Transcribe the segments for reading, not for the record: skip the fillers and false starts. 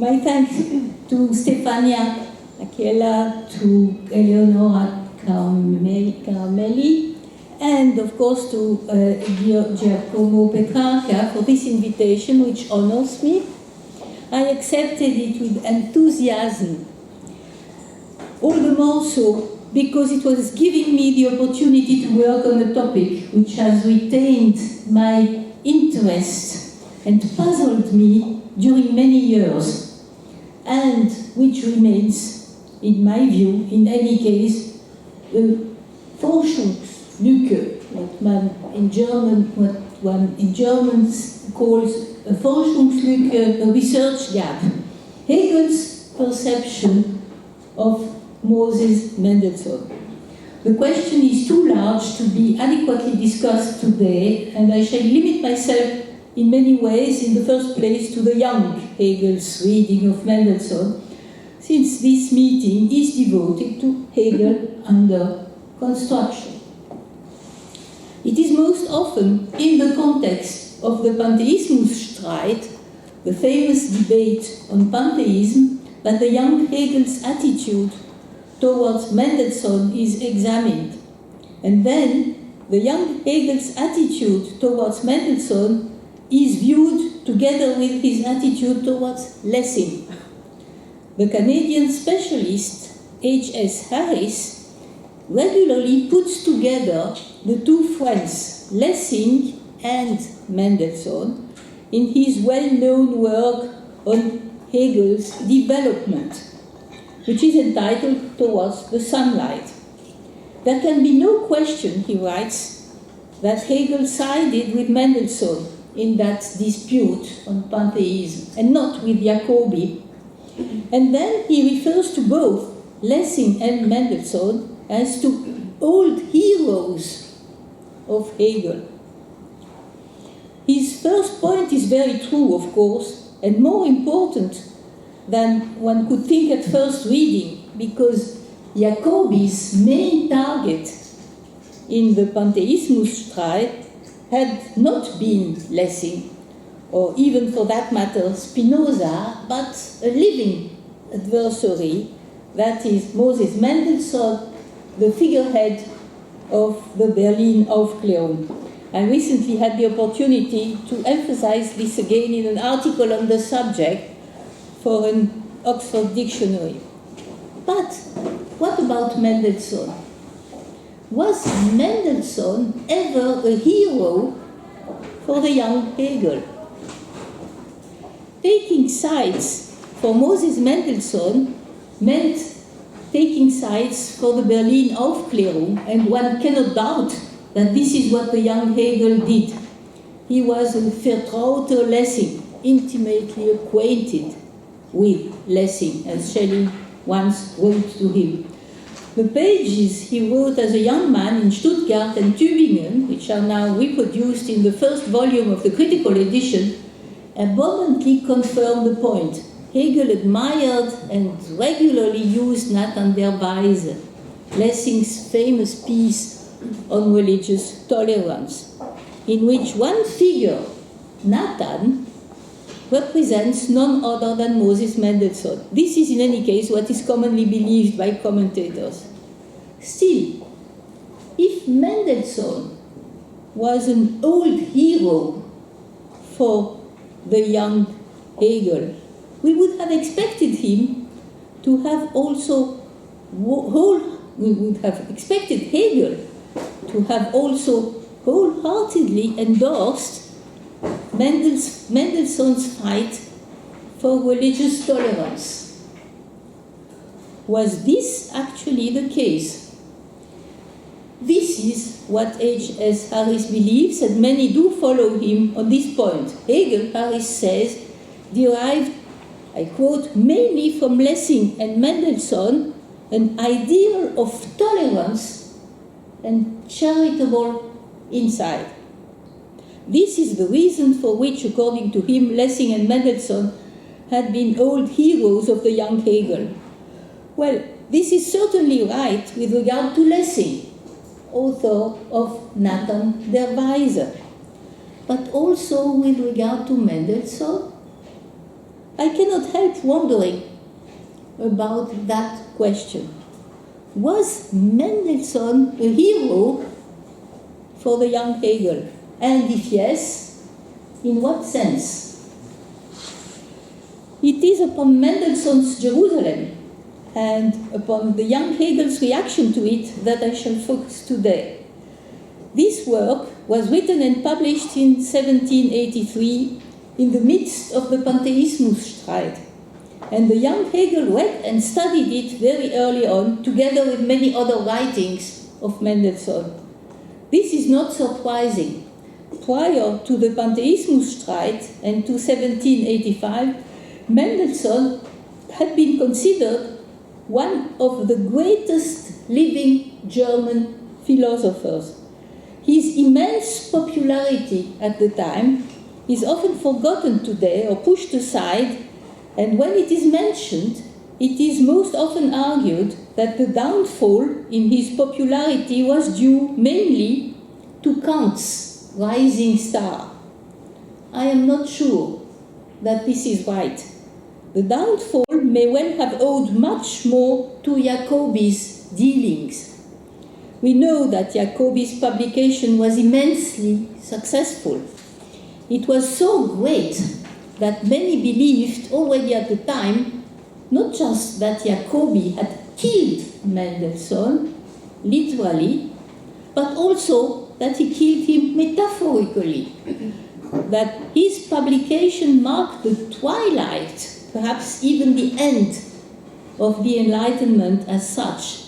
My thanks to Stefania Acchiella, to Eleonora Carmelli, and of course to Giacomo Petrarca for this invitation, which honors me. I accepted it with enthusiasm, all the more so because it was giving me the opportunity to work on a topic which has retained my interest and puzzled me during many years, and which remains, in my view, in any case, Forschungslücke, what one in German calls a Forschungslücke, a research gap. Hegel's perception of Moses Mendelssohn. The question is too large to be adequately discussed today, and I shall limit myself in many ways, in the first place, to the young Hegel's reading of Mendelssohn, since this meeting is devoted to Hegel under construction. It is most often in the context of the Pantheismusstreit, the famous debate on pantheism, that the young Hegel's attitude towards Mendelssohn is examined. And then the young Hegel's attitude towards Mendelssohn is viewed together with his attitude towards Lessing. The Canadian specialist H.S. Harris regularly puts together the two friends, Lessing and Mendelssohn, in his well-known work on Hegel's development, which is entitled Towards the Sunlight. There can be no question, he writes, that Hegel sided with Mendelssohn in that dispute on pantheism, and not with Jacobi. And then he refers to both Lessing and Mendelssohn as to old heroes of Hegel. His first point is very true, of course, and more important than one could think at first reading, because Jacobi's main target in the Pantheismusstreit had not been Lessing, or even for that matter Spinoza, but a living adversary, that is Moses Mendelssohn, the figurehead of the Berlin Aufklärung. I recently had the opportunity to emphasize this again in an article on the subject for an Oxford dictionary. But what about Mendelssohn? Was Mendelssohn ever a hero for the young Hegel? Taking sides for Moses Mendelssohn meant taking sides for the Berlin Aufklärung, and one cannot doubt that this is what the young Hegel did. He was a vertrauter Lessing, intimately acquainted with Lessing, as Schelling once wrote to him. The pages he wrote as a young man in Stuttgart and Tübingen, which are now reproduced in the first volume of the critical edition, abundantly confirm the point. Hegel admired and regularly used Nathan der Weise, Lessing's famous piece on religious tolerance, in which one figure, Nathan, represents none other than Moses Mendelssohn. This is in any case what is commonly believed by commentators. Still, if Mendelssohn was an old hero for the young Hegel, we would have expected him to have also we would have expected Hegel to have also wholeheartedly endorsed Mendelssohn's fight for religious tolerance. Was this actually the case? This is what H.S. Harris believes, and many do follow him on this point. Hegel, Harris says, derived, I quote, mainly from Lessing and Mendelssohn, an ideal of tolerance and charitable insight. This is the reason for which, according to him, Lessing and Mendelssohn had been old heroes of the young Hegel. Well, this is certainly right with regard to Lessing, author of Nathan der Weise, but also with regard to Mendelssohn. I cannot help wondering about that question. Was Mendelssohn a hero for the young Hegel? And if yes, in what sense? It is upon Mendelssohn's Jerusalem and upon the young Hegel's reaction to it that I shall focus today. This work was written and published in 1783 in the midst of the Pantheismusstreit, and the young Hegel read and studied it very early on, together with many other writings of Mendelssohn. This is not surprising. Prior to the Pantheismusstreit and to 1785, Mendelssohn had been considered one of the greatest living German philosophers. His immense popularity at the time is often forgotten today or pushed aside, and when it is mentioned, it is most often argued that the downfall in his popularity was due mainly to Kant's rising star. I am not sure that this is right. The downfall may well have owed much more to Jacobi's dealings. We know that Jacobi's publication was immensely successful. It was so great that many believed already at the time not just that Jacobi had killed Mendelssohn, literally, but also that he killed him metaphorically, that his publication marked the twilight, perhaps even the end of the Enlightenment as such.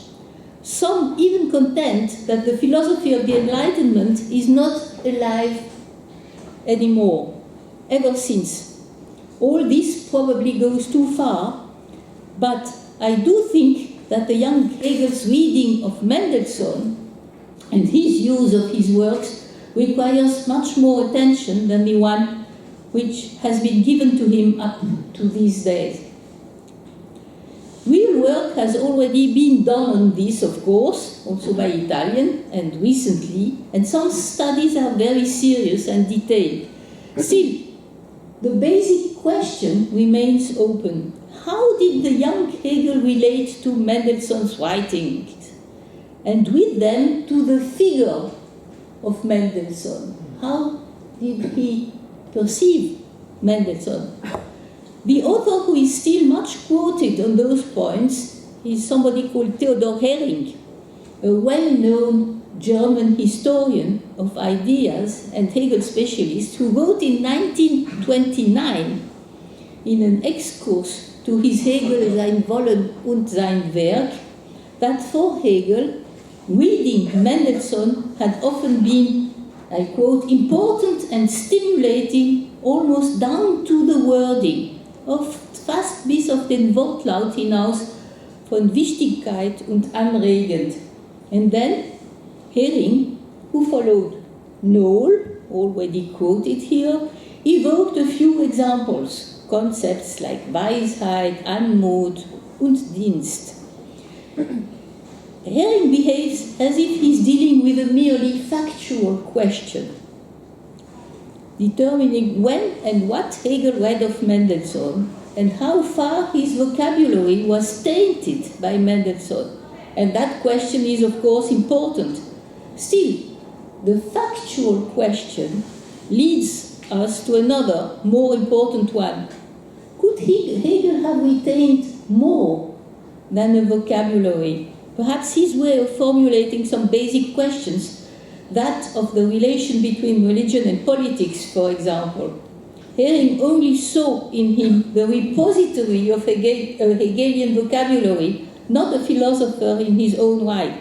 Some even contend that the philosophy of the Enlightenment is not alive anymore, ever since. All this probably goes too far, but I do think that the young Hegel's reading of Mendelssohn and his use of his works requires much more attention than the one which has been given to him up to these days. Real work has already been done on this, of course, also by Italian and recently, and some studies are very serious and detailed. Still, the basic question remains open. How did the young Hegel relate to Mendelssohn's writings, and with them to the figure of Mendelssohn? How did he perceive Mendelssohn? The author who is still much quoted on those points is somebody called Theodor Hering, a well-known German historian of ideas and Hegel specialist, who wrote in 1929 in an excursus to his Hegel sein Wollen und sein Werk that for Hegel, reading Mendelssohn had often been, I quote, important and stimulating almost down to the wording. Oft fast bis auf den Wortlaut hinaus von Wichtigkeit und anregend. And then Hering, who followed Nohl, already quoted here, evoked a few examples, concepts like Weisheit, Anmut und Dienst. Hering behaves as if he's dealing with a merely factual question, determining when and what Hegel read of Mendelssohn and how far his vocabulary was tainted by Mendelssohn. And that question is, of course, important. Still, the factual question leads us to another, more important one. Could Hegel have retained more than a vocabulary? Perhaps his way of formulating some basic questions, that of the relation between religion and politics, for example. Hering only saw in him the repository of Hegelian vocabulary, not a philosopher in his own right.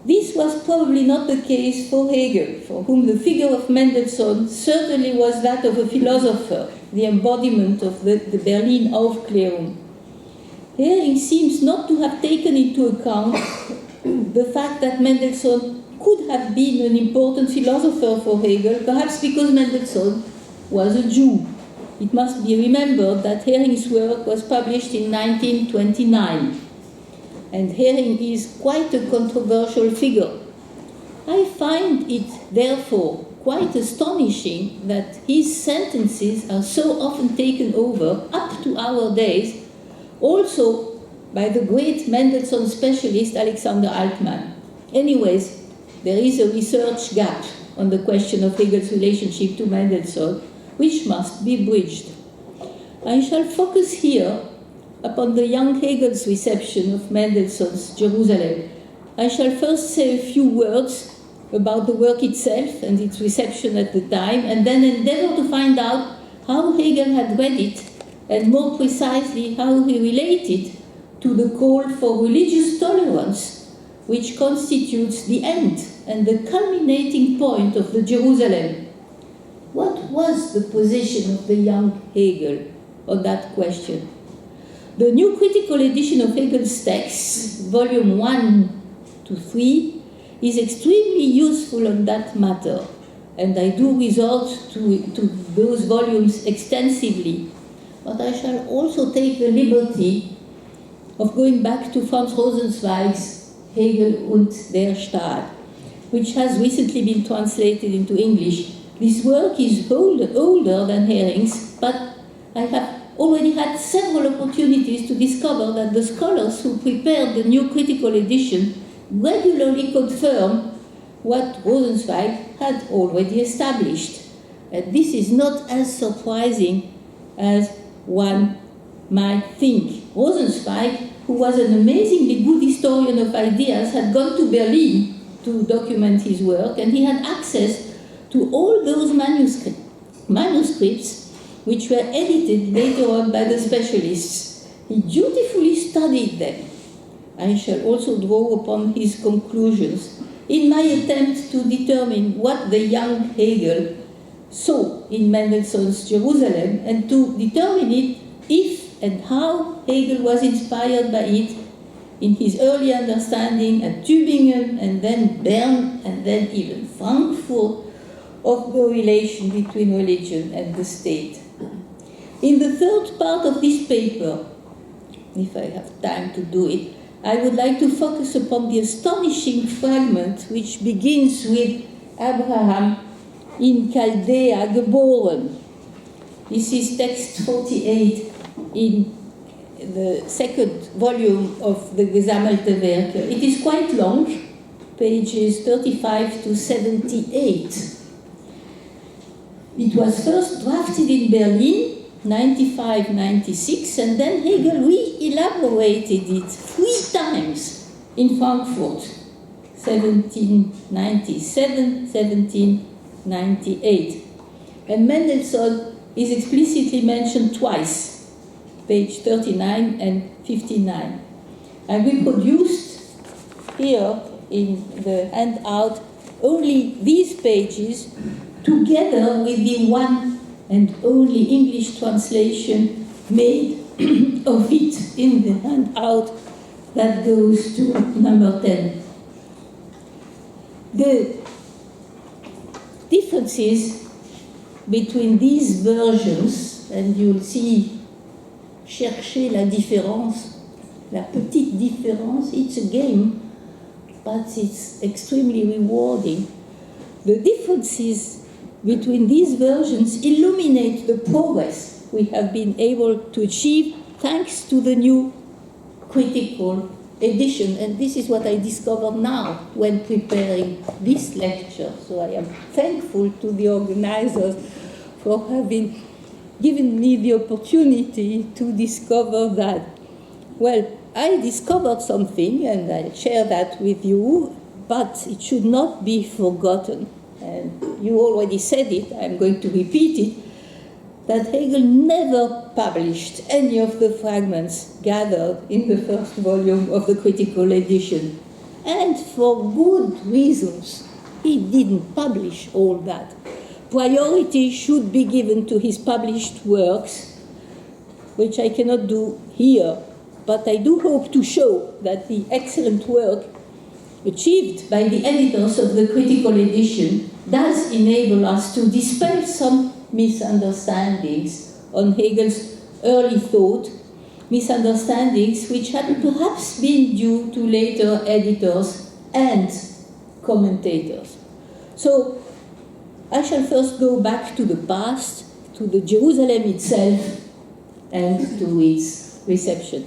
This was probably not the case for Hegel, for whom the figure of Mendelssohn certainly was that of a philosopher, the embodiment of the Berlin Aufklärung. Hering seems not to have taken into account the fact that Mendelssohn could have been an important philosopher for Hegel, perhaps because Mendelssohn was a Jew. It must be remembered that Hering's work was published in 1929, and Hering is quite a controversial figure. I find it, therefore, quite astonishing that his sentences are so often taken over, up to our days, also by the great Mendelssohn specialist Alexander Altmann. Anyways, there is a research gap on the question of Hegel's relationship to Mendelssohn, which must be bridged. I shall focus here upon the young Hegel's reception of Mendelssohn's Jerusalem. I shall first say a few words about the work itself and its reception at the time, and then endeavor to find out how Hegel had read it, and more precisely how he related to the call for religious tolerance, which constitutes the end and the culminating point of the Jerusalem. What was the position of the young Hegel on that question? The new critical edition of Hegel's texts, volume 1 to 3, is extremely useful on that matter, and I do resort to those volumes extensively. But I shall also take the liberty of going back to Franz Rosenzweig's Hegel und der Staat, which has recently been translated into English. This work is older than Hering's, but I have already had several opportunities to discover that the scholars who prepared the new critical edition regularly confirm what Rosenzweig had already established. And this is not as surprising as one might think. Rosenzweig, who was an amazingly good historian of ideas, had gone to Berlin to document his work, and he had access to all those manuscripts which were edited later on by the specialists. He dutifully studied them. I shall also draw upon his conclusions in my attempt to determine what the young Hegel saw in Mendelssohn's Jerusalem, and to determine it if and how Hegel was inspired by it in his early understanding at Tübingen and then Bern and then even Frankfurt of the relation between religion and the state. In the third part of this paper, if I have time to do it, I would like to focus upon the astonishing fragment which begins with Abraham in Chaldea geboren. This is text 48 in the second volume of the Gesammelte Werke. It is quite long, pages 35 to 78. It was first drafted in Berlin, 95-96, and then Hegel re-elaborated it 3 times in Frankfurt, 1797, 1798. And Mendelssohn is explicitly mentioned twice, page 39 and 59. I reproduced here in the handout only these pages together with the one and only English translation made of it in the handout that goes to number 10. The differences between these versions, and you'll see, chercher la différence, la petite différence, it's a game, but it's extremely rewarding. The differences between these versions illuminate the progress we have been able to achieve thanks to the new critical edition. And this is what I discovered now when preparing this lecture. So I am thankful to the organizers for having given me the opportunity to discover that. Well, I discovered something, and I'll share that with you, but it should not be forgotten. And you already said it, I'm going to repeat it, that Hegel never published any of the fragments gathered in the first volume of the critical edition. And for good reasons. He didn't publish all that. Priority should be given to his published works, which I cannot do here, but I do hope to show that the excellent work achieved by the editors of the critical edition does enable us to dispel some misunderstandings on Hegel's early thought, misunderstandings which had perhaps been due to later editors and commentators. So I shall first go back to the past, to the Jerusalem itself, and to its reception.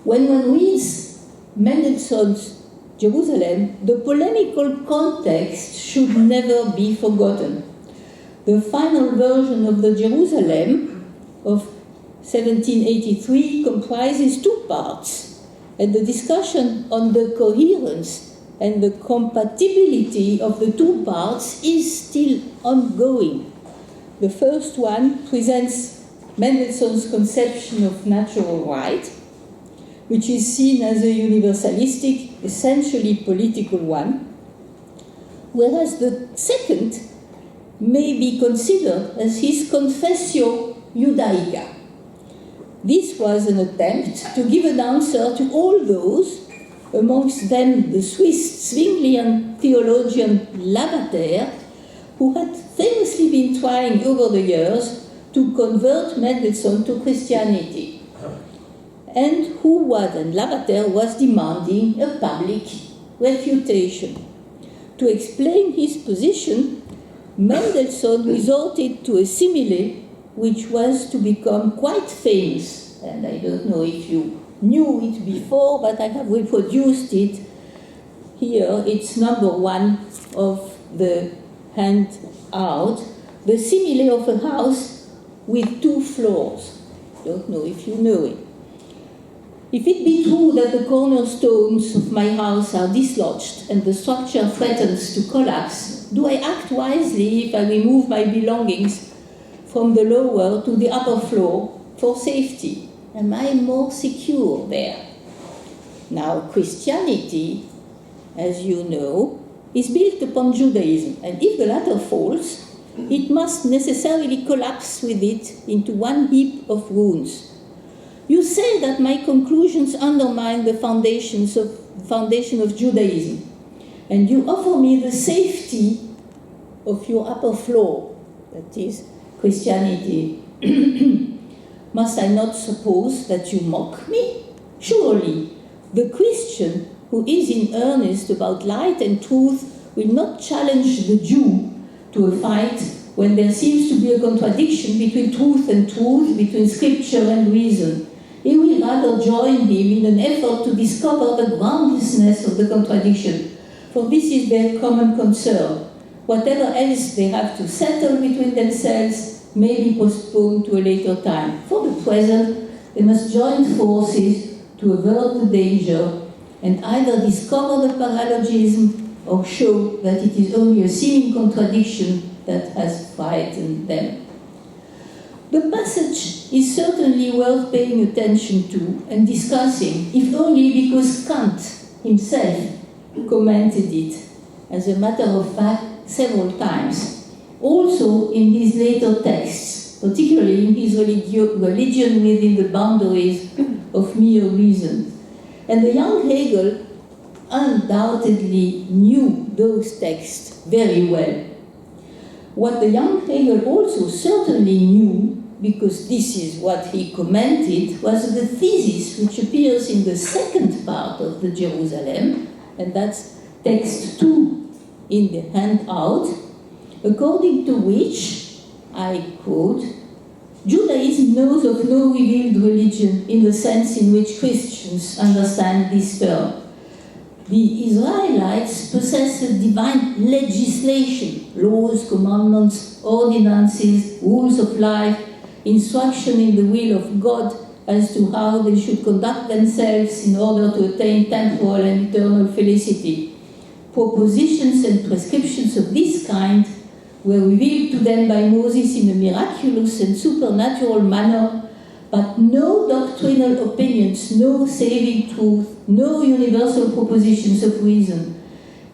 When one reads Mendelssohn's Jerusalem, the polemical context should never be forgotten. The final version of the Jerusalem of 1783 comprises two parts, and the discussion on the coherence and the compatibility of the two parts is still ongoing. The first one presents Mendelssohn's conception of natural right, which is seen as a universalistic, essentially political one, whereas the second may be considered as his Confessio Judaica. This was an attempt to give an answer to all those, amongst them the Swiss Zwinglian theologian Lavater, who had famously been trying over the years to convert Mendelssohn to Christianity, and Lavater was demanding a public refutation. To explain his position, Mendelssohn resorted to a simile which was to become quite famous, and I don't know if you knew it before, but I have reproduced it here. It's number 1 of the handout, the simile of a house with 2 floors. Don't know if you know it. If it be true that the cornerstones of my house are dislodged and the structure threatens to collapse, do I act wisely if I remove my belongings from the lower to the upper floor for safety? Am I more secure there? Now, Christianity, as you know, is built upon Judaism, and if the latter falls, it must necessarily collapse with it into one heap of ruins. You say that my conclusions undermine the foundation of Judaism, and you offer me the safety of your upper floor, that is, Christianity. Must I not suppose that you mock me? Surely, the Christian who is in earnest about light and truth will not challenge the Jew to a fight when there seems to be a contradiction between truth and truth, between scripture and reason. He will rather join him in an effort to discover the groundlessness of the contradiction, for this is their common concern. Whatever else they have to settle between themselves may be postponed to a later time. For the present, they must join forces to avert the danger and either discover the paralogism or show that it is only a seeming contradiction that has frightened them. The passage is certainly worth paying attention to and discussing, if only because Kant himself commented it, as a matter of fact, several times. Also in his later texts, particularly in his religion within the boundaries of mere reason. And the young Hegel undoubtedly knew those texts very well. What the young Hegel also certainly knew, because this is what he commented, was the thesis which appears in the second part of the Jerusalem, and that's text 2 in the handout, according to which, I quote, Judaism knows of no revealed religion in the sense in which Christians understand this term. The Israelites possess a divine legislation, laws, commandments, ordinances, rules of life, instruction in the will of God as to how they should conduct themselves in order to attain temporal and eternal felicity. Propositions and prescriptions of this kind were revealed to them by Moses in a miraculous and supernatural manner, but no doctrinal opinions, no saving truth, no universal propositions of reason.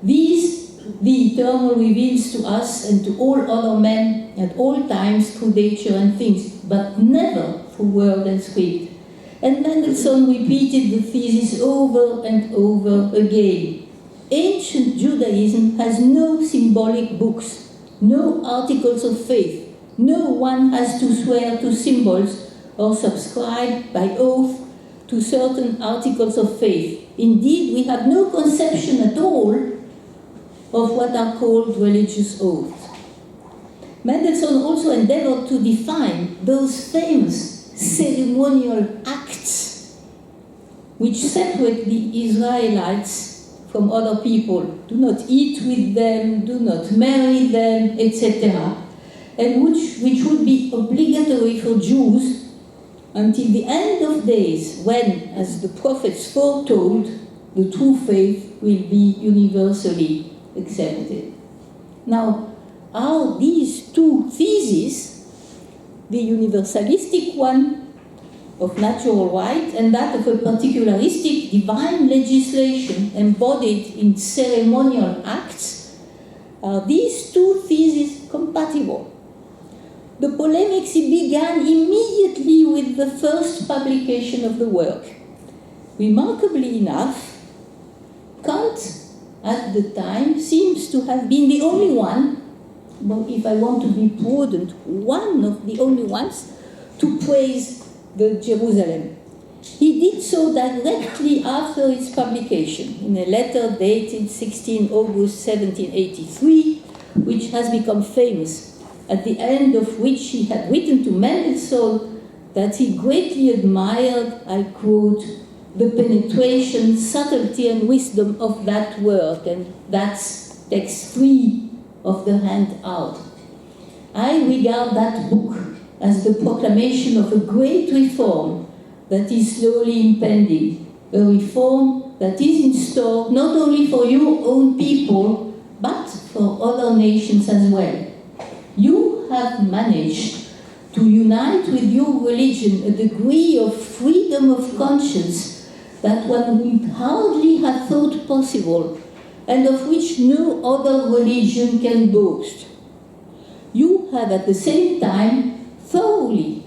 These the Eternal reveals to us and to all other men at all times through nature and things, but never through word and script. And Mendelssohn repeated the thesis over and over again. Ancient Judaism has no symbolic books, no articles of faith. No one has to swear to symbols or subscribe by oath to certain articles of faith. Indeed, we have no conception at all of what are called religious oaths. Mendelssohn also endeavored to define those famous ceremonial acts which separate the Israelites from other people. Do not eat with them, do not marry them, etc. And which would be obligatory for Jews until the end of days, when, as the prophets foretold, the true faith will be universally accepted. Now, are these two theses, the universalistic one of natural right and that of a particularistic divine legislation embodied in ceremonial acts, are these two theses compatible? The polemics began immediately with the first publication of the work. Remarkably enough, Kant at the time seems to have been the only one, but if I want to be prudent, one of the only ones to praise the Jerusalem. He did so directly after its publication in a letter dated 16 August 1783, which has become famous, at the end of which he had written to Mendelssohn that he greatly admired, I quote, the penetration, subtlety, and wisdom of that work, and that's text 3 of the handout. I regard that book as the proclamation of a great reform that is slowly impending, a reform that is in store not only for your own people, but for other nations as well. You have managed to unite with your religion a degree of freedom of conscience that one would hardly have thought possible, and of which no other religion can boast. You have at the same time thoroughly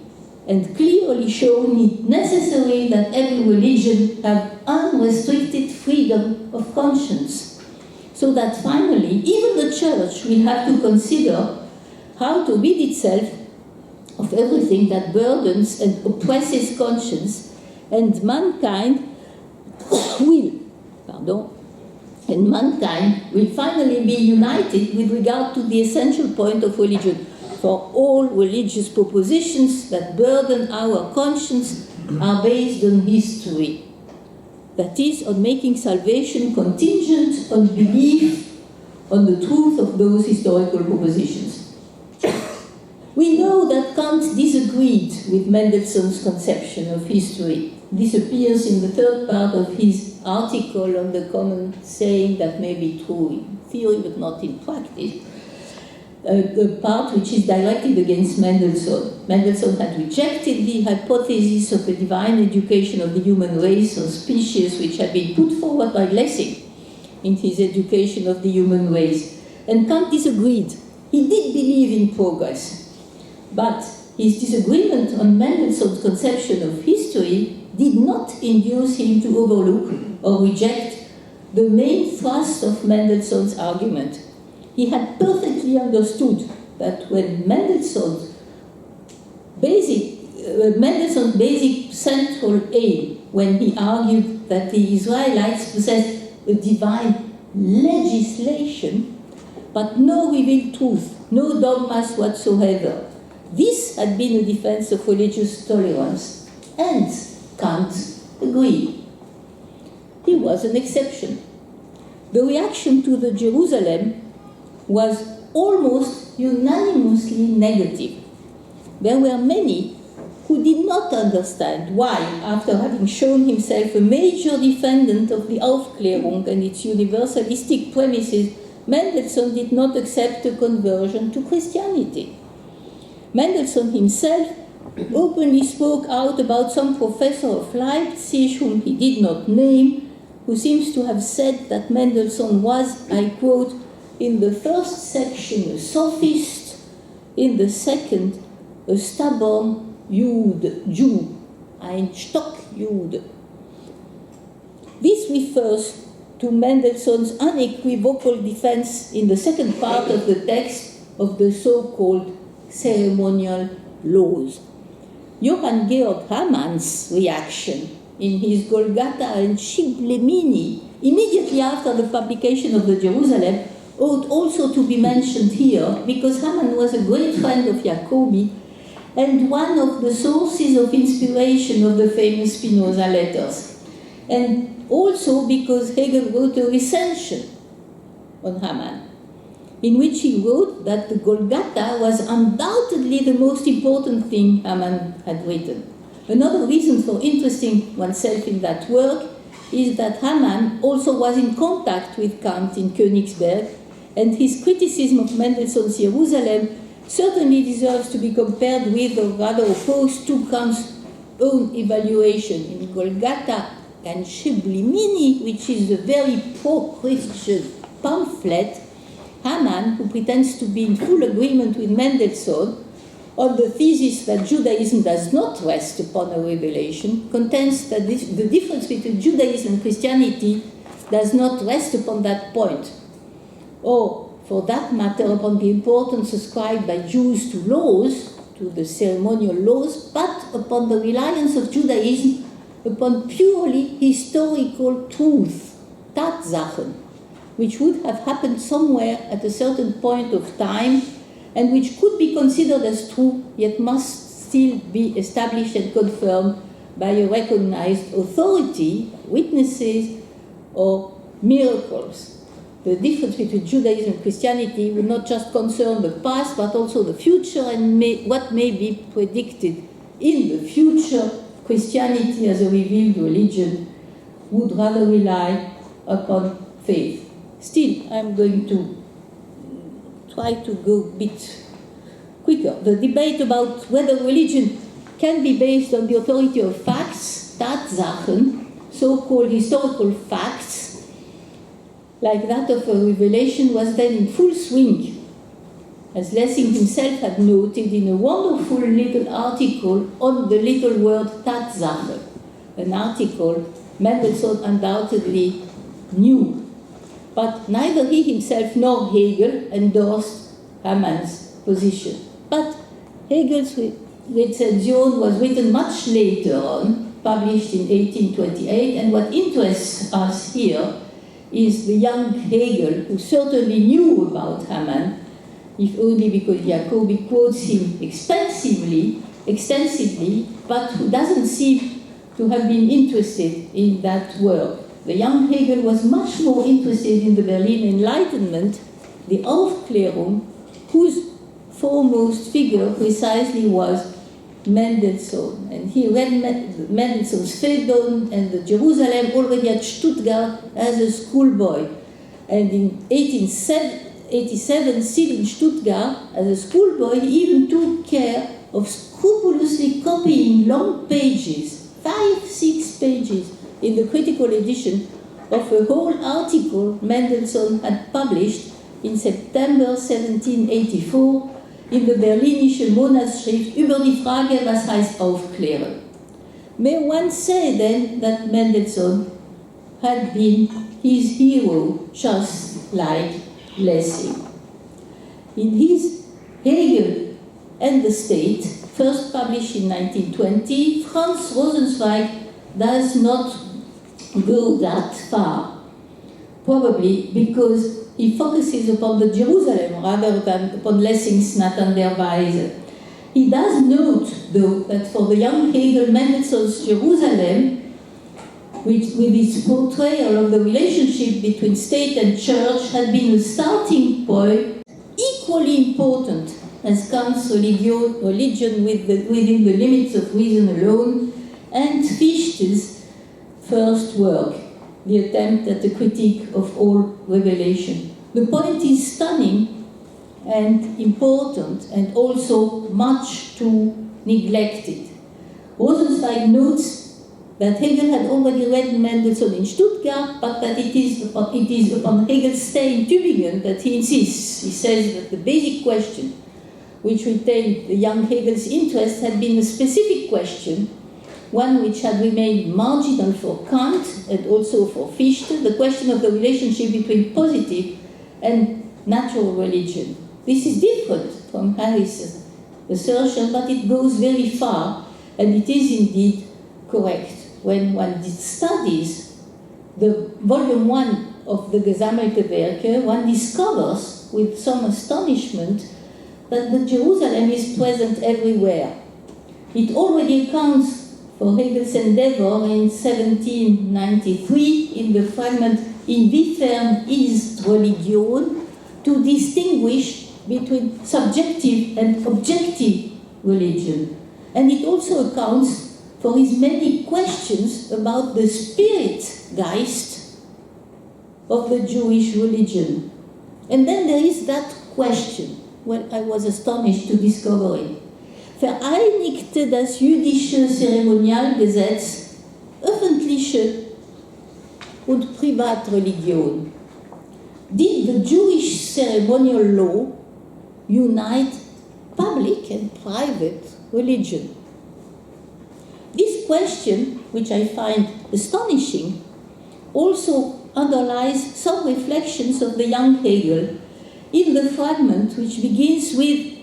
and clearly shown it necessary that every religion have unrestricted freedom of conscience, so that finally even the Church will have to consider how to rid itself of everything that burdens and oppresses conscience, and mankind will finally be united with regard to the essential point of religion. For all religious propositions that burden our conscience are based on history. That is, on making salvation contingent on belief on the truth of those historical propositions. We know that Kant disagreed with Mendelssohn's conception of history. This appears in the third part of his article on the common saying that may be true in theory but not in practice, the part which is directed against Mendelssohn. Mendelssohn had rejected the hypothesis of a divine education of the human race or species which had been put forward by Lessing in his education of the human race. And Kant disagreed. He did believe in progress, but his disagreement on Mendelssohn's conception of history did not induce him to overlook or reject the main thrust of Mendelssohn's argument. He had perfectly understood that when Mendelssohn's basic central aim, when he argued that the Israelites possessed a divine legislation, but no revealed truth, no dogmas whatsoever, this had been a defense of religious tolerance, and Kant agreed. He was an exception. The reaction to the Jerusalem was almost unanimously negative. There were many who did not understand why, after having shown himself a major defendant of the Aufklärung and its universalistic premises, Mendelssohn did not accept a conversion to Christianity. Mendelssohn himself openly spoke out about some professor of Leipzig, whom he did not name, who seems to have said that Mendelssohn was, I quote, in the first section a sophist, in the second a stubborn Jew, ein Stockjude. This refers to Mendelssohn's unequivocal defense in the second part of the text of the so-called ceremonial laws. Johann Georg Hamann's reaction in his Golgotha and Shiblemini, immediately after the publication of the Jerusalem, ought also to be mentioned here, because Hamann was a great friend of Jacobi and one of the sources of inspiration of the famous Spinoza letters. And also because Hegel wrote a recension on Hamann, in which he wrote that the Golgotha was undoubtedly the most important thing Hamann had written. Another reason for interesting oneself in that work is that Hamann also was in contact with Kant in Königsberg, and his criticism of Mendelssohn's Jerusalem certainly deserves to be compared with, or rather opposed to, Kant's own evaluation in Golgotha and Shiblimini, which is a very pro-Christian pamphlet. Hamann, who pretends to be in full agreement with Mendelssohn on the thesis that Judaism does not rest upon a revelation, contends that the difference between Judaism and Christianity does not rest upon that point, or, for that matter, upon the importance ascribed by Jews to laws, to the ceremonial laws, but upon the reliance of Judaism upon purely historical truth, Tatsachen, which would have happened somewhere at a certain point of time, and which could be considered as true, yet must still be established and confirmed by a recognized authority, witnesses, or miracles. The difference between Judaism and Christianity will not just concern the past, but also the future and what may be predicted in the future. Christianity, as a revealed religion, would rather rely upon faith. Still, I'm going to try to go a bit quicker. The debate about whether religion can be based on the authority of facts, Tatsachen, so-called historical facts, like that of a revelation, was then in full swing, as Lessing himself had noted in a wonderful little article on the little word Tatsache, an article Mendelssohn undoubtedly knew. But neither he himself nor Hegel endorsed Hamann's position. But Hegel's recension was written much later on, published in 1828, and what interests us here is the young Hegel, who certainly knew about Hamann, if only because Jacobi quotes him extensively, but who doesn't seem to have been interested in that work. The young Hegel was much more interested in the Berlin Enlightenment, the Aufklärung, whose foremost figure precisely was Mendelssohn. And he read Mendelssohn's Phaedon and the Jerusalem already at Stuttgart as a schoolboy. And in 1887, still in Stuttgart, as a schoolboy, he even took care of scrupulously copying long pages, 5-6 pages, in the critical edition of a whole article Mendelssohn had published in September 1784 in the Berlinische Monatsschrift über die Frage, was heißt aufklären. May one say then that Mendelssohn had been his hero, just like Lessing. In his Hegel and the State, first published in 1920, Franz Rosenzweig does not go that far, probably because he focuses upon the Jerusalem rather than upon Lessing's Nathan der Weise. He does note, though, that for the young Hegel, Mendelssohn's Jerusalem, which, with its portrayal of the relationship between state and church, had been a starting point equally important as Kant's religion within the limits of reason alone, and Fichte's first work, the attempt at a critique of all revelation. The point is stunning and important, and also much too neglected. Rosenzweig notes that Hegel had already read Mendelssohn in Stuttgart, but that it is upon Hegel's stay in Tübingen that he insists. He says that the basic question which retained the young Hegel's interest had been a specific question, one which had remained marginal for Kant and also for Fichte, the question of the relationship between positive and natural religion. This is different from Harris' assertion, but it goes very far, and it is indeed correct. When one studies the volume 1 of the Gesammelte Werke, one discovers with some astonishment that the Jerusalem is present everywhere. It already accounts for Hegel's endeavor in 1793 in the fragment Inwiefern ist Religion to distinguish between subjective and objective religion. And it also accounts for his many questions about the Spiritgeist of the Jewish religion. And then there is that question, well, I was astonished to discover it. Vereinigte das jüdische Zeremonialgesetz öffentliche und Privatreligion? Did the Jewish ceremonial law unite public and private religion? This question, which I find astonishing, also underlies some reflections of the young Hegel in the fragment which begins with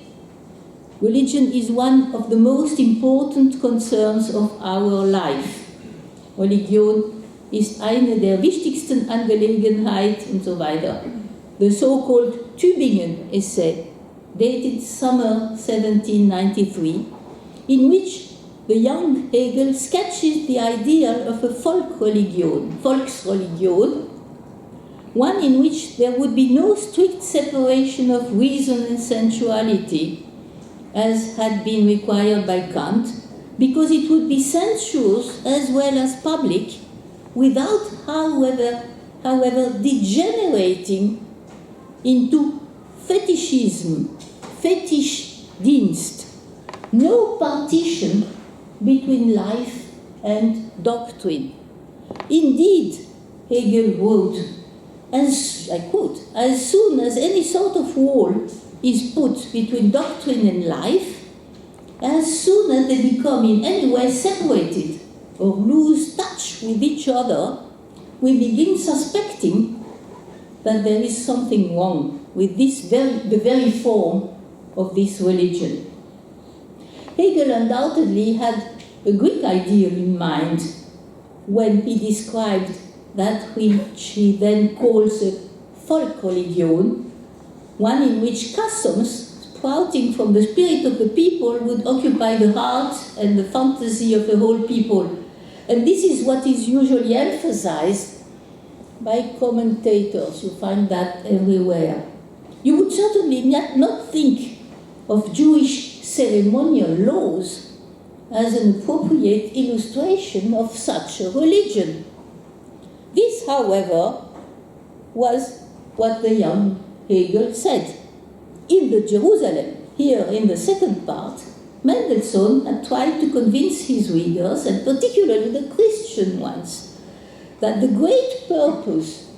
religion is one of the most important concerns of our life. Religion ist eine der wichtigsten Angelegenheiten und so weiter. The so-called Tübingen essay, dated summer 1793, in which the young Hegel sketches the ideal of a Volksreligion, one in which there would be no strict separation of reason and sensuality, as had been required by Kant, because it would be sensuous as well as public, without, however, degenerating into fetishism, Fetischdienst, no partition between life and doctrine. Indeed, Hegel wrote, as I quote, as soon as any sort of wall is put between doctrine and life, as soon as they become in any way separated or lose touch with each other, we begin suspecting that there is something wrong with the very form of this religion. Hegel undoubtedly had a Greek ideal in mind when he described that which he then calls a Volksreligion, one in which customs sprouting from the spirit of the people would occupy the heart and the fantasy of the whole people. And this is what is usually emphasized by commentators. You find that everywhere. You would certainly not think of Jewish ceremonial laws as an appropriate illustration of such a religion. This, however, was what the young Hegel said. In the Jerusalem, here in the second part, Mendelssohn had tried to convince his readers, and particularly the Christian ones, that the great purpose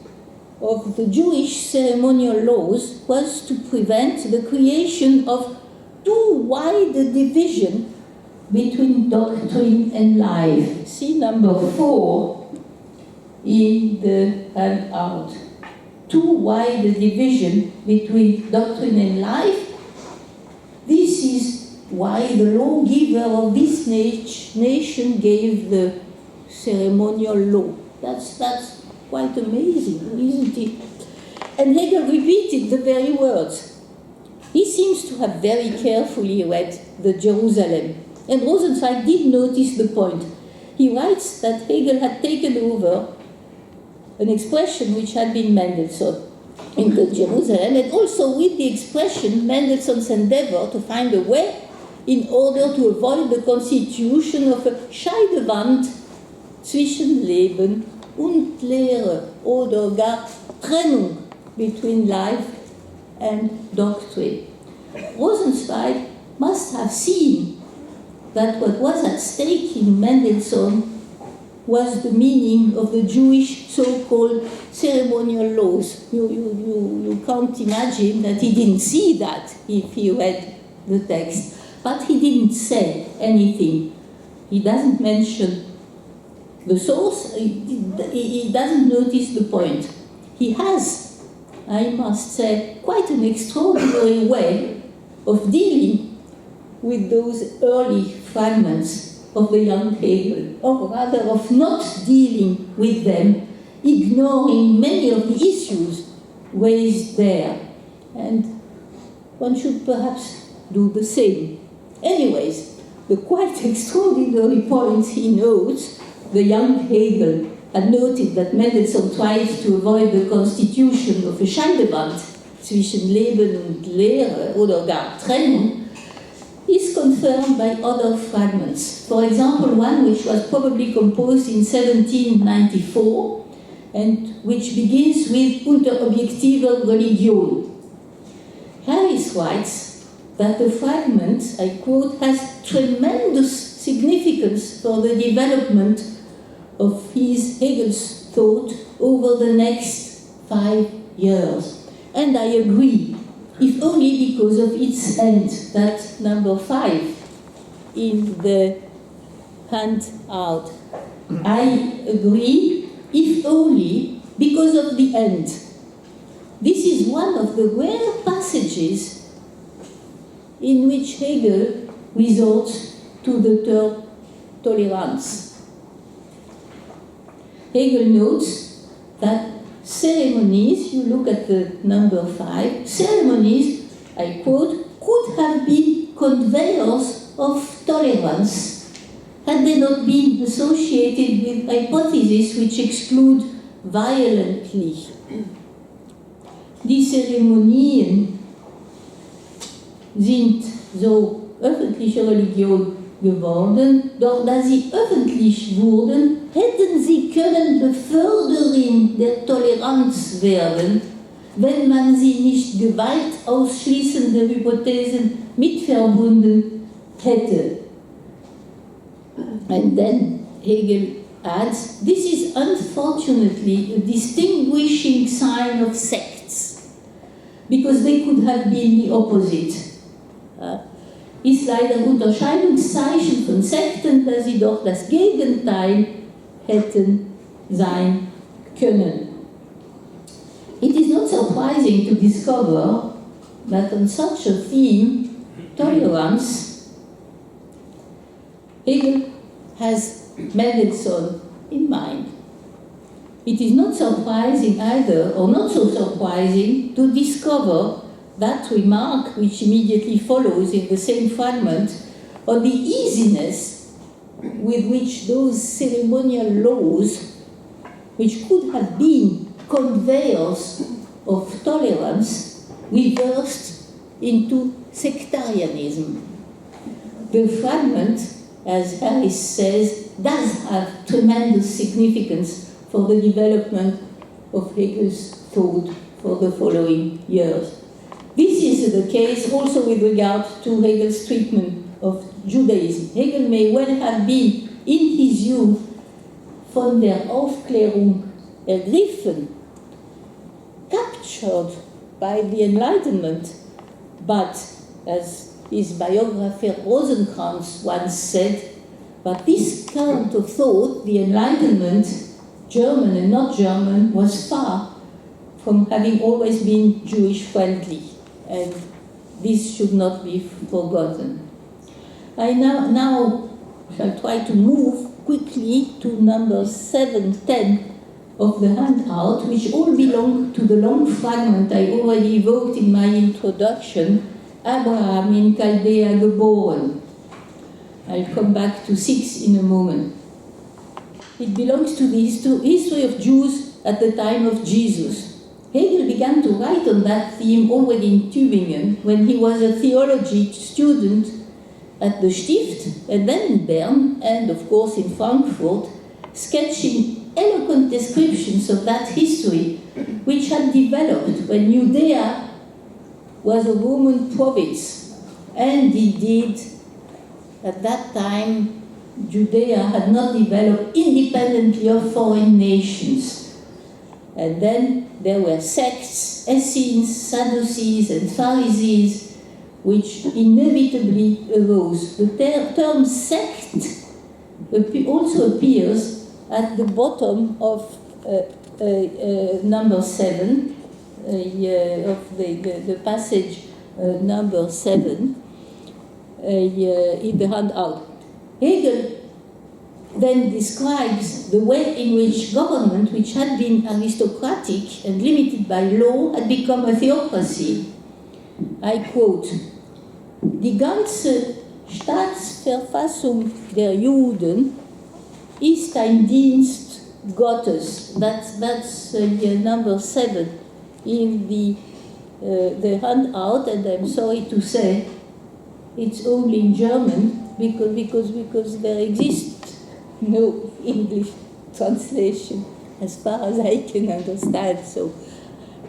of the Jewish ceremonial laws was to prevent the creation of too wide a division between doctrine and life. See number 4 in the handout. Too wide a division between doctrine and life. This is why the lawgiver of this nation gave the ceremonial law. That's quite amazing, isn't it? And Hegel repeated the very words. He seems to have very carefully read the Jerusalem, and Rosenzweig did notice the point. He writes that Hegel had taken over an expression which had been Mendelssohn in the Jerusalem, and also with the expression Mendelssohn's endeavor to find a way in order to avoid the constitution of a Scheidewand zwischen Leben und Lehre, oder gar Trennung between life and doctrine. Rosenzweig must have seen that what was at stake in Mendelssohn was the meaning of the Jewish so-called ceremonial laws. You can't imagine that he didn't see that if he read the text. But he didn't say anything. He doesn't mention the source. He doesn't notice the point. He has, I must say, quite an extraordinary way of dealing with those early fragments of the young Hegel, or rather of not dealing with them ignoring many of the issues raised there. And one should perhaps do the same. Anyways, the quite extraordinary point he notes, the young Hegel had noted that Mendelssohn tried to avoid the constitution of a Scheidewand zwischen Leben und Lehre oder gar Trennung, is confirmed by other fragments. For example, one which was probably composed in 1794 and which begins with Unter objektiver Religion. Harris writes that the fragment, I quote, has tremendous significance for the development of Hegel's thought over the next 5 years. And I agree, if only because of its end, that number 5 in the handout. I agree, if only because of the end. This is one of the rare passages in which Hegel resorts to the term tolerance. Hegel notes that ceremonies, you look at the number 5, ceremonies, I quote, could have been conveyors of tolerance had they not been associated with hypotheses which exclude violently. Die Zeremonien sind so öffentliche Religion geworden, doch da sie öffentlich wurden, hätten sie können Beförderin der Toleranz werden, wenn man sie nicht gewaltausschließende Hypothesen mit verbunden hätte. And then Hegel adds, this is unfortunately a distinguishing sign of sects, because they could have been the opposite. Ist leider ein Unterscheidungszeichen von Sekten, dass sie doch das Gegenteil hätten sein können. It is not surprising to discover that on such a theme, tolerance, Hegel has Mendelssohn in mind. It is not surprising either, or not so surprising, to discover that remark which immediately follows in the same fragment on the easiness with which those ceremonial laws, which could have been conveyors of tolerance, reversed into sectarianism. The fragment, as Harris says, does have tremendous significance for the development of Hegel's thought for the following years. This is the case also with regard to Hegel's treatment of Judaism. Hegel may well have been, in his youth, von der Aufklärung ergriffen, captured by the Enlightenment, but, as his biographer Rosenkranz once said, but this current of thought, the Enlightenment, German and not German, was far from having always been Jewish-friendly. And this should not be forgotten. I now shall try to move quickly to number 7, 10 of the handout, which all belong to the long fragment I already evoked in my introduction, Abraham in Chaldea geboren. I'll come back to 6 in a moment. It belongs to the history of Jews at the time of Jesus. Hegel began to write on that theme already in Tübingen when he was a theology student at the Stift, and then in Bern, and of course in Frankfurt, sketching eloquent descriptions of that history which had developed when Judea was a Roman province. And indeed, at that time, Judea had not developed independently of foreign nations. And then there were sects, Essenes, Sadducees, and Pharisees, which inevitably arose. The term sect also appears at the bottom of number 7, of the passage number 7 in the handout. Hegel then describes the way in which government, which had been aristocratic and limited by law, had become a theocracy. I quote, "Die ganze Staatsverfassung der Juden ist ein Dienst Gottes." That's number 7 in the handout, and I'm sorry to say it's only in German because there exists no English translation as far as I can understand. So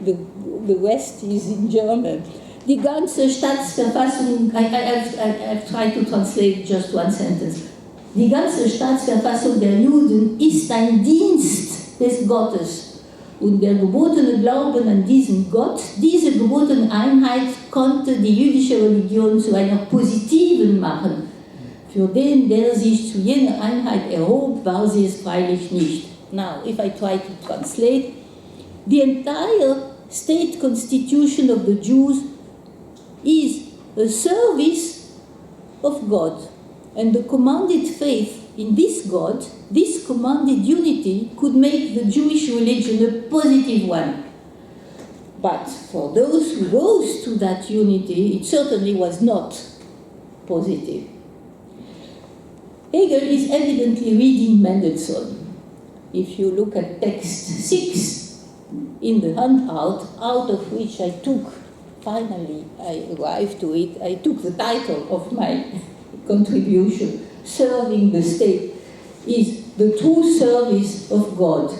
the rest is in German. Die ganze Staatsverfassung, I've tried to translate just one sentence. Die ganze Staatsverfassung der Juden ist ein Dienst des Gottes. Und der gebotene Glauben an diesen Gott, diese gebotene Einheit konnte die jüdische Religion zu einer positiven machen. Für den, der sich zu jener Einheit erhob, war sie es freilich nicht. Now, if I try to translate, the entire state constitution of the Jews is a service of God, and the commanded faith in this God, this commanded unity, could make the Jewish religion a positive one. But for those who rose to that unity, it certainly was not positive. Hegel is evidently reading Mendelssohn. If you look at text 6 in the handout, out of which I arrived to it, I took the title of my contribution, Serving the State, is the true service of God.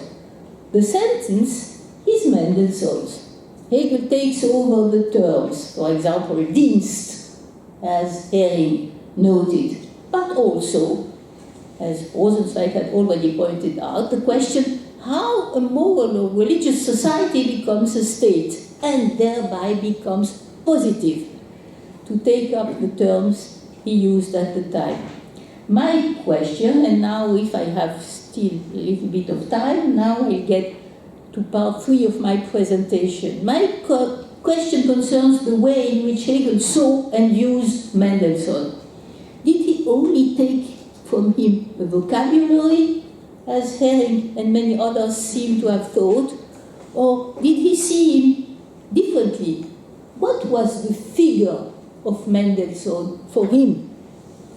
The sentence is Mendelssohn's. Hegel takes over the terms, for example, Dienst, as Hering noted, but also, as Rosenzweig had already pointed out, the question how a moral or religious society becomes a state and thereby becomes positive, to take up the terms he used at the time. My question, and now if I have still a little bit of time, now I'll get to part 3 of my presentation. My question concerns the way in which Hegel saw and used Mendelssohn. Did he only take from him a vocabulary, as Hering and many others seem to have thought, or did he see him differently? What was the figure of Mendelssohn for him?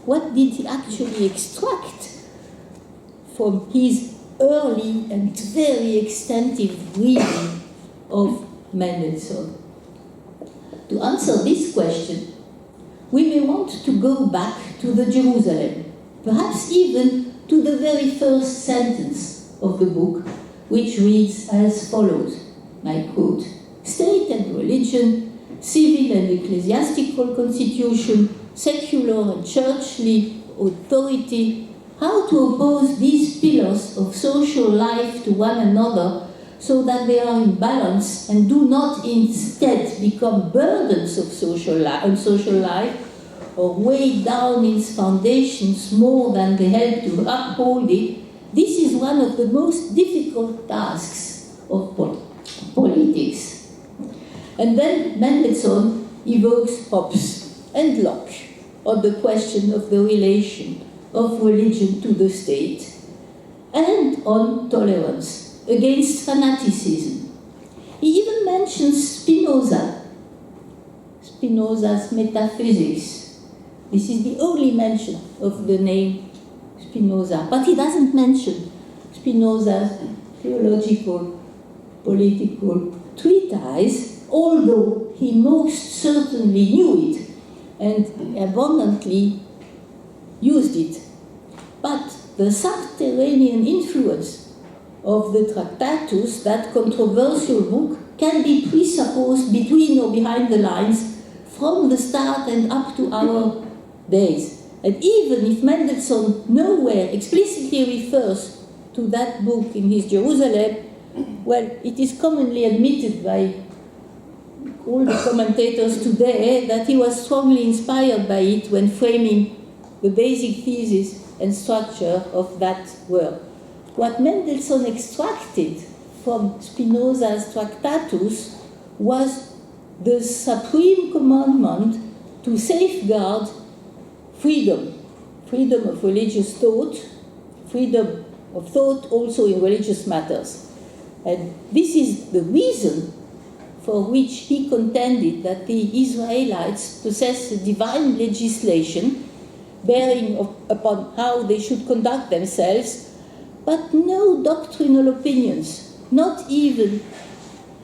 What did he actually extract from his early and very extensive reading of Mendelssohn? To answer this question, we may want to go back to the Jerusalem, perhaps even to the very first sentence of the book, which reads as follows, I quote, "State and religion, civil and ecclesiastical constitution, secular and churchly authority, how to oppose these pillars of social life to one another so that they are in balance and do not instead become burdens of social life or weigh down its foundations more than they help to uphold it, this is one of the most difficult tasks of politics." And then Mendelssohn evokes Hobbes and Locke on the question of the relation of religion to the state and on tolerance against fanaticism. He even mentions Spinoza's Metaphysics. This is the only mention of the name Spinoza, but he doesn't mention Spinoza's theological, political treatise, although he most certainly knew it and abundantly used it. But the subterranean influence of the Tractatus, that controversial book, can be presupposed between or behind the lines from the start and up to our days. And even if Mendelssohn nowhere explicitly refers to that book in his Jerusalem, well, it is commonly admitted by all the commentators today that he was strongly inspired by it when framing the basic thesis and structure of that work. What Mendelssohn extracted from Spinoza's Tractatus was the supreme commandment to safeguard freedom of religious thought, freedom of thought also in religious matters. And this is the reason for which he contended that the Israelites possess a divine legislation bearing upon how they should conduct themselves, but no doctrinal opinions, not even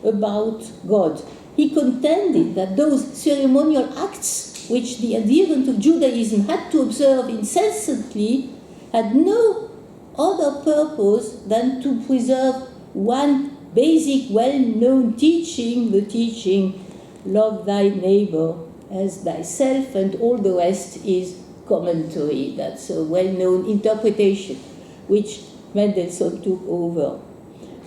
about God. He contended that those ceremonial acts which the adherent of Judaism had to observe incessantly had no other purpose than to preserve one basic, well-known teaching, the teaching, love thy neighbor as thyself, and all the rest is commentary. That's a well-known interpretation which Mendelssohn took over.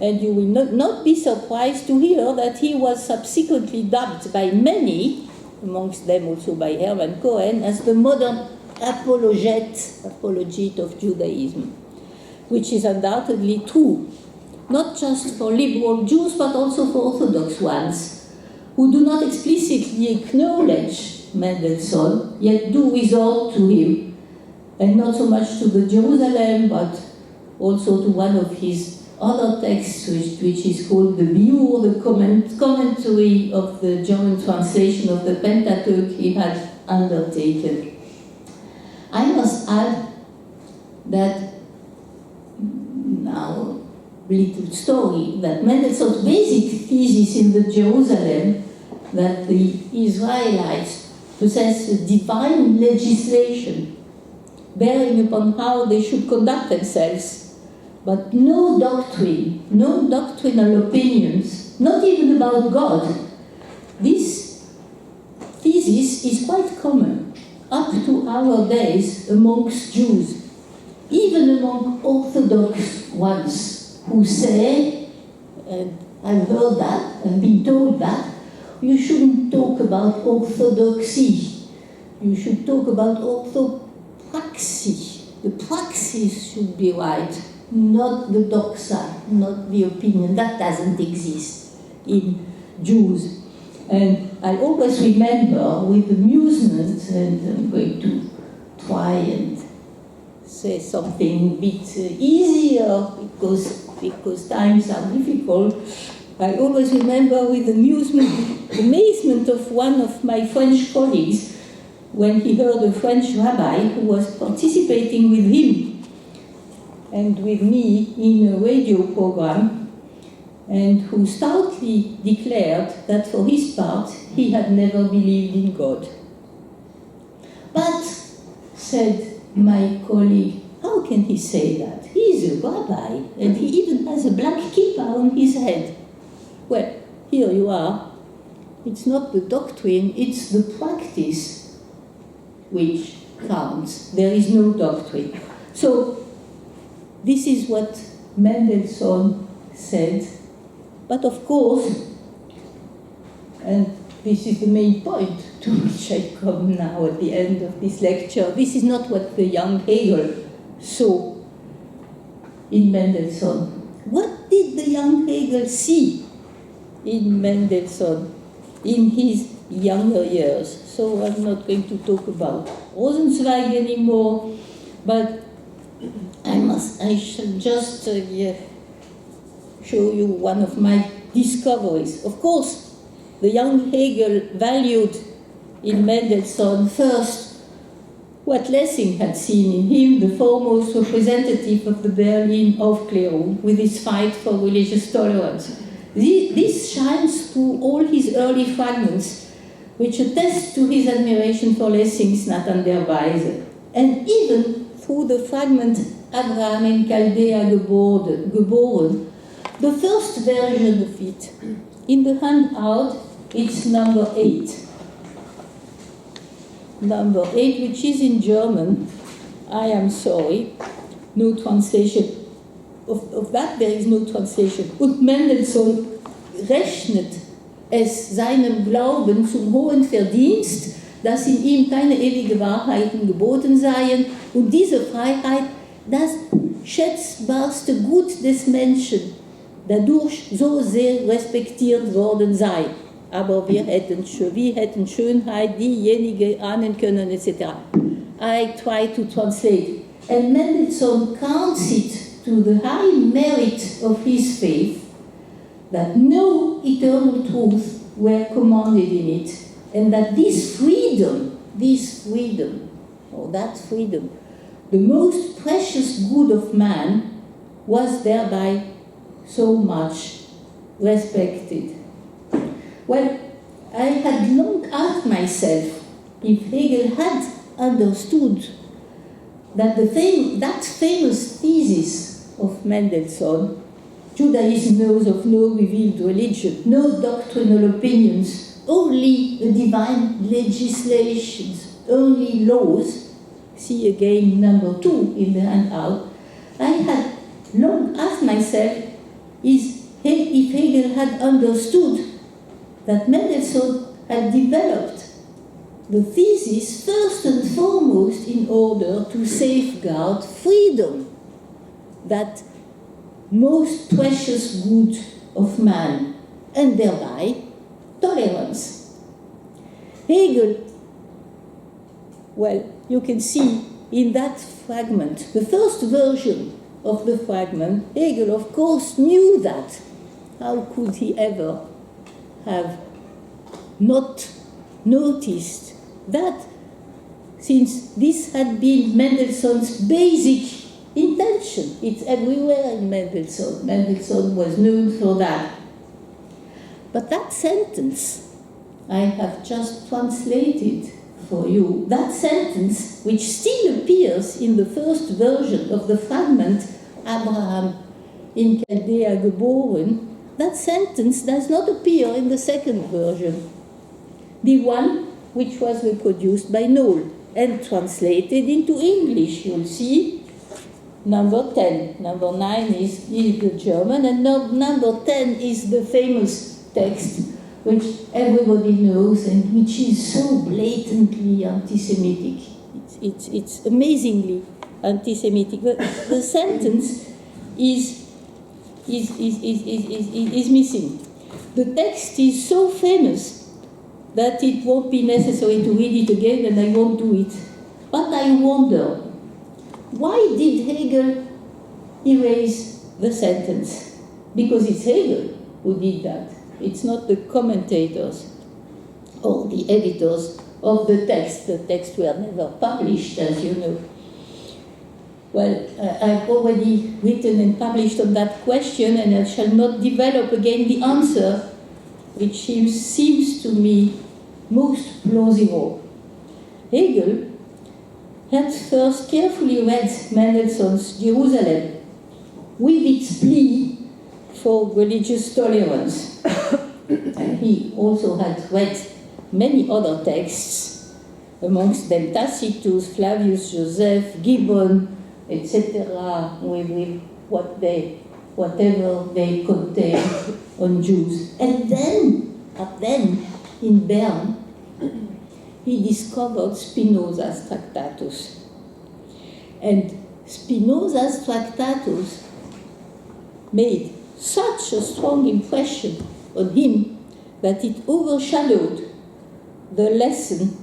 And you will not be surprised to hear that he was subsequently dubbed by many, amongst them also by Hermann Cohen, as the modern apologete of Judaism, which is undoubtedly true, not just for liberal Jews, but also for Orthodox ones, who do not explicitly acknowledge Mendelssohn, yet do resort to him, and not so much to the Jerusalem, but also to one of his other texts, which is called the Biur, the commentary of the German translation of the Pentateuch he had undertaken. I must add that now, little story, that Mendelssohn's basic thesis in the Jerusalem, that the Israelites possess a divine legislation bearing upon how they should conduct themselves, but no doctrine, no doctrinal opinions, not even about God. This thesis is quite common up to our days amongst Jews, even among Orthodox ones who say, and I've heard that and been told that, you shouldn't talk about orthodoxy, you should talk about orthopraxy. The praxis should be right, not the doxa, not the opinion. That doesn't exist in Jews. And I always remember with amusement, and I'm going to try and say something a bit easier because times are difficult. I always remember with amazement of one of my French colleagues when he heard a French rabbi who was participating with him and with me in a radio program, and who stoutly declared that for his part he had never believed in God. But, said my colleague, how can he say that? He is a rabbi, and he even has a black kippah on his head. Well, here you are. It's not the doctrine, it's the practice which counts. There is no doctrine. So, this is what Mendelssohn said. But of course, and this is the main point to which I come now at the end of this lecture, this is not what the young Hegel saw in Mendelssohn. What did the young Hegel see in Mendelssohn in his younger years? So I'm not going to talk about Rosenzweig anymore, but I shall just show you one of my discoveries. Of course, the young Hegel valued in Mendelssohn first what Lessing had seen in him, the foremost representative of the Berlin Aufklärung, with his fight for religious tolerance. This shines through all his early fragments, which attest to his admiration for Lessing's Nathan der Weise, and even through the fragment Abraham in Chaldea geboren, the first version of it. In the handout, it's number 8. Number 8, which is in German. I am sorry, no translation. Of that there is no translation. Und Mendelssohn rechnet es seinem Glauben zum hohen Verdienst, dass in ihm keine ewige Wahrheiten geboten seien, und diese Freiheit das schätzbarste Gut des Menschen dadurch so sehr respektiert worden sei. Aber wir hätten Schönheit diejenige ahnen können, etc. I try to translate. and Mendelssohn counts it to the high merit of his faith that no eternal truths were commanded in it, and that this freedom, or that freedom, the most precious good of man, was thereby so much respected. Well, I had long asked myself if Hegel had understood that that famous thesis of Mendelssohn, Judaism knows of no revealed religion, no doctrinal opinions, only the divine legislations, only laws, see again number 2 in the handout, I had long asked myself if Hegel had understood that Mendelssohn had developed the thesis first and foremost in order to safeguard freedom, that most precious good of man, and thereby tolerance. Hegel, well, you can see in that fragment, the first version of the fragment, Hegel, of course, knew that. How could he ever have not noticed that, since this had been Mendelssohn's basic intention? It's everywhere in Mendelssohn. Mendelssohn was known for that. But that sentence I have just translated for you, that sentence, which still appears in the first version of the fragment, Abraham in Chaldea geboren, that sentence does not appear in the second version, the one which was reproduced by Knoll and translated into English. You'll see number 10. Number 9 is the German, and number 10 is the famous text which everybody knows and which is so blatantly anti-Semitic. It's amazingly anti-Semitic. But the sentence is missing. The text is so famous that it won't be necessary to read it again, and I won't do it. But I wonder, why did Hegel erase the sentence? Because it's Hegel who did that. It's not the commentators or the editors of the text. The texts were never published, as you know. Well, I've already written and published on that question, and I shall not develop again the answer, which seems to me most plausible. Hegel had first carefully read Mendelssohn's Jerusalem with its plea for religious tolerance. And he also had read many other texts, amongst them Tacitus, Flavius Joseph, Gibbon, etc., with whatever they contain on Jews. And then, in Bern, he discovered Spinoza's Tractatus. And Spinoza's Tractatus made such a strong impression on him that it overshadowed the lesson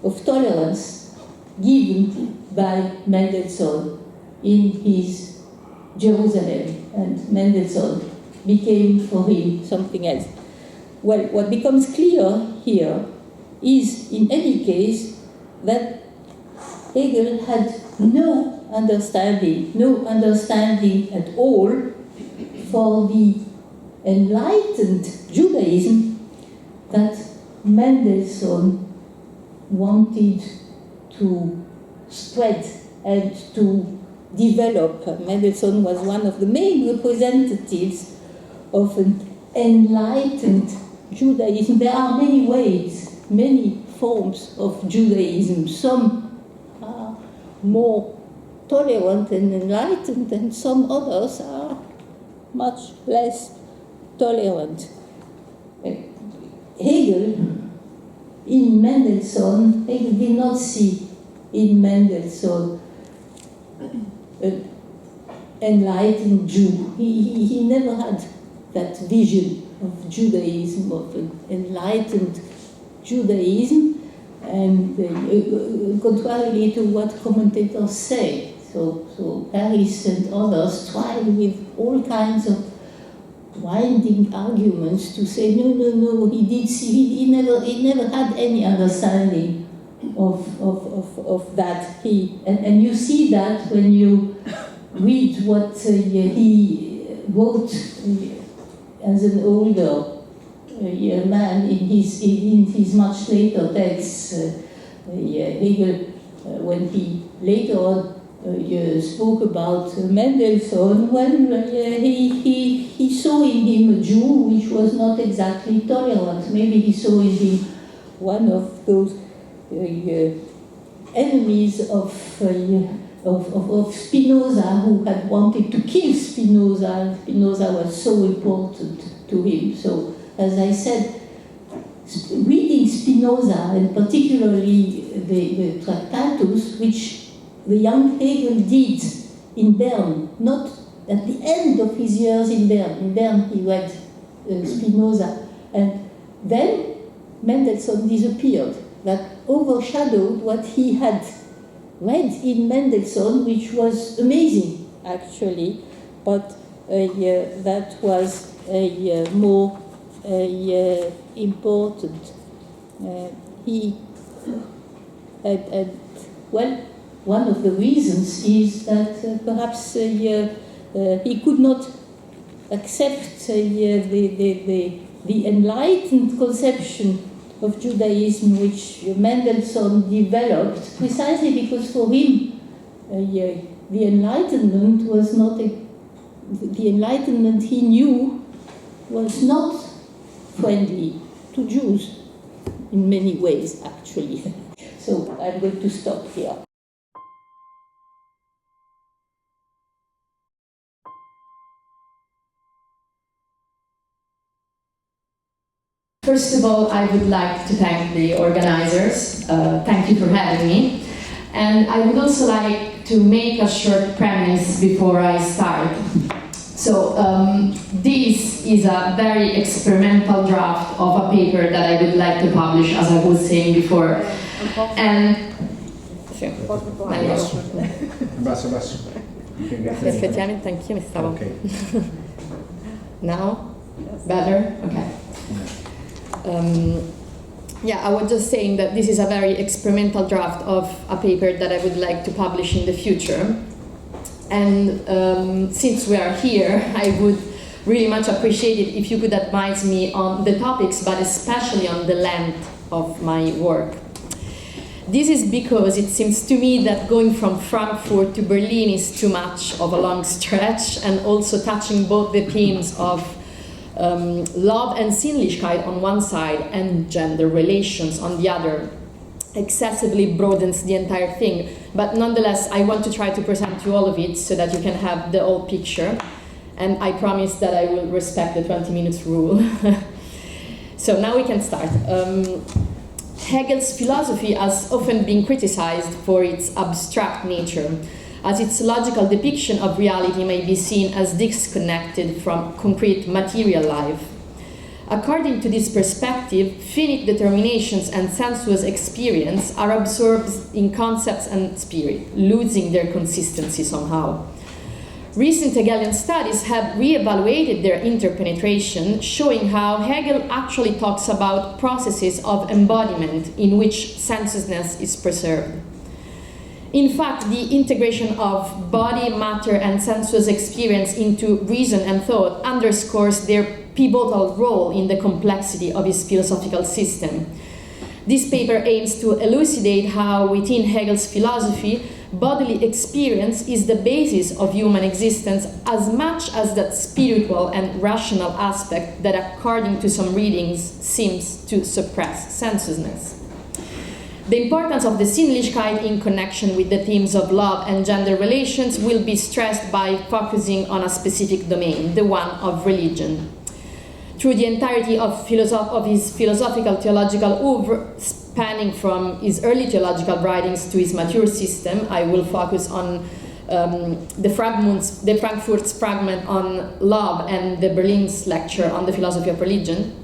of tolerance given by Mendelssohn in his Jerusalem, and Mendelssohn became for him something else. Well, what becomes clear here is, in any case, that Hegel had no understanding at all for the enlightened Judaism that Mendelssohn wanted to spread and to develop. Mendelssohn was one of the main representatives of an enlightened Judaism. There are many ways, many forms of Judaism. Some are more tolerant and enlightened, and some others are much less tolerant. Hegel did not see in Mendelssohn an enlightened Jew. He never had that vision of Judaism, of an enlightened Judaism, and contrarily to what commentators say. So Paris and others tried with all kinds of winding arguments to say no, he did see, he never had any understanding of that. And you see that when you read what he wrote as an older man in his much later texts. Hegel, when he later on spoke about Mendelssohn, he saw in him a Jew which was not exactly tolerant. Maybe he saw in him one of those enemies of Spinoza, who had wanted to kill Spinoza, and Spinoza was so important to him. So, as I said, reading Spinoza, and particularly the Tractatus, which the young Hegel did in Bern, not at the end of his years in Bern. In Bern he read Spinoza, and then Mendelssohn disappeared. That overshadowed what he had read in Mendelssohn, which was amazing, actually, but that was more important. One of the reasons is that perhaps he could not accept the enlightened conception of Judaism which Mendelssohn developed, precisely because for him the Enlightenment was not the Enlightenment he knew was not friendly to Jews in many ways, actually. So I'm going to stop here. First of all, I would like to thank the organizers. Thank you for having me. And I would also like to make a short premise before I start. So, this is a very experimental draft of a paper that I would like to publish, as I was saying before. And effettivamente anch'io mi stavo. Okay. Now? Better? Okay. I was just saying that this is a very experimental draft of a paper that I would like to publish in the future. And since we are here, I would really much appreciate it if you could advise me on the topics, but especially on the length of my work. This is because it seems to me that going from Frankfurt to Berlin is too much of a long stretch, and also touching both the themes of love and Sinnlichkeit on one side and gender relations on the other excessively broadens the entire thing. But nonetheless, I want to try to present you all of it so that you can have the whole picture. And I promise that I will respect the 20 minutes rule. So now we can start. Hegel's philosophy has often been criticized for its abstract nature, as its logical depiction of reality may be seen as disconnected from concrete material life. According to this perspective, finite determinations and sensuous experience are absorbed in concepts and spirit, losing their consistency somehow. Recent Hegelian studies have re-evaluated their interpenetration, showing how Hegel actually talks about processes of embodiment in which sensuousness is preserved. In fact, the integration of body, matter, and sensuous experience into reason and thought underscores their pivotal role in the complexity of his philosophical system. This paper aims to elucidate how, within Hegel's philosophy, bodily experience is the basis of human existence as much as that spiritual and rational aspect that, according to some readings, seems to suppress sensuousness. The importance of the Sinnlichkeit in connection with the themes of love and gender relations will be stressed by focusing on a specific domain, the one of religion. Through the entirety of his philosophical theological oeuvre, spanning from his early theological writings to his mature system, I will focus on the Frankfurt's fragment on love and the Berlin's lecture on the philosophy of religion.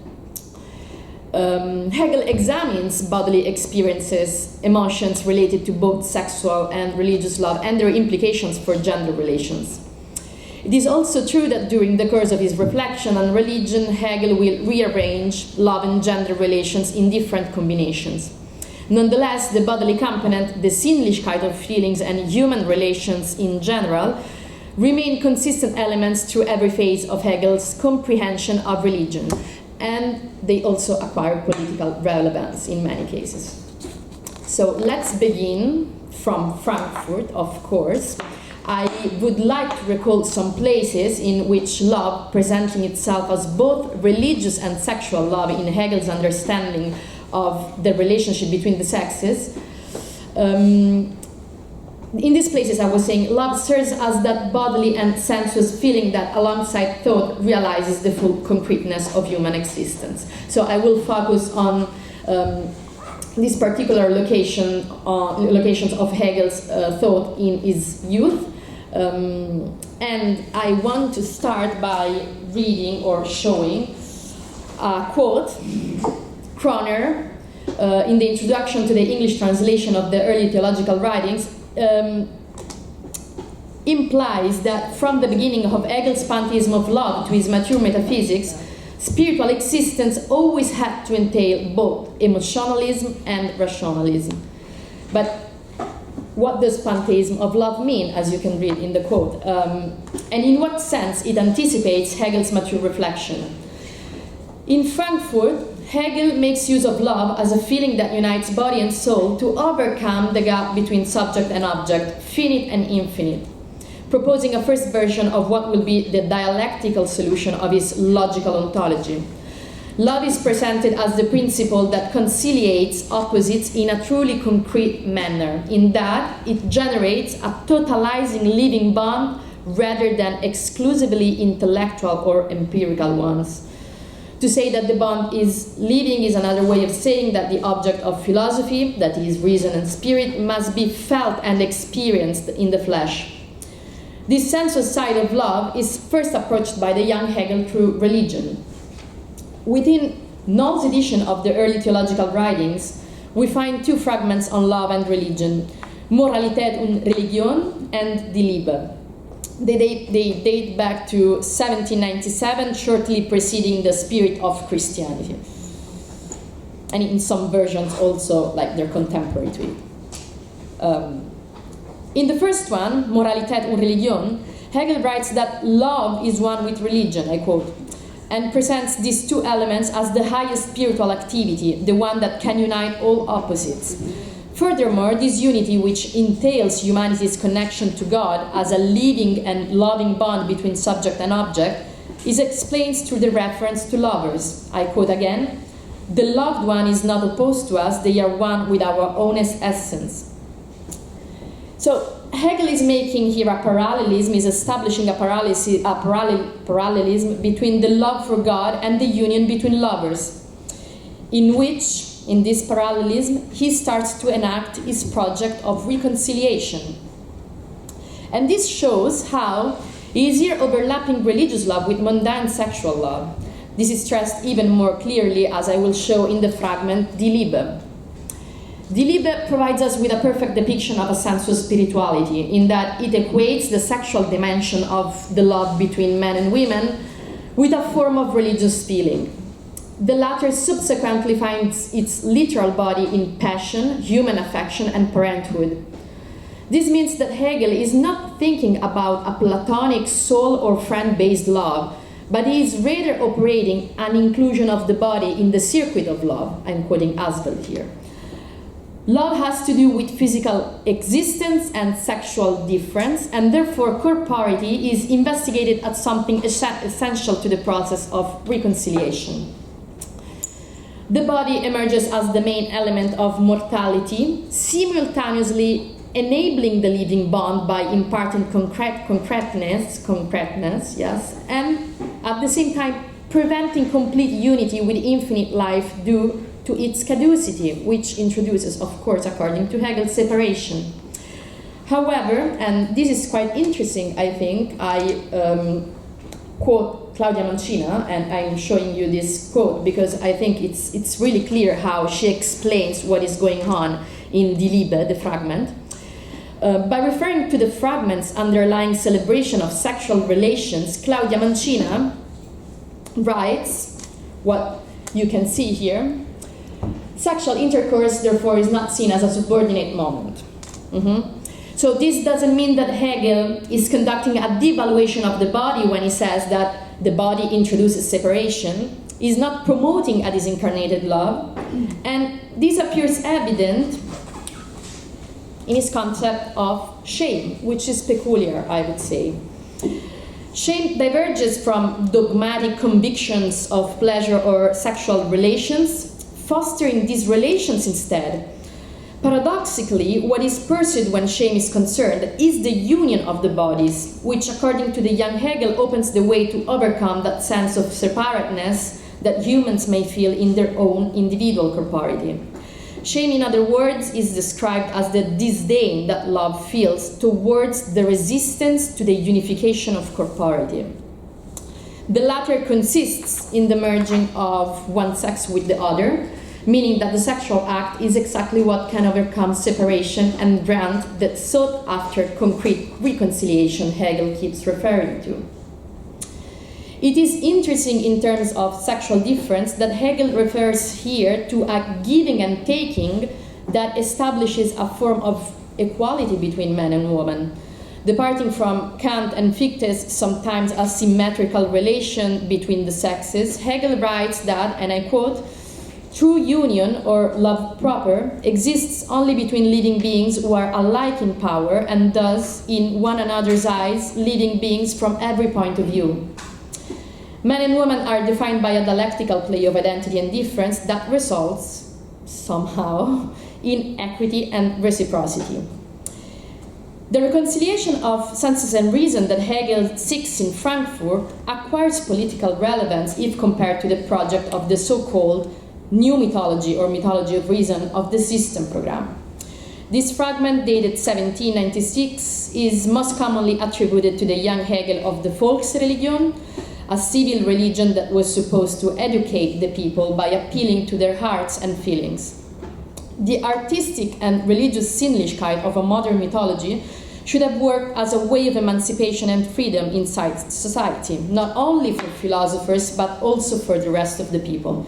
Hegel examines bodily experiences, emotions related to both sexual and religious love, and their implications for gender relations. It is also true that during the course of his reflection on religion, Hegel will rearrange love and gender relations in different combinations. Nonetheless, the bodily component, the Sinnlichkeit of feelings, and human relations in general remain consistent elements through every phase of Hegel's comprehension of religion, and they also acquire political relevance in many cases. So let's begin from Frankfurt, of course. I would like to recall some places in which love, presenting itself as both religious and sexual love in Hegel's understanding of the relationship between the sexes. In these places, I was saying, love serves as that bodily and sensuous feeling that, alongside thought, realizes the full concreteness of human existence. So I will focus on this particular locations of Hegel's thought in his youth. And I want to start by reading or showing a quote. Kroner, in the introduction to the English translation of the early theological writings, implies that from the beginning of Hegel's pantheism of love to his mature metaphysics, spiritual existence always had to entail both emotionalism and rationalism. But what does pantheism of love mean, as you can read in the quote? And in what sense it anticipates Hegel's mature reflection? In Frankfurt, Hegel makes use of love as a feeling that unites body and soul to overcome the gap between subject and object, finite and infinite, proposing a first version of what will be the dialectical solution of his logical ontology. Love is presented as the principle that conciliates opposites in a truly concrete manner, in that it generates a totalizing living bond rather than exclusively intellectual or empirical ones. To say that the bond is living is another way of saying that the object of philosophy, that is reason and spirit, must be felt and experienced in the flesh. This sensuous side of love is first approached by the young Hegel through religion. Within Knoll's edition of the early theological writings, we find two fragments on love and religion, Moralität und Religion and Die Liebe. They date back to 1797, shortly preceding the Spirit of Christianity. And in some versions also, like, they're contemporary to it. In the first one, Moralität und Religion, Hegel writes that love is one with religion, I quote, and presents these two elements as the highest spiritual activity, the one that can unite all opposites. Furthermore, this unity, which entails humanity's connection to God as a living and loving bond between subject and object, is explained through the reference to lovers. I quote again, "The loved one is not opposed to us, they are one with our honest essence." So Hegel is making here a parallelism, is establishing a parallelism between the love for God and the union between lovers, in which, in this parallelism, he starts to enact his project of reconciliation. And this shows how he is here overlapping religious love with mundane sexual love. This is stressed even more clearly, as I will show in the fragment Die Liebe. Die Liebe provides us with a perfect depiction of a sensuous spirituality, in that it equates the sexual dimension of the love between men and women with a form of religious feeling. The latter subsequently finds its literal body in passion, human affection, and parenthood. This means that Hegel is not thinking about a platonic soul or friend-based love, but he is rather operating an inclusion of the body in the circuit of love. I'm quoting Asfeld here. Love has to do with physical existence and sexual difference, and therefore corporeity is investigated as something essential to the process of reconciliation. The body emerges as the main element of mortality, simultaneously enabling the living bond by imparting concreteness, yes, and at the same time preventing complete unity with infinite life due to its caducity, which introduces, of course, according to Hegel, separation. However, and this is quite interesting, I think, I quote Claudia Mancina, and I'm showing you this quote because I think it's really clear how she explains what is going on in Die Liebe, the fragment. By referring to the fragment's underlying celebration of sexual relations, Claudia Mancina writes what you can see here. Sexual intercourse, therefore, is not seen as a subordinate moment. So this doesn't mean that Hegel is conducting a devaluation of the body when he says that the body introduces separation. He's not promoting a disincarnated love. And this appears evident in his concept of shame, which is peculiar, I would say. Shame diverges from dogmatic convictions of pleasure or sexual relations, fostering these relations instead. Paradoxically, what is pursued when shame is concerned is the union of the bodies, which, according to the young Hegel, opens the way to overcome that sense of separateness that humans may feel in their own individual corporeity. Shame, in other words, is described as the disdain that love feels towards the resistance to the unification of corporeity. The latter consists in the merging of one sex with the other, meaning that the sexual act is exactly what can overcome separation and grant the sought-after concrete reconciliation Hegel keeps referring to. It is interesting in terms of sexual difference that Hegel refers here to a giving and taking that establishes a form of equality between man and woman. Departing from Kant and Fichte's sometimes asymmetrical relation between the sexes, Hegel writes that, and I quote, "True union, or love proper, exists only between living beings who are alike in power and thus, in one another's eyes, living beings from every point of view. Men and women are defined by a dialectical play of identity and difference that results, somehow, in equity and reciprocity." The reconciliation of senses and reason that Hegel seeks in Frankfurt acquires political relevance if compared to the project of the so-called new mythology or mythology of reason of the system program. This fragment, dated 1796, is most commonly attributed to the young Hegel of the Volksreligion, a civil religion that was supposed to educate the people by appealing to their hearts and feelings. The artistic and religious Sinnlichkeit of a modern mythology should have worked as a way of emancipation and freedom inside society, not only for philosophers, but also for the rest of the people.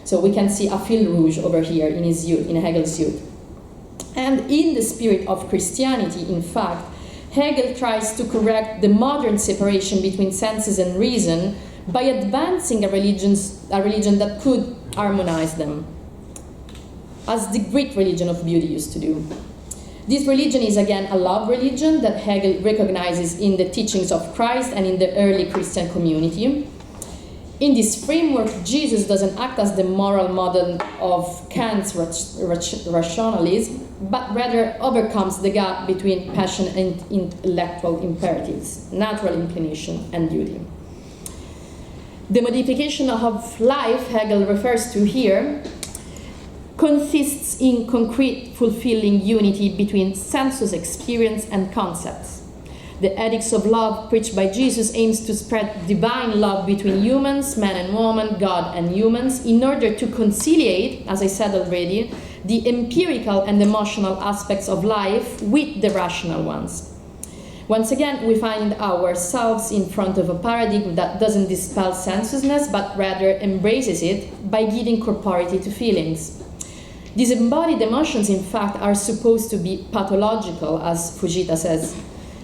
So we can see a fil rouge over here in his youth, in Hegel's youth. And in the spirit of Christianity, in fact, Hegel tries to correct the modern separation between senses and reason by advancing a religion that could harmonize them, as the Greek religion of beauty used to do. This religion is again a love religion that Hegel recognizes in the teachings of Christ and in the early Christian community. In this framework, Jesus doesn't act as the moral model of Kant's rationalism, but rather overcomes the gap between passion and intellectual imperatives, natural inclination and duty. The modification of life Hegel refers to here consists in concrete, fulfilling unity between sensuous experience and concepts. The ethics of love preached by Jesus aims to spread divine love between humans, man and woman, God and humans, in order to conciliate, as I said already, the empirical and emotional aspects of life with the rational ones. Once again, we find ourselves in front of a paradigm that doesn't dispel sensuousness, but rather embraces it by giving corporeity to feelings. These embodied emotions, in fact, are supposed to be pathological, as Fujita says,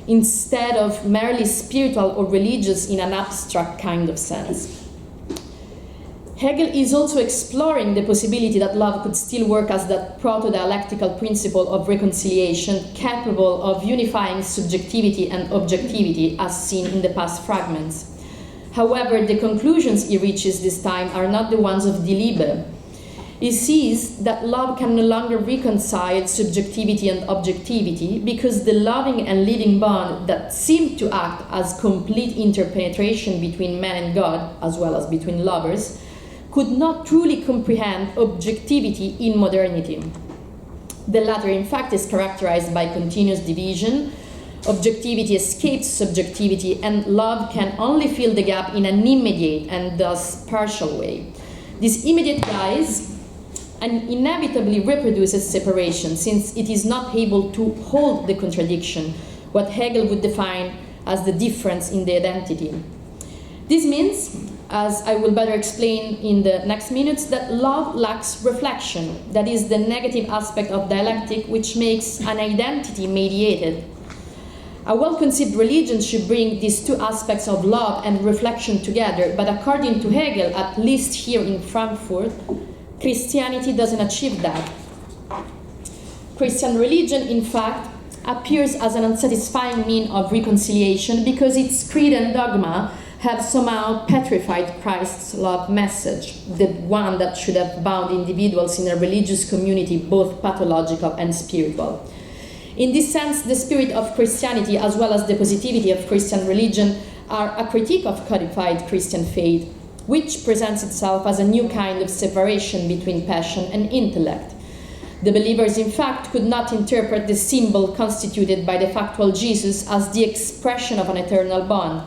instead of merely spiritual or religious in an abstract kind of sense. Hegel is also exploring the possibility that love could still work as that proto-dialectical principle of reconciliation capable of unifying subjectivity and objectivity as seen in the past fragments. However, the conclusions he reaches this time are not the ones of Die Liebe. He sees that love can no longer reconcile subjectivity and objectivity because the loving and living bond that seemed to act as complete interpenetration between man and God, as well as between lovers, could not truly comprehend objectivity in modernity. The latter, in fact, is characterized by continuous division, Objectivity escapes subjectivity, and love can only fill the gap in an immediate and thus partial way. This immediate guise and inevitably reproduces separation, since it is not able to hold the contradiction, what Hegel would define as the difference in the identity. This means, as I will better explain in the next minutes, that love lacks reflection, that is the negative aspect of dialectic which makes an identity mediated. A well-conceived religion should bring these two aspects of love and reflection together, but according to Hegel, at least here in Frankfurt, Christianity doesn't achieve that. Christian religion, in fact, appears as an unsatisfying means of reconciliation because its creed and dogma have somehow petrified Christ's love message, the one that should have bound individuals in a religious community, both pathological and spiritual. In this sense, the spirit of Christianity, as well as the positivity of Christian religion, are a critique of codified Christian faith, which presents itself as a new kind of separation between passion and intellect. The believers, in fact, could not interpret the symbol constituted by the factual Jesus as the expression of an eternal bond.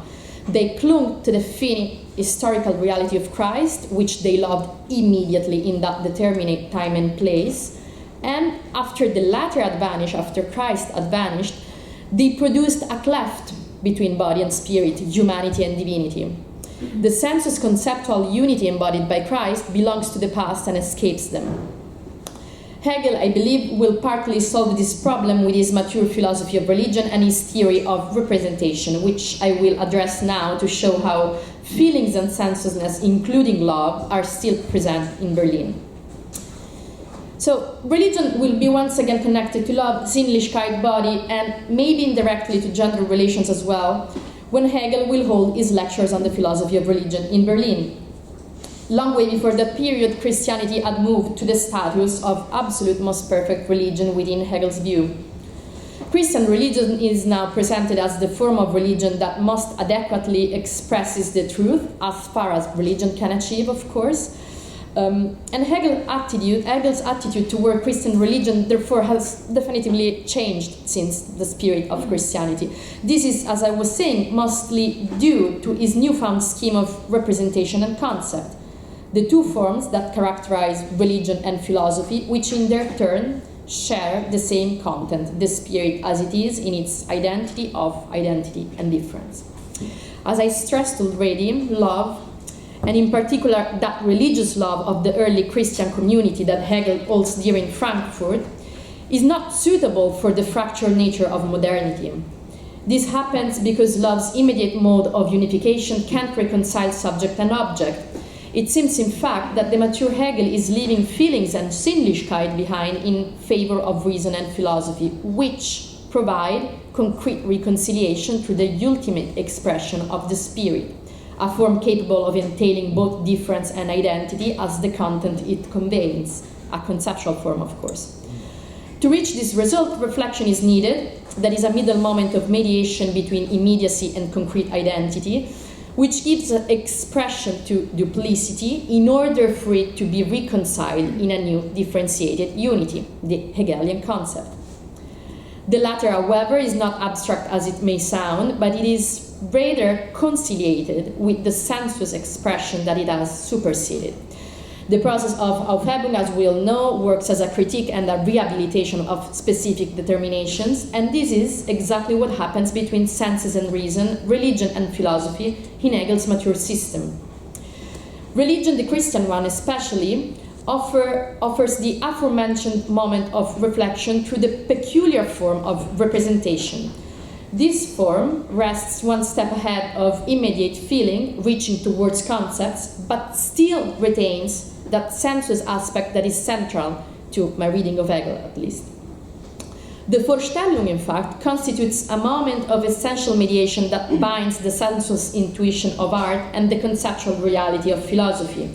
They clung to the finite historical reality of Christ, which they loved immediately in that determinate time and place. And after the latter had vanished, after Christ had vanished, they produced a cleft between body and spirit, humanity and divinity. The sensuous conceptual unity embodied by Christ belongs to the past and escapes them. Hegel, I believe, will partly solve this problem with his mature philosophy of religion and his theory of representation, which I will address now to show how feelings and sensuousness, including love, are still present in Berlin. So, religion will be once again connected to love, Sinnlichkeit, body, and maybe indirectly to gender relations as well, when Hegel will hold his lectures on the philosophy of religion in Berlin. Long way before that period, Christianity had moved to the status of absolute most perfect religion within Hegel's view. Christian religion is now presented as the form of religion that most adequately expresses the truth, as far as religion can achieve, of course. And Hegel's attitude toward Christian religion, therefore, has definitively changed since the spirit of Christianity. This is, as I was saying, mostly due to his newfound scheme of representation and concept, the two forms that characterize religion and philosophy, which in their turn share the same content, the spirit as it is in its identity of identity and difference. As I stressed already, love, and in particular that religious love of the early Christian community that Hegel holds dear in Frankfurt, is not suitable for the fractured nature of modernity. This happens because love's immediate mode of unification can't reconcile subject and object. It seems, in fact, that the mature Hegel is leaving feelings and Sinnlichkeit behind in favor of reason and philosophy, which provide concrete reconciliation through the ultimate expression of the spirit, a form capable of entailing both difference and identity as the content it conveys, a conceptual form, of course. To reach this result, reflection is needed, that is a middle moment of mediation between immediacy and concrete identity, which gives expression to duplicity in order for it to be reconciled in a new differentiated unity, the Hegelian concept. The latter, however, is not abstract as it may sound, but it is rather conciliated with the sensuous expression that it has superseded. The process of Aufhebung, as we all know, works as a critique and a rehabilitation of specific determinations, and this is exactly what happens between senses and reason, religion and philosophy in Hegel's mature system. Religion, the Christian one especially, offers the aforementioned moment of reflection through the peculiar form of representation. This form rests one step ahead of immediate feeling, reaching towards concepts, but still retains that sensuous aspect that is central to my reading of Hegel, at least. The Vorstellung, in fact, constitutes a moment of essential mediation that binds the sensuous intuition of art and the conceptual reality of philosophy.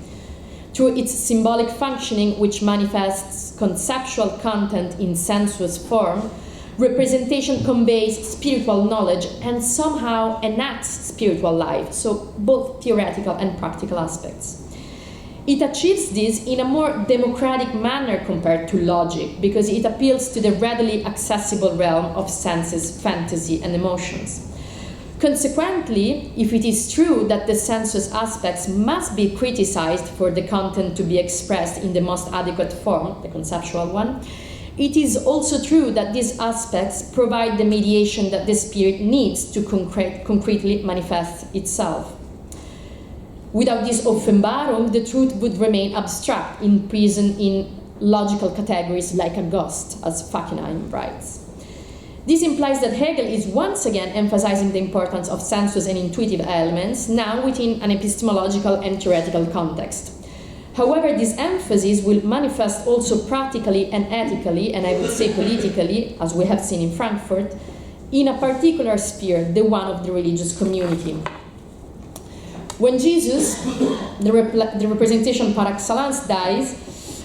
Through its symbolic functioning, which manifests conceptual content in sensuous form, representation conveys spiritual knowledge and somehow enacts spiritual life, so both theoretical and practical aspects. It achieves this in a more democratic manner compared to logic, because it appeals to the readily accessible realm of senses, fantasy, and emotions. Consequently, if it is true that the sensuous aspects must be criticized for the content to be expressed in the most adequate form, the conceptual one, it is also true that these aspects provide the mediation that the spirit needs to concretely manifest itself. Without this Offenbarung, the truth would remain abstract, imprisoned in logical categories like a ghost, as Fackenheim writes. This implies that Hegel is once again emphasizing the importance of sensuous and intuitive elements, now within an epistemological and theoretical context. However, this emphasis will manifest also practically and ethically, and I would say politically, as we have seen in Frankfurt, in a particular sphere, the one of the religious community. When Jesus, the representation par excellence, dies,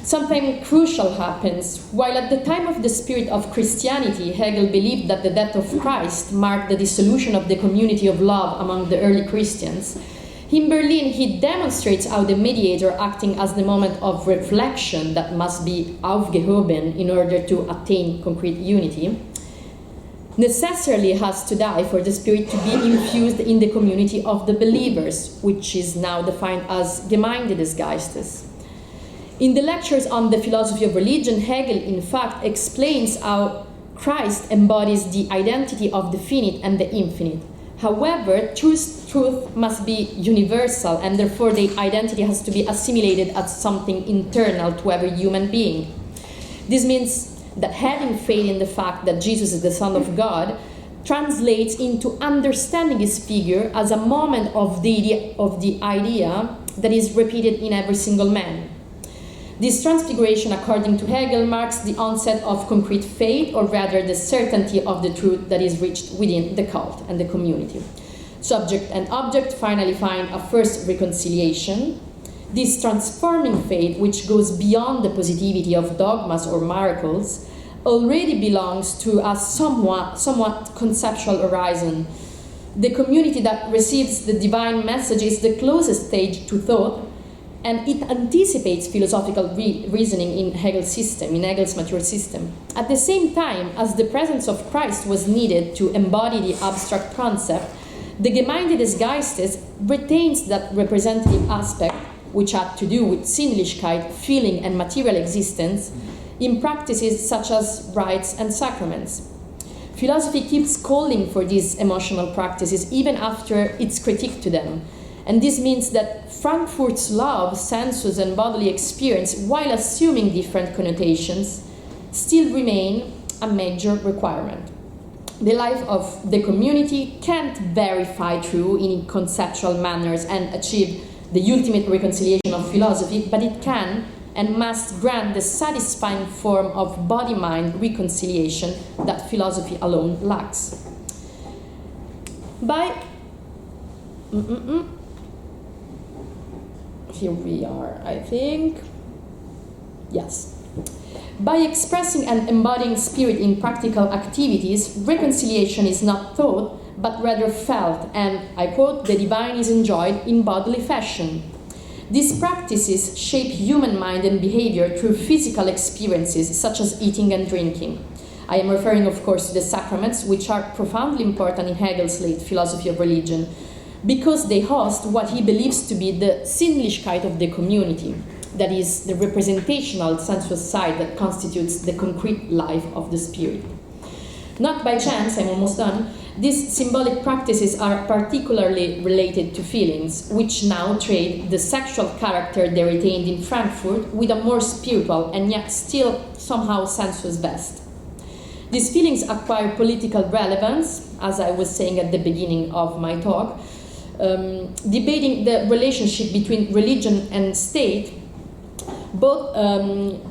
something crucial happens. While at the time of the spirit of Christianity, Hegel believed that the death of Christ marked the dissolution of the community of love among the early Christians, in Berlin he demonstrates how the mediator, acting as the moment of reflection that must be aufgehoben in order to attain concrete unity, necessarily has to die for the spirit to be infused in the community of the believers, which is now defined as Gemeinde des Geistes. In the lectures on the philosophy of religion, Hegel in fact explains how Christ embodies the identity of the finite and the infinite. However, truth must be universal, and therefore the identity has to be assimilated as something internal to every human being. This means that having faith in the fact that Jesus is the Son of God translates into understanding his figure as a moment of the idea that is repeated in every single man. This transfiguration, according to Hegel, marks the onset of concrete faith, or rather the certainty of the truth that is reached within the cult and the community. Subject and object finally find a first reconciliation. This transforming faith, which goes beyond the positivity of dogmas or miracles, already belongs to a somewhat conceptual horizon. The community that receives the divine message is the closest stage to thought, and it anticipates philosophical reasoning in Hegel's system, in Hegel's mature system. At the same time, as the presence of Christ was needed to embody the abstract concept, the Gemeinde des Geistes retains that representative aspect, which had to do with Sinnlichkeit, feeling, and material existence, in practices such as rites and sacraments. Philosophy keeps calling for these emotional practices even after its critique to them. And this means that Frankfurt's love, sensuous and bodily experience, while assuming different connotations, still remain a major requirement. The life of the community can't verify true in conceptual manners and achieve the ultimate reconciliation of philosophy, but it can and must grant the satisfying form of body-mind reconciliation that philosophy alone lacks. Here we are, I think. Yes. By expressing and embodying spirit in practical activities, reconciliation is not thought, but rather felt, and, I quote, the divine is enjoyed in bodily fashion. These practices shape human mind and behavior through physical experiences, such as eating and drinking. I am referring, of course, to the sacraments, which are profoundly important in Hegel's late philosophy of religion, because they host what he believes to be the Sinnlichkeit of the community, that is, the representational sensuous side that constitutes the concrete life of the spirit. Not by chance, I'm almost done, these symbolic practices are particularly related to feelings, which now trade the sexual character they retained in Frankfurt with a more spiritual and yet still somehow sensuous vest. These feelings acquire political relevance, as I was saying at the beginning of my talk, debating the relationship between religion and state. Both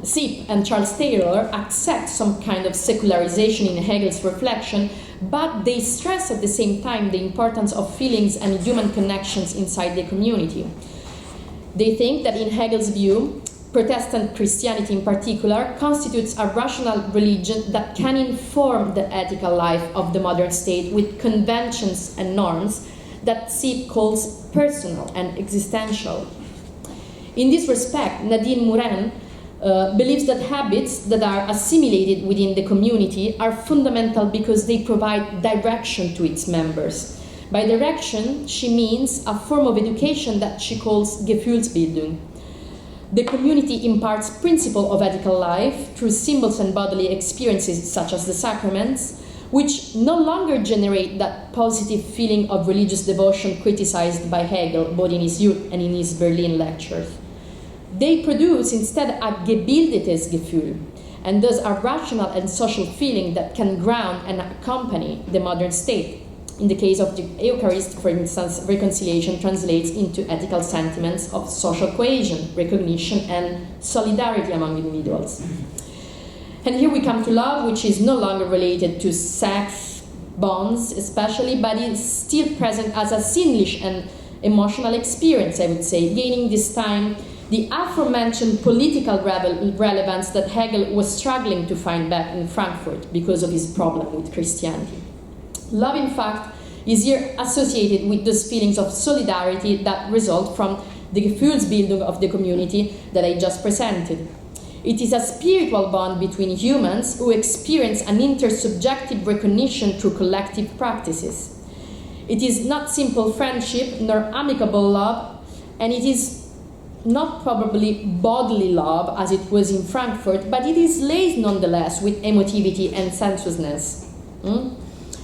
Sipp and Charles Taylor accept some kind of secularization in Hegel's reflection, but they stress at the same time the importance of feelings and human connections inside the community. They think that in Hegel's view, Protestant Christianity in particular constitutes a rational religion that can inform the ethical life of the modern state with conventions and norms that Sipp calls personal and existential. In this respect, Nadine Morin believes that habits that are assimilated within the community are fundamental because they provide direction to its members. By direction, she means a form of education that she calls Gefühlsbildung. The community imparts principles of ethical life through symbols and bodily experiences such as the sacraments, which no longer generate that positive feeling of religious devotion criticized by Hegel both in his youth and in his Berlin lectures. They produce instead a gebildetes Gefühl, and thus a rational and social feeling that can ground and accompany the modern state. In the case of the Eucharist, for instance, reconciliation translates into ethical sentiments of social cohesion, recognition, and solidarity among individuals. And here we come to love, which is no longer related to sex bonds especially, but is still present as a sinnlich and emotional experience, I would say, gaining this time the aforementioned political relevance that Hegel was struggling to find back in Frankfurt because of his problem with Christianity. Love, in fact, is here associated with those feelings of solidarity that result from the Gefühlsbildung of the community that I just presented. It is a spiritual bond between humans who experience an intersubjective recognition through collective practices. It is not simple friendship nor amicable love, and it is not probably bodily love as it was in Frankfurt, but it is laced nonetheless with emotivity and sensuousness.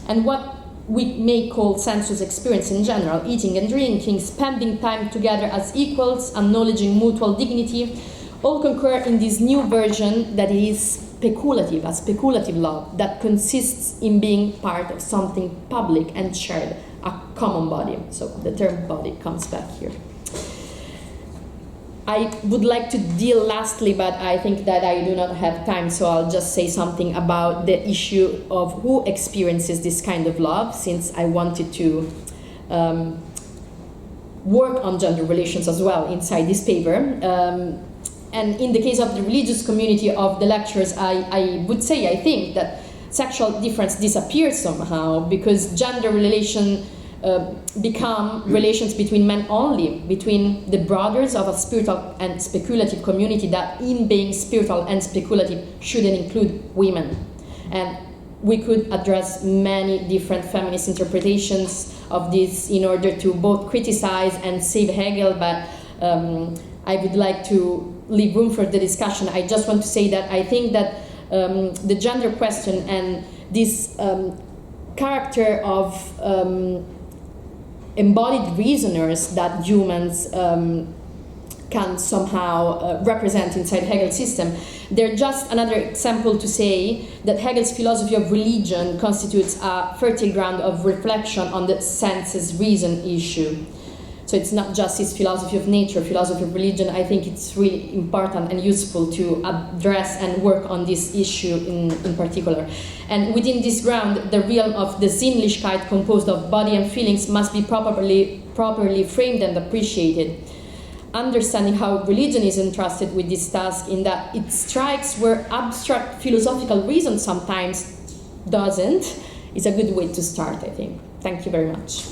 And what we may call sensuous experience in general, eating and drinking, spending time together as equals, acknowledging mutual dignity, all concur in this new version that is speculative, a speculative love that consists in being part of something public and shared, a common body. So the term body comes back here. I would like to deal lastly, but I think that I do not have time, so I'll just say something about the issue of who experiences this kind of love, since I wanted to work on gender relations as well inside this paper. And in the case of the religious community of the lecturers, I would say, I think, that sexual difference disappears somehow because gender relation become relations between men only, between the brothers of a spiritual and speculative community that in being spiritual and speculative shouldn't include women. And we could address many different feminist interpretations of this in order to both criticize and save Hegel, but I would like to leave room for the discussion. I just want to say that I think that the gender question and this character of embodied reasoners that humans can somehow represent inside Hegel's system, they're just another example to say that Hegel's philosophy of religion constitutes a fertile ground of reflection on the senses reason issue. So it's not just his philosophy of nature, philosophy of religion. I think it's really important and useful to address and work on this issue in particular. And within this ground, the realm of the Sinnlichkeit composed of body and feelings must be properly framed and appreciated. Understanding how religion is entrusted with this task in that it strikes where abstract philosophical reason sometimes doesn't is a good way to start, I think. Thank you very much.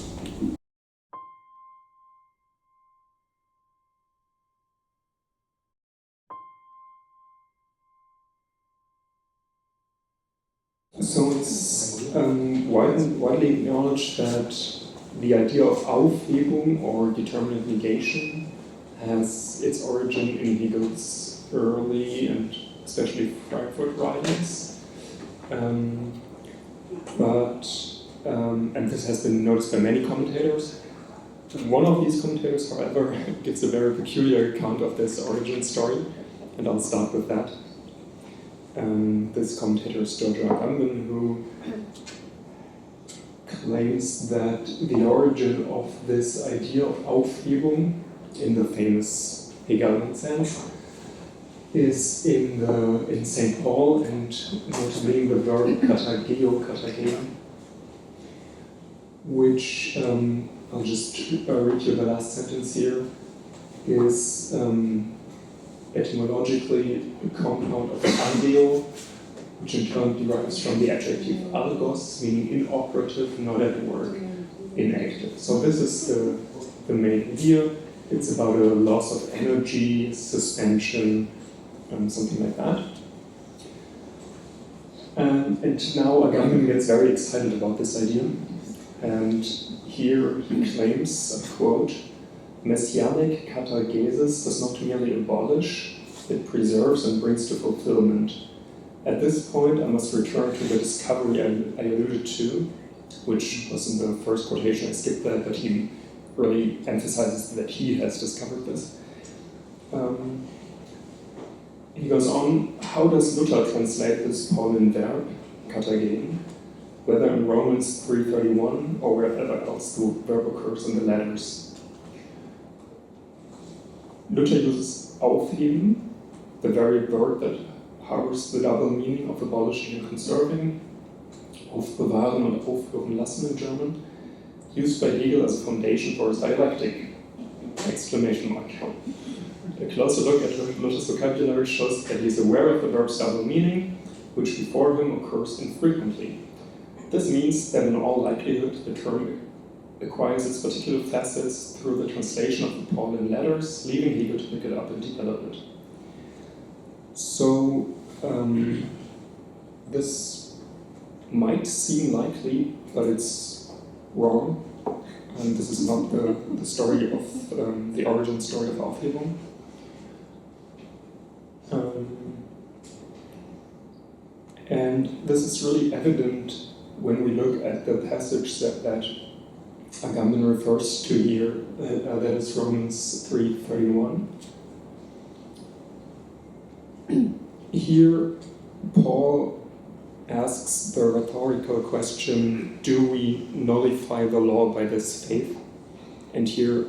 So it's widely acknowledged that the idea of Aufhebung or determinate negation has its origin in Hegel's early and especially Frankfurt writings. And this has been noticed by many commentators. One of these commentators, however, gives a very peculiar account of this origin story, and I'll start with that. This commentator is George Agamben, who claims that the origin of this idea of Aufhebung, in the famous Hegelian sense, is in St. Paul, and notably the verb katageo, which, I'll just read you the last sentence here, is etymologically a compound of ageo, which in turn derives from the adjective algos, meaning inoperative, not at work, inactive. So this is the main idea. it's about a loss of energy, suspension, something like that. And now Agamben gets very excited about this idea. And here he claims, I quote, "Messianic katagesis does not merely abolish, it preserves and brings to fulfillment. At this point, I must return to the discovery I alluded to," which was in the first quotation. I skipped that, but he really emphasizes that he has discovered this. He goes on, how does Luther translate this Pauline verb, katagehen, whether in Romans 3:31 or wherever else the verb occurs in the letters? Luther uses aufheben, the very word that harbors the double meaning of abolishing and conserving, aufbewahren und aufhören lassen in German, used by Hegel as a foundation for his dialectic, exclamation mark. A closer look at Luther's vocabulary shows that he is aware of the verb's double meaning, which before him occurs infrequently. This means that in all likelihood the term acquires its particular facets through the translation of the Pauline letters, leaving Hegel to pick it up and develop it. So, this might seem likely, but it's wrong. And this is not the story of the origin story of Aufhebung. And this is really evident when we look at the passage that Agamben refers to here, that is Romans 3:31. Here, Paul asks the rhetorical question, do we nullify the law by this faith? And here,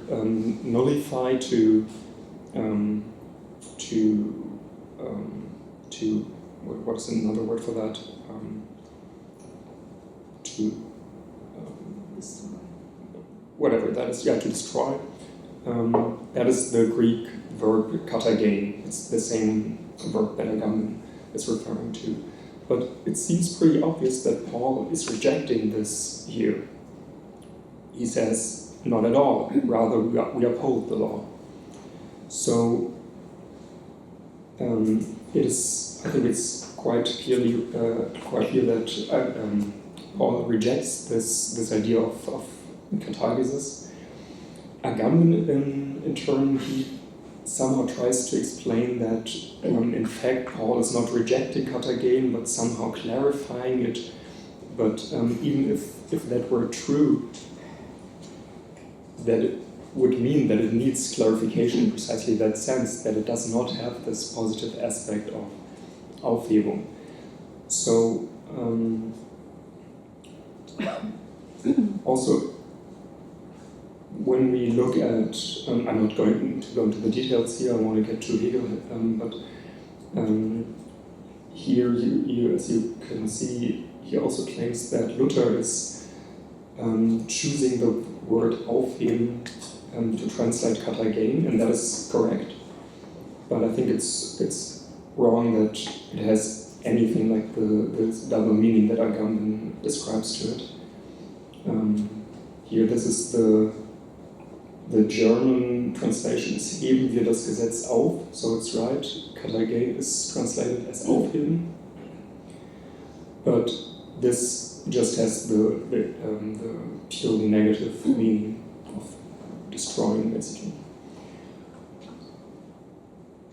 nullify what is another word for that? Whatever that is, to destroy. That is the Greek verb katagehen. It's the same verb that Agamben is referring to. But it seems pretty obvious that Paul is rejecting this here. He says, not at all, rather we uphold the law. So I think it's quite clear that Paul rejects this idea of katagesis. Agamben, in turn, he somehow tries to explain that, in fact, Paul is not rejecting katagehen, but somehow clarifying it. But even if that were true, that it would mean that it needs clarification in precisely that sense, that it does not have this positive aspect of Aufhebung. So, also, when we look at, I'm not going to go into the details here, I want to get to Hegel, but here, as you can see, he also claims that Luther is choosing the word aufheben to translate katagehen, and that is correct. But I think it's wrong that it has anything like the double meaning that Agamben describes to it. Here, this is the German translation is heben wir das Gesetz auf, so it's right. Katagehen is translated as aufheben, but this just has the purely negative meaning of destroying, basically.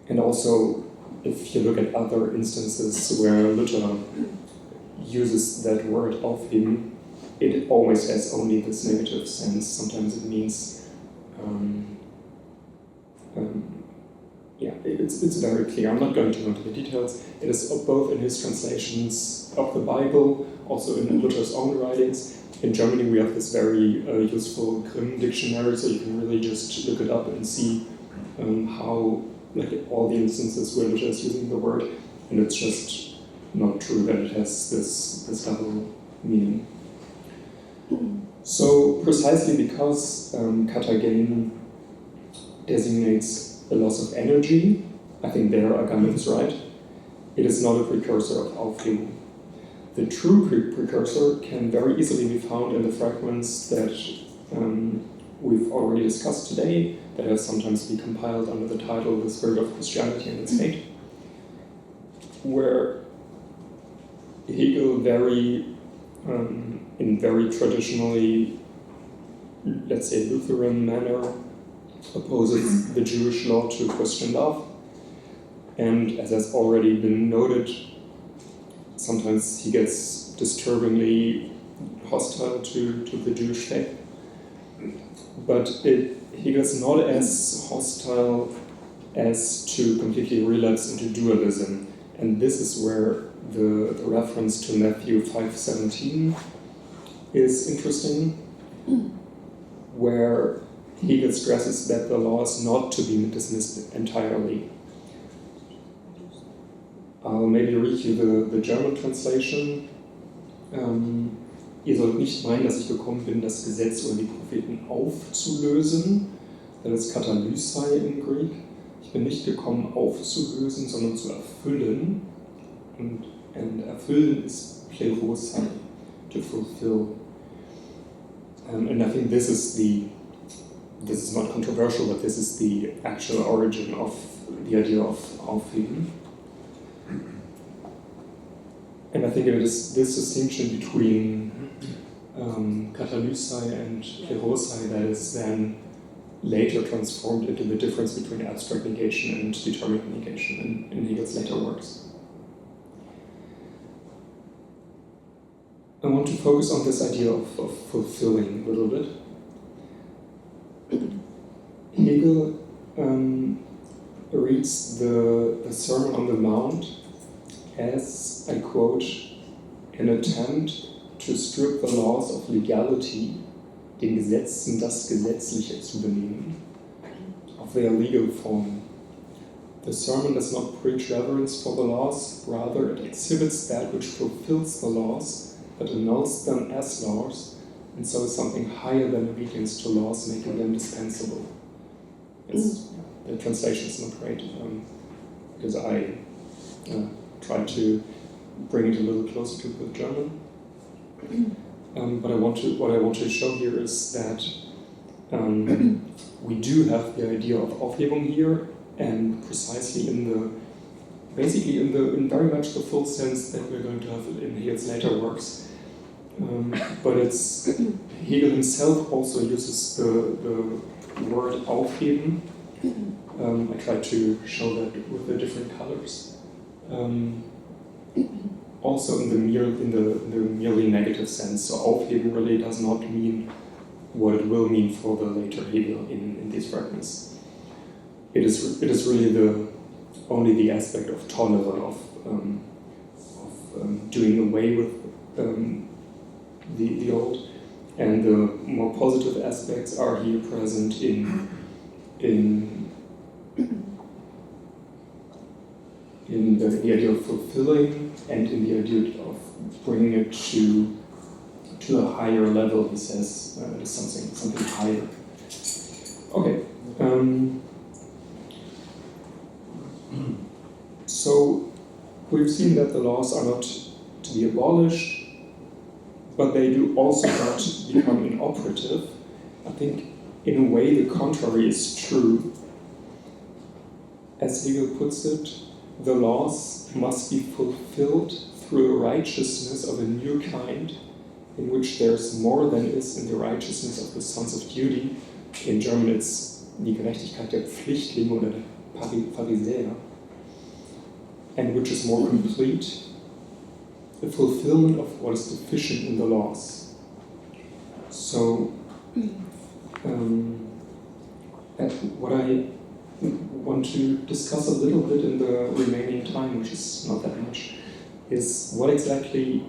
And also, if you look at other instances where Luther uses that word aufheben, it always has only this negative sense. Sometimes it means it's very clear. I'm not going to go into the details. It is both in his translations of the Bible, also in Luther's own writings. In Germany, we have this very useful Grimm dictionary, so you can really just look it up and see how, like, all the instances where Luther is using the word, and it's just not true that it has this double meaning. So precisely because katagehen designates a loss of energy, I think there Agamben is right, it is not a precursor of Aufhebung. The true precursor can very easily be found in the fragments that we've already discussed today, that has sometimes been compiled under the title The Spirit of Christianity and its Fate, where Hegel in very traditionally, let's say, Lutheran manner, opposes the Jewish law to Christian love. And as has already been noted, sometimes he gets disturbingly hostile to the Jewish faith. But Hegel is not as hostile as to completely relapse into dualism. And this is where the reference to Matthew 5:17 is interesting, where Hegel stresses that the law is not to be dismissed entirely. I'll maybe read you the German translation. Ihr sollt nicht meinen, dass ich gekommen bin, das Gesetz oder die Propheten aufzulösen. Das ist Katalysai im Greek. Ich bin nicht gekommen aufzulösen, sondern zu erfüllen. Und erfüllen ist plerosai, to fulfill. And I think this is not controversial, but this is the actual origin of the idea of Aufheben. And I think it is this distinction between katalysai and plerosai that is then later transformed into the difference between abstract negation and determinate negation in Hegel's later works. I want to focus on this idea of fulfilling a little bit. Hegel reads the Sermon on the Mount as, I quote, an attempt to strip the laws of legality, den Gesetzen das Gesetzliche zu benehmen, of their legal form. The sermon does not preach reverence for the laws, rather it exhibits that which fulfills the laws, but annuls them as laws, and so is something higher than obedience to laws, making them dispensable. The translation is not great, because I tried to bring it a little closer to the German. But what I want to show here is that we do have the idea of Aufhebung here, and precisely in very much the full sense that we're going to have in Hegel's later works. But Hegel himself also uses the word Aufheben. I tried to show that with the different colors. Also in the merely negative sense. So Aufheben really does not mean what it will mean for the later Hegel in these fragments. It is really only the aspect of tolerance, of doing away with the old, and the more positive aspects are here present in the idea of fulfilling and in the idea of bringing it to a higher level. He says it is something higher. Okay. So we've seen that the laws are not to be abolished, but they do also not become inoperative. I think in a way the contrary is true. As Hegel puts it, the laws must be fulfilled through a righteousness of a new kind, in which there's more than is in the righteousness of the sons of duty. In German it's die Gerechtigkeit der Pflichtlinge oder der Pharisäer, and which is more complete, the fulfillment of what is deficient in the laws. So, what I want to discuss a little bit in the remaining time, which is not that much, is what exactly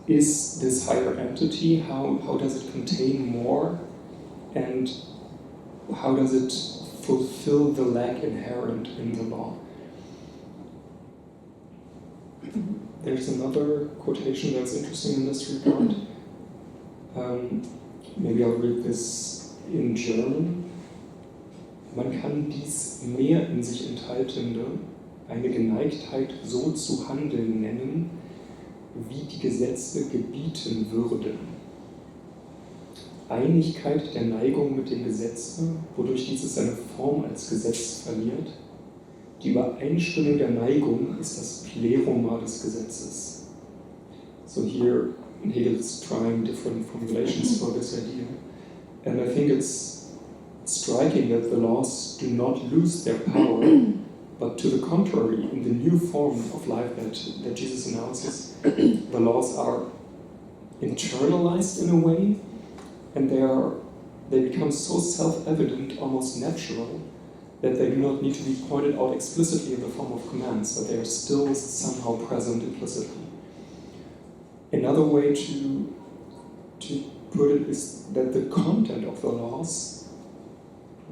is this higher entity? How does it contain more? And how does it fulfill the lack inherent in the law? There's another quotation that's interesting in this regard. Maybe I'll read this in German. Man kann dies mehr in sich enthaltende eine Geneigtheit so zu handeln nennen, wie die Gesetze gebieten würden. Einigkeit der Neigung mit dem Gesetze, wodurch dieses seine Form als Gesetz verliert. Die Übereinstimmung der Neigung ist das Pleroma des Gesetzes. So here Hegel is trying different formulations for this idea. And I think it's striking that the laws do not lose their power, but to the contrary, in the new form of life that Jesus announces, the laws are internalized in a way, and they become so self-evident, almost natural, that they do not need to be pointed out explicitly in the form of commands, but they are still somehow present implicitly. Another way to put it is that the content of the laws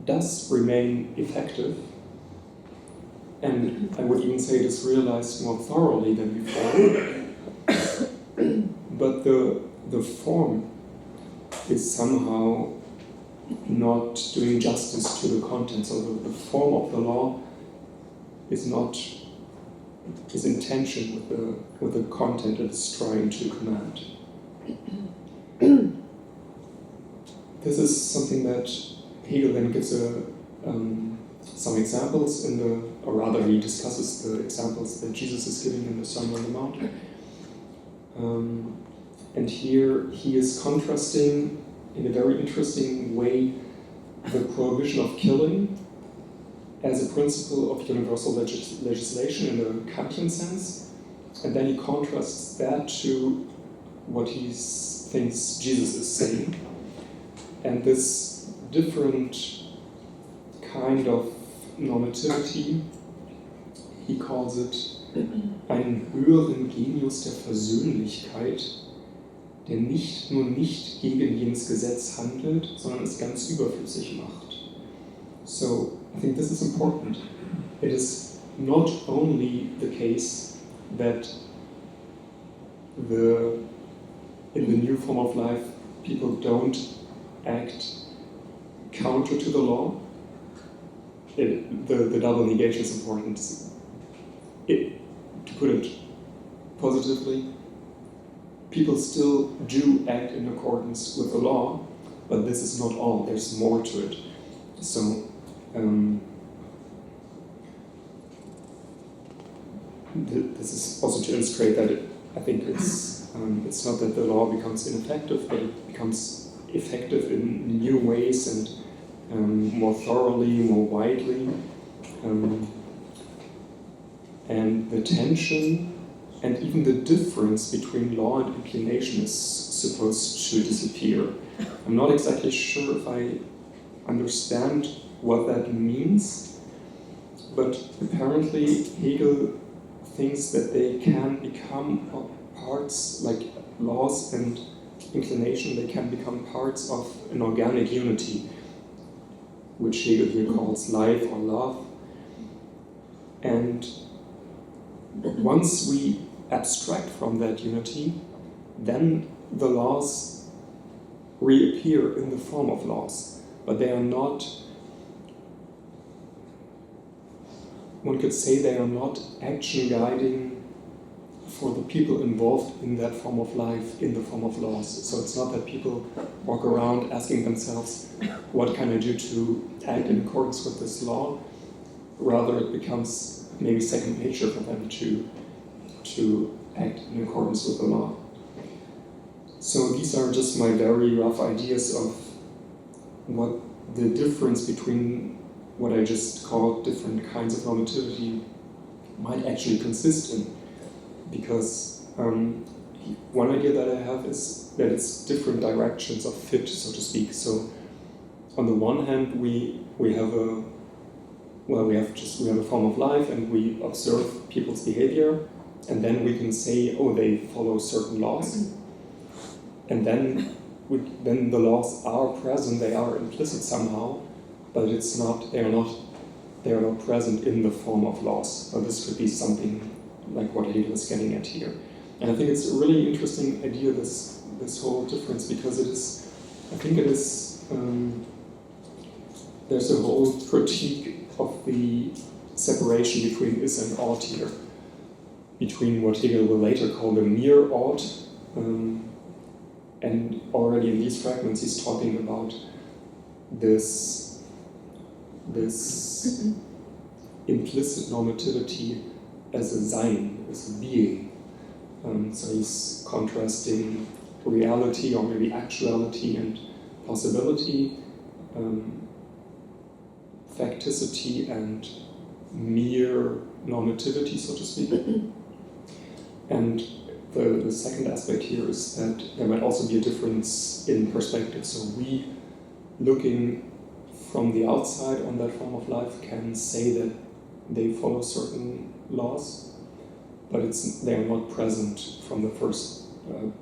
does remain effective, and I would even say it is realized more thoroughly than before. But the form is somehow not doing justice to the content. So the form of the law is in tension with the content it's trying to command. This is something that Hegel then gives some examples or rather he discusses the examples that Jesus is giving in the Sermon on the Mount. And here he is contrasting in a very interesting way the prohibition of killing as a principle of universal legislation in the Kantian sense, and then he contrasts that to what he thinks Jesus is saying. And this different kind of normativity, he calls it einen höheren Genius der Versöhnlichkeit, der nicht nur nicht gegen jenes Gesetz handelt, sondern es ganz überflüssig macht. So, I think this is important. It is not only the case that in the new form of life, people don't act counter to the law. The double negation is important. To put it positively, people still do act in accordance with the law, but this is not all. There's more to it. So, this is also to illustrate that I think it's not that the law becomes ineffective, but it becomes effective in new ways and more thoroughly, more widely. And the tension and even the difference between law and inclination is supposed to disappear. I'm not exactly sure if I understand what that means, but apparently Hegel thinks that they can become parts, like laws and inclination, they can become parts of an organic unity, which Hegel here calls life or love. And once we abstract from that unity, then the laws reappear in the form of laws, but they are not, one could say they are not action guiding for the people involved in that form of life in the form of laws. So it's not that people walk around asking themselves, what can I do to act in accordance with this law? Rather, it becomes maybe second nature for them to act in accordance with the law. So these are just my very rough ideas of what the difference between what I just called different kinds of normativity might actually consist in. Because one idea that I have is that it's different directions of fit, so to speak. So on the one hand, we have a form of life and we observe people's behavior, and then we can say, oh, they follow certain laws. And then the laws are present, they are implicit somehow, but they are not present in the form of laws. So this could be something like what Hegel is getting at here. And I think it's a really interesting idea, this whole difference, because there's a whole critique of the separation between is and ought here, between what Hegel will later call the mere ought, and already in these fragments, he's talking about this implicit normativity as a sein, as a being. So he's contrasting reality, or maybe actuality and possibility, facticity and mere normativity, so to speak. And the second aspect here is that there might also be a difference in perspective. So we, looking from the outside on that form of life, can say that they follow certain laws, but they are not present from the first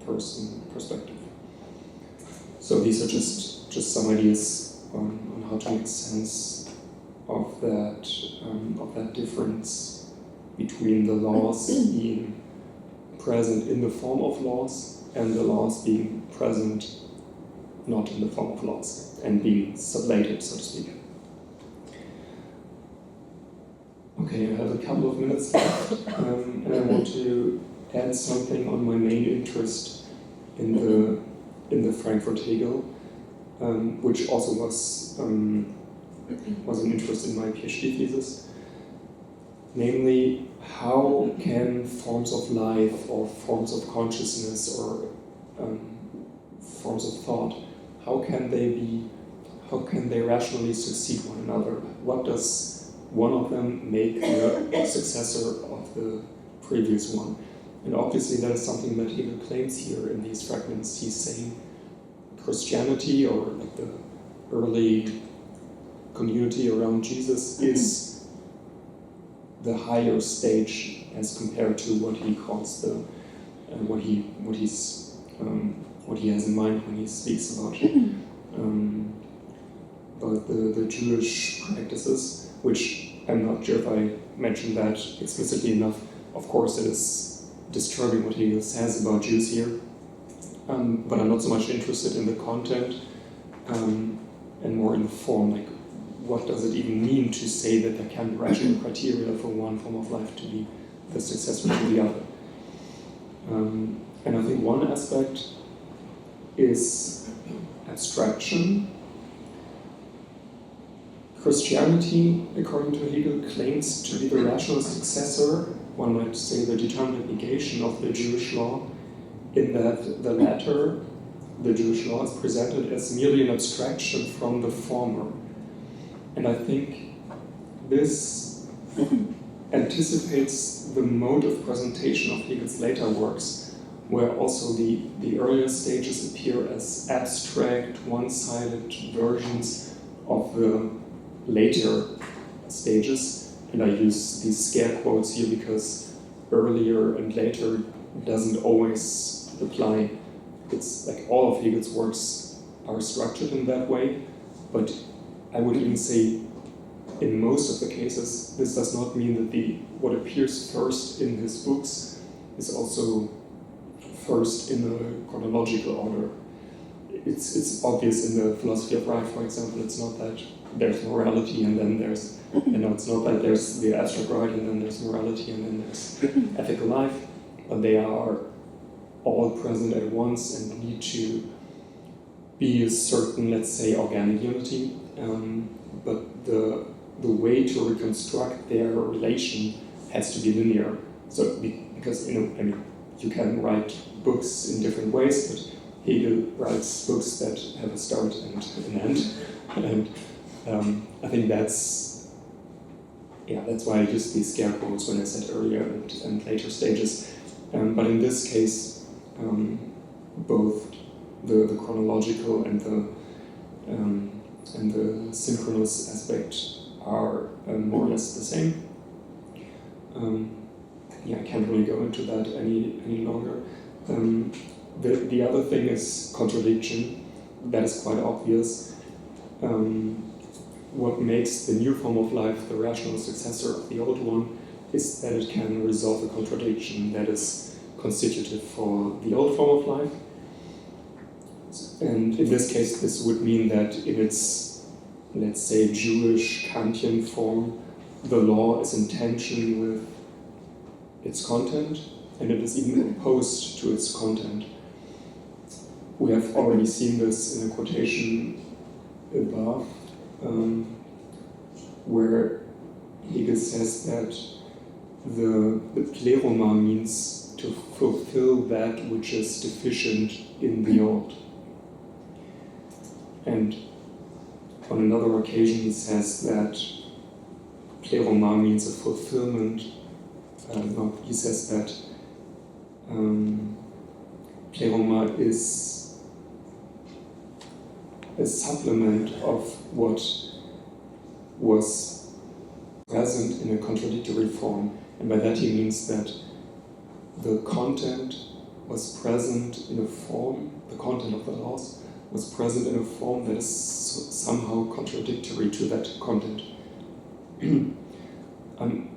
person perspective. So these are just some ideas on how to make sense of that difference between the laws being present in the form of laws and the laws being present not in the form of laws and being sublated, so to speak. Okay, I have a couple of minutes left, and I want to add something on my main interest in the Frankfurt Hegel, which also was an interest in my PhD thesis. Namely, how can forms of life or forms of consciousness or forms of thought, how can they rationally succeed one another? What does one of them make the successor of the previous one? And obviously that is something that Hegel claims here in these fragments. He's saying Christianity, or like the early community around Jesus, is the higher stage as compared to what he calls what he has in mind when he speaks about the Jewish practices, which I'm not sure if I mentioned that explicitly enough. Of course, it is disturbing what Hegel says about Jews here, but I'm not so much interested in the content and more in the form. Like, what does it even mean to say that there can be rational criteria for one form of life to be the successor to the other? And I think one aspect is abstraction. Christianity, according to Hegel, claims to be the rational successor, one might say the determinate negation of the Jewish law, in that the latter, the Jewish law, is presented as merely an abstraction from the former. And I think this anticipates the mode of presentation of Hegel's later works, where also the earlier stages appear as abstract, one-sided versions of the later stages. And I use these scare quotes here because earlier and later doesn't always apply. It's like all of Hegel's works are structured in that way, but I would even say in most of the cases this does not mean that what appears first in his books is also first in a chronological order. It's obvious in the philosophy of right, for example. It's not that there's morality and then there's, it's not that there's the abstract right and then there's morality and then there's ethical life, but they are all present at once and need to be a certain, let's say, organic unity. But the way to reconstruct their relation has to be linear. So because you can write books in different ways, but Hegel writes books that have a start and an end, and I think that's why I used these scare quotes when I said earlier and later stages. But in this case, both the chronological and the synchronous aspect are more or less the same. I can't really go into that any longer. The other thing is contradiction. That is quite obvious. What makes the new form of life the rational successor of the old one is that it can resolve a contradiction that is constitutive for the old form of life. And in this case, this would mean that in its, let's say, Jewish Kantian form, the law is in tension with its content, and it is even opposed to its content. we have already seen this in a quotation above, where Hegel says that the pleroma means to fulfill that which is deficient in the old. And on another occasion he says that pleroma means a fulfillment. He says that pleroma is a supplement of what was present in a contradictory form. And by that he means that the content was present in a form, the content of the laws was present in a form that is somehow contradictory to that content. I'm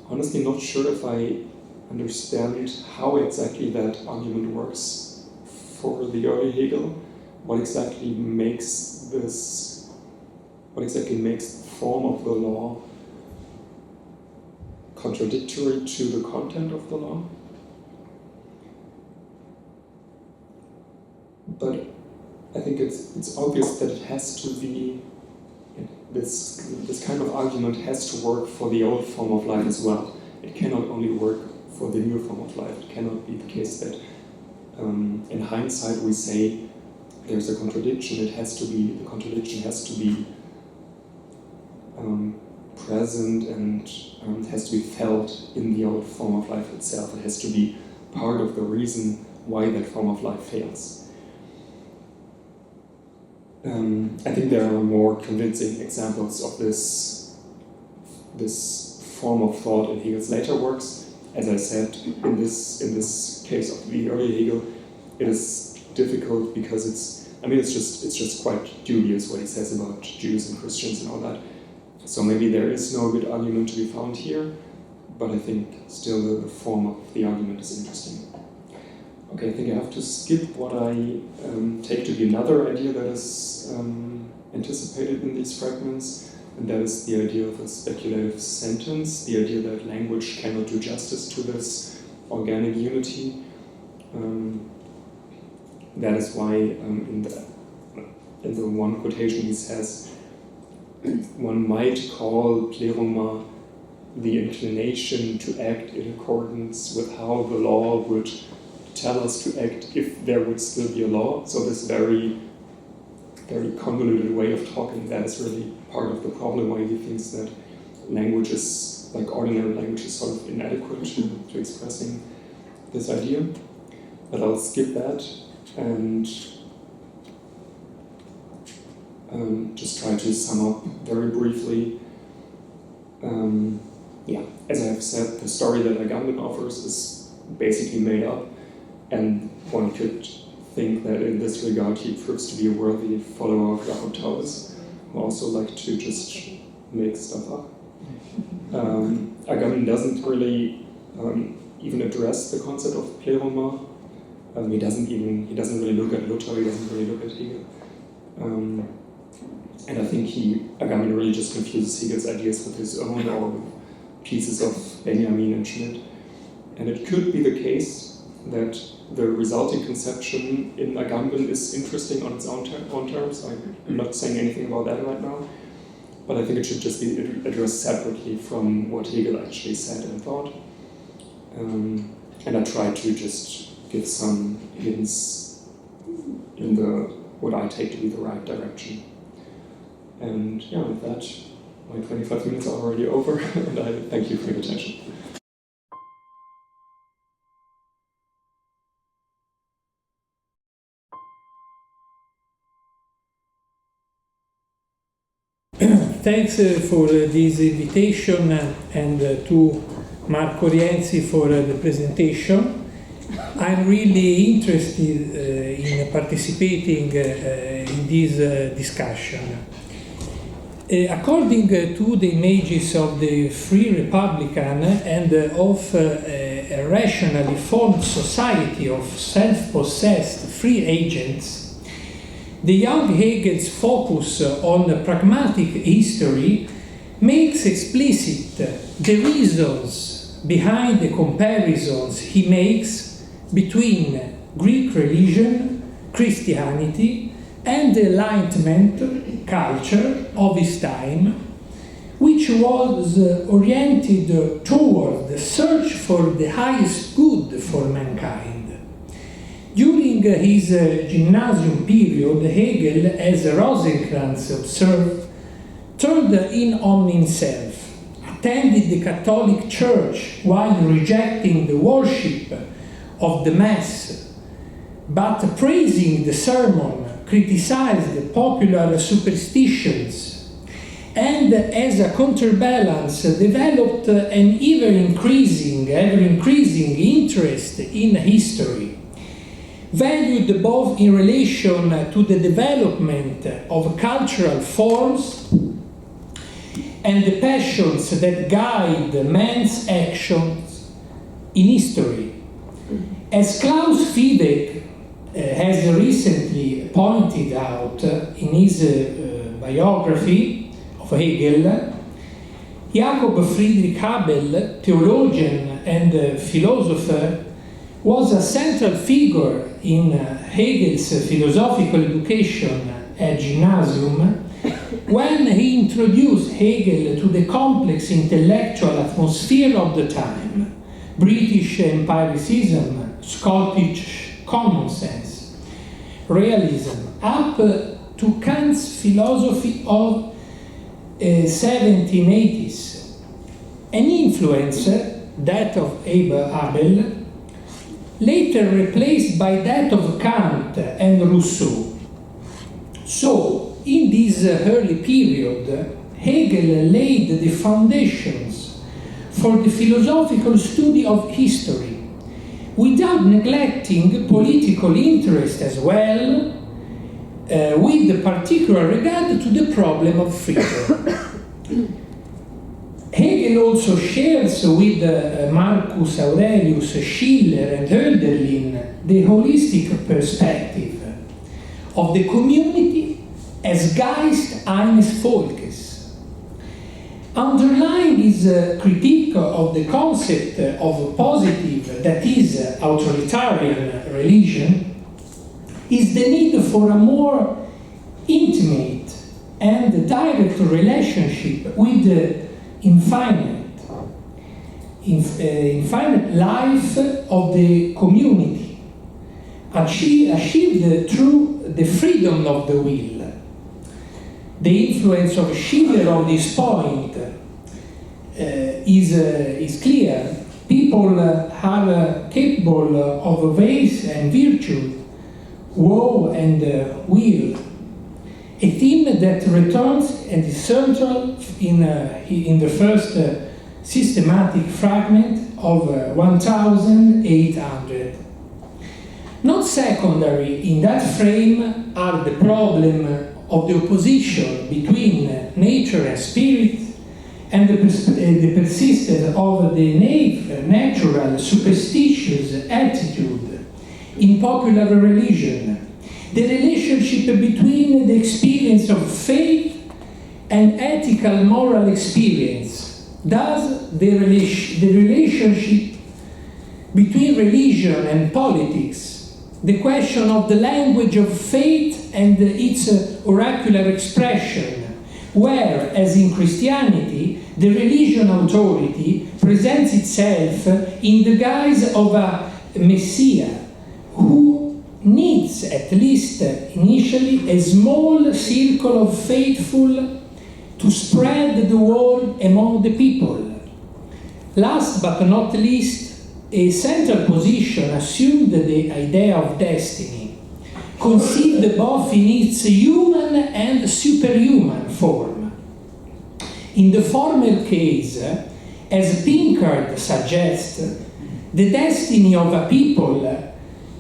honestly not sure if I understand how exactly that argument works for the early Hegel. What exactly makes the form of the law contradictory to the content of the law? But I think it's obvious that it has to be, this kind of argument has to work for the old form of life as well. It cannot only work for the new form of life. It cannot be the case that in hindsight we say there's a contradiction. The contradiction has to be present and it has to be felt in the old form of life itself. It has to be part of the reason why that form of life fails. I think there are more convincing examples of this form of thought in Hegel's later works. As I said, in this case of the early Hegel, it is difficult because it's just quite dubious what he says about Jews and Christians and all that. So maybe there is no good argument to be found here, but I think still the form of the argument is interesting. Okay, I think I have to skip what I take to be another idea that is anticipated in these fragments, and that is the idea of a speculative sentence, the idea that language cannot do justice to this organic unity. That is why in the one quotation he says, one might call pleroma the inclination to act in accordance with how the law would tell us to act if there would still be a law. So this very, very convoluted way of talking, that is really part of the problem why he thinks that language is, like ordinary language, is sort of inadequate to expressing this idea. But I'll skip that and just try to sum up very briefly. As I have said, the story that Agamben offers is basically made up, and one could think that in this regard he proves to be a worthy follower of Jacob Taubes, who also like to just make stuff up. Agamben doesn't really even address the concept of pleroma. He doesn't really look at Luther. He doesn't really look at Hegel. And I think Agamben really just confuses Hegel's ideas with his own or with pieces of Benjamin and Schmidt. And it could be the case that the resulting conception in Agamben is interesting on its own terms. I'm not saying anything about that right now, but I think it should just be addressed separately from what Hegel actually said and thought. And I try to just give some hints in what I take to be the right direction. And with that, my 25 minutes are already over, and I thank you for your attention. Thanks for this invitation and to Marco Rienzi for the presentation. I'm really interested in participating in this discussion. According to the images of the free republican and of a rationally formed society of self-possessed free agents, the young Hegel's focus on pragmatic history makes explicit the reasons behind the comparisons he makes between Greek religion Christianity, and the Enlightenment culture of his time, which was oriented toward the search for the highest good for mankind. During his gymnasium period, Hegel, as Rosenkranz observed, turned in on himself, attended the Catholic Church while rejecting the worship of the Mass, but praising the sermon, criticized the popular superstitions, and as a counterbalance developed an ever-increasing interest in history, valued both in relation to the development of cultural forms and the passions that guide man's actions in history. As Klaus Fiedek has recently pointed out in his biography of Hegel, Jacob Friedrich Hegel, theologian and philosopher, was a central figure in Hegel's philosophical education at Gymnasium when he introduced Hegel to the complex intellectual atmosphere of the time: British empiricism, Scottish common sense, realism, up to Kant's philosophy of 1780s. An influence, that of Abel, later replaced by that of Kant and Rousseau. So, in this early period, Hegel laid the foundations for the philosophical study of history, without neglecting political interest as well, with particular regard to the problem of freedom. Hegel also shares with Marcus Aurelius, Schiller, and Hölderlin the holistic perspective of the community as Geist eines Volkes. Underlying his critique of the concept of positive, that is, authoritarian religion, is the need for a more intimate and direct relationship with the infinite life of the community, achieved through the freedom of the will. The influence of Schiller on this point is clear. People are capable of vice and virtue, woe and will. A theme that returns and is central in the first systematic fragment of 1800. Not secondary in that frame are the problem of the opposition between nature and spirit, and the persistence of the natural superstitious attitude in popular religion, the relationship between the experience of faith and ethical moral experience, thus the relationship between religion and politics, the question of the language of faith and its oracular expression, where, as in Christianity, the religion authority presents itself in the guise of a Messiah who needs, at least initially, a small circle of faithful to spread the word among the people. Last but not least, a central position assumed the idea of destiny, conceived both in its human and superhuman form. In the former case, as Pinkard suggests, the destiny of a people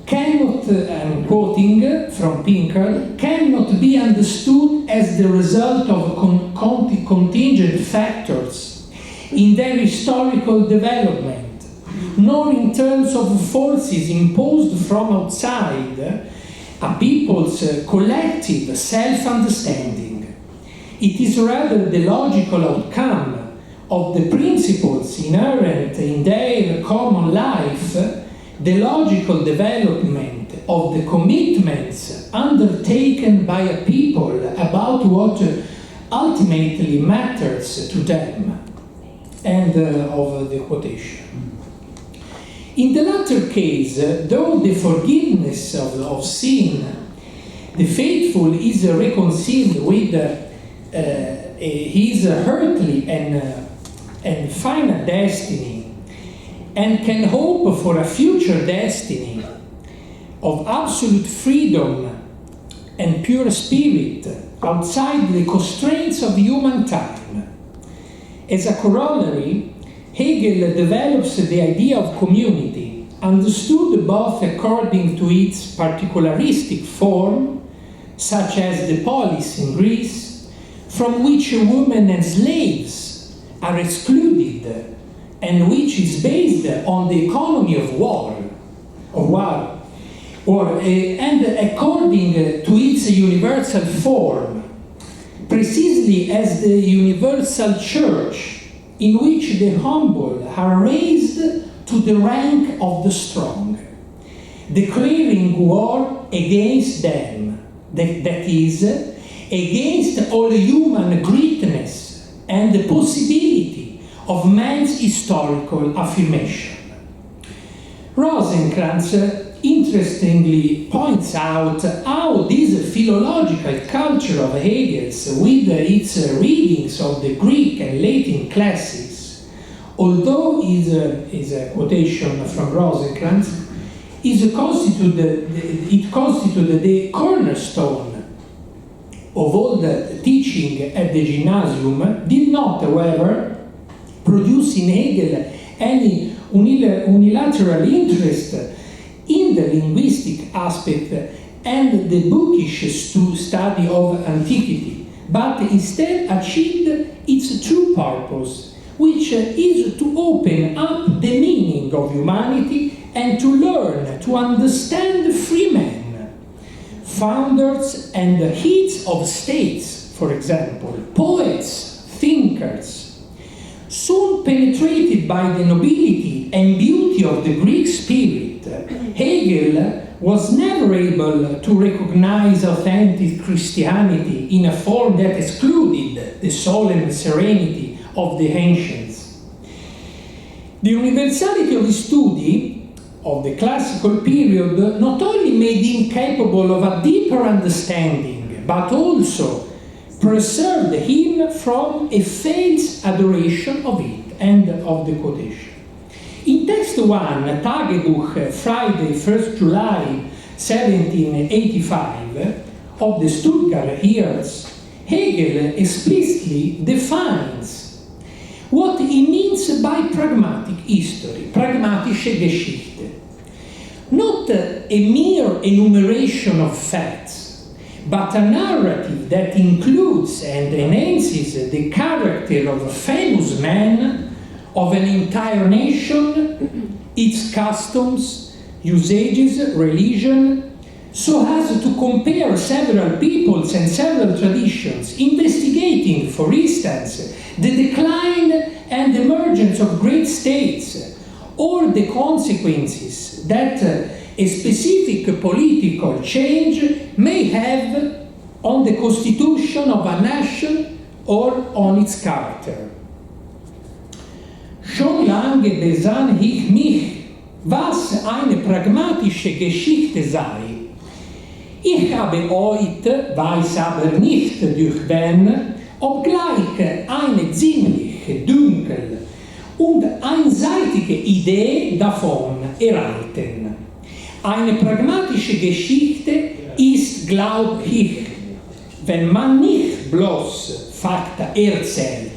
cannot, I'm quoting from Pinkard, cannot be understood as the result of contingent factors in their historical development, nor in terms of forces imposed from outside a people's collective self-understanding. It is rather the logical outcome of the principles inherent in their common life, the logical development of the commitments undertaken by a people about what ultimately matters to them. End of the quotation. In the latter case, though the forgiveness of sin, the faithful is reconciled with his earthly and final destiny, and can hope for a future destiny of absolute freedom and pure spirit outside the constraints of human time. As a corollary, Hegel develops the idea of community, understood both according to its particularistic form, such as the polis in Greece, from which women and slaves are excluded, and which is based on the economy of war, and according to its universal form, precisely as the universal church, in which the humble are raised to the rank of the strong, declaring war against them, that is, against all human greatness and the possibility of man's historical affirmation. Rosenkranz interestingly points out how this philological culture of Hegel's, with its readings of the Greek and Latin classes, although is a quotation from Rosenkranz, it constituted the cornerstone of all the teaching at the gymnasium, did not, however, produce in Hegel any unilateral interest in the linguistic aspect and the bookish study of antiquity, but instead achieved its true purpose, which is to open up the meaning of humanity and to learn to understand free men, founders and heads of states, for example, poets, thinkers. Soon penetrated by the nobility and beauty of the Greek spirit, Hegel was never able to recognize authentic Christianity in a form that excluded the solemn serenity of the ancients. The universality of his study of the classical period not only made him capable of a deeper understanding, but also preserved him from a false adoration of it. End of the quotation. In text 1, Tagebuch, Friday, 1st July 1785, of the Stuttgart years, Hegel explicitly defines what he means by pragmatic history, pragmatische Geschichte. Not a mere enumeration of facts, but a narrative that includes and enhances the character of a famous man, of an entire nation, its customs, usages, religion, so as to compare several peoples and several traditions, investigating, for instance, the decline and emergence of great states, or the consequences that a specific political change may have on the constitution of a nation or on its character. Schon lange besann ich mich, was eine pragmatische Geschichte sei. Ich habe heute, weiß aber nicht durch wen, obgleich eine ziemlich dunkel und einseitige Idee davon erhalten. Eine pragmatische Geschichte ist, glaub ich, wenn man nicht bloß Fakten erzählt,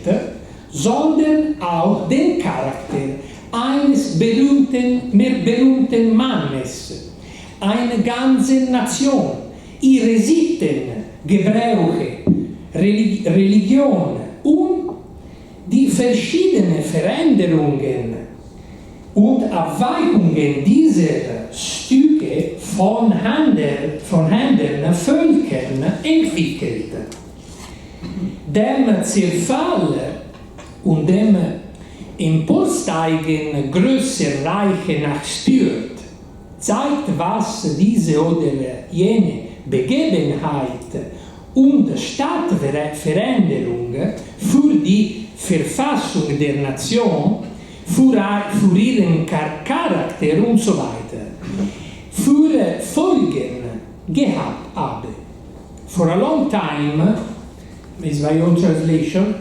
sondern auch den Charakter eines berühmten Mannes, einer ganzen Nation, ihre Sitten, Gebräuche, Religion und die verschiedenen Veränderungen und Abweichungen dieser Stücke von anderen Völkern entwickelt. Dem Zerfall und dem Emporsteigen größer Reiche nachspürt, zeigt, was diese oder jene Begebenheit und Stadtveränderung für die Verfassung der Nation, für ihren Charakter und so weiter, für Folgen gehabt habe. For a long time, is my own translation,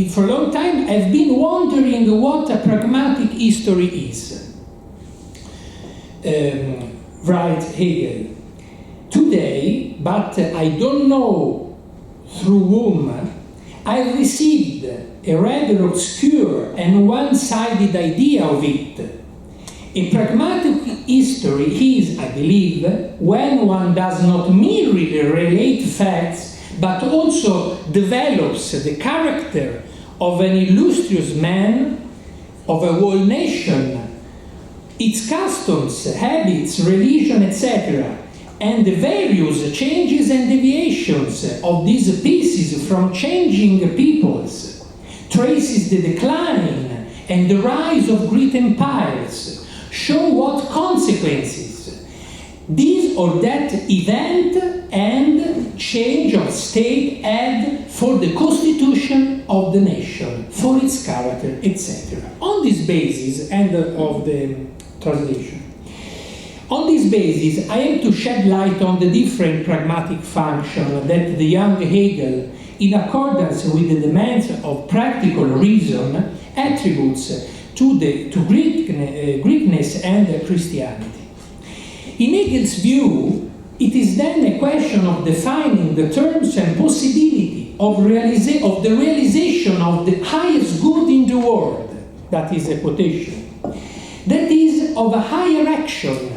for a long time I've been wondering what a pragmatic history is. Writes Hegel. Today, but I don't know through whom, I received a rather obscure and one-sided idea of it. A pragmatic history is, I believe, when one does not merely relate facts, but also develops the character of an illustrious man, of a whole nation, its customs, habits, religion, etc., and the various changes and deviations of these pieces from changing peoples, traces the decline and the rise of great empires, show what consequences this or that event and change of state had for the constitution of the nation, for its character, etc. On this basis, end of the translation. On this basis, I am to shed light on the different pragmatic functions that the young Hegel, in accordance with the demands of practical reason, attributes to Greekness and Christianity. In Hegel's view, it is then a question of defining the terms and possibility of the realization of the highest good in the world, that is a quotation, that is of a higher action,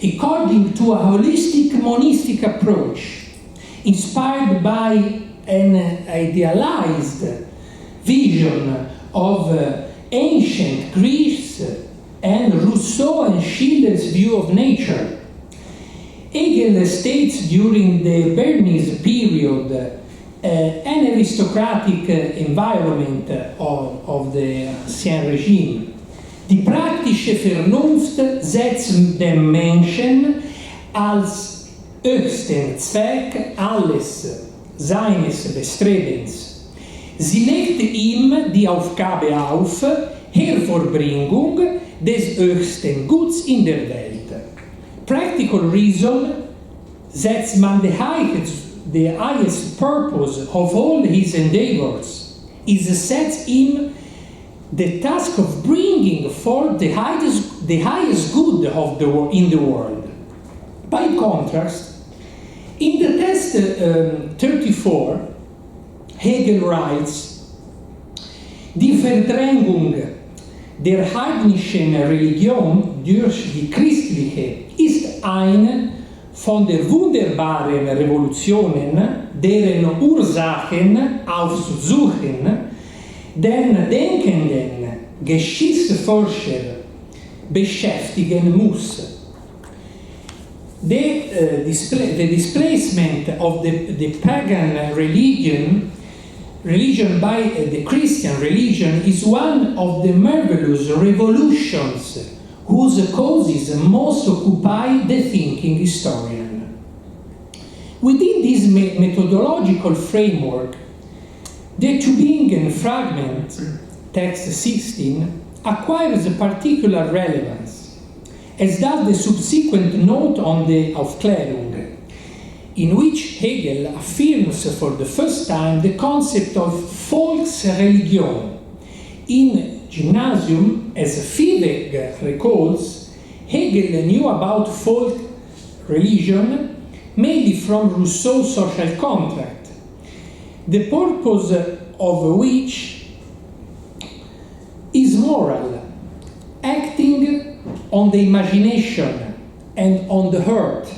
according to a holistic monistic approach, inspired by an idealized vision of ancient Greece and Rousseau and Schiller's view of nature. Hegel states during the Bernese period an aristocratic environment of the Ancien Regime. Die praktische Vernunft setzt dem Menschen als höchsten Zweck alles seines Bestrebens. Sie legt ihm die Aufgabe auf, Hervorbringung des höchsten Guts in der Welt. Practical reason sets man the highest purpose of all his endeavors. It sets him the task of bringing forth the highest good in the world. By contrast, in the text 34, Hegel writes, Die Verdrängung der heidnischen Religion durch die christliche ist eine von der wunderbaren Revolutionen, deren Ursachen aufzusuchen, den denkenden Geschichtsforscher beschäftigen muss. The displacement of the pagan religion by the Christian religion is one of the marvelous revolutions whose causes most occupy the thinking historian. Within this methodological framework, the Tübingen fragment, text 16, acquires a particular relevance, as does the subsequent note on the Aufklärung, in which Hegel affirms for the first time the concept of Volksreligion. In Gymnasium, as Fiebig recalls, Hegel knew about folk religion mainly from Rousseau's social contract, the purpose of which is moral, acting on the imagination and on the heart.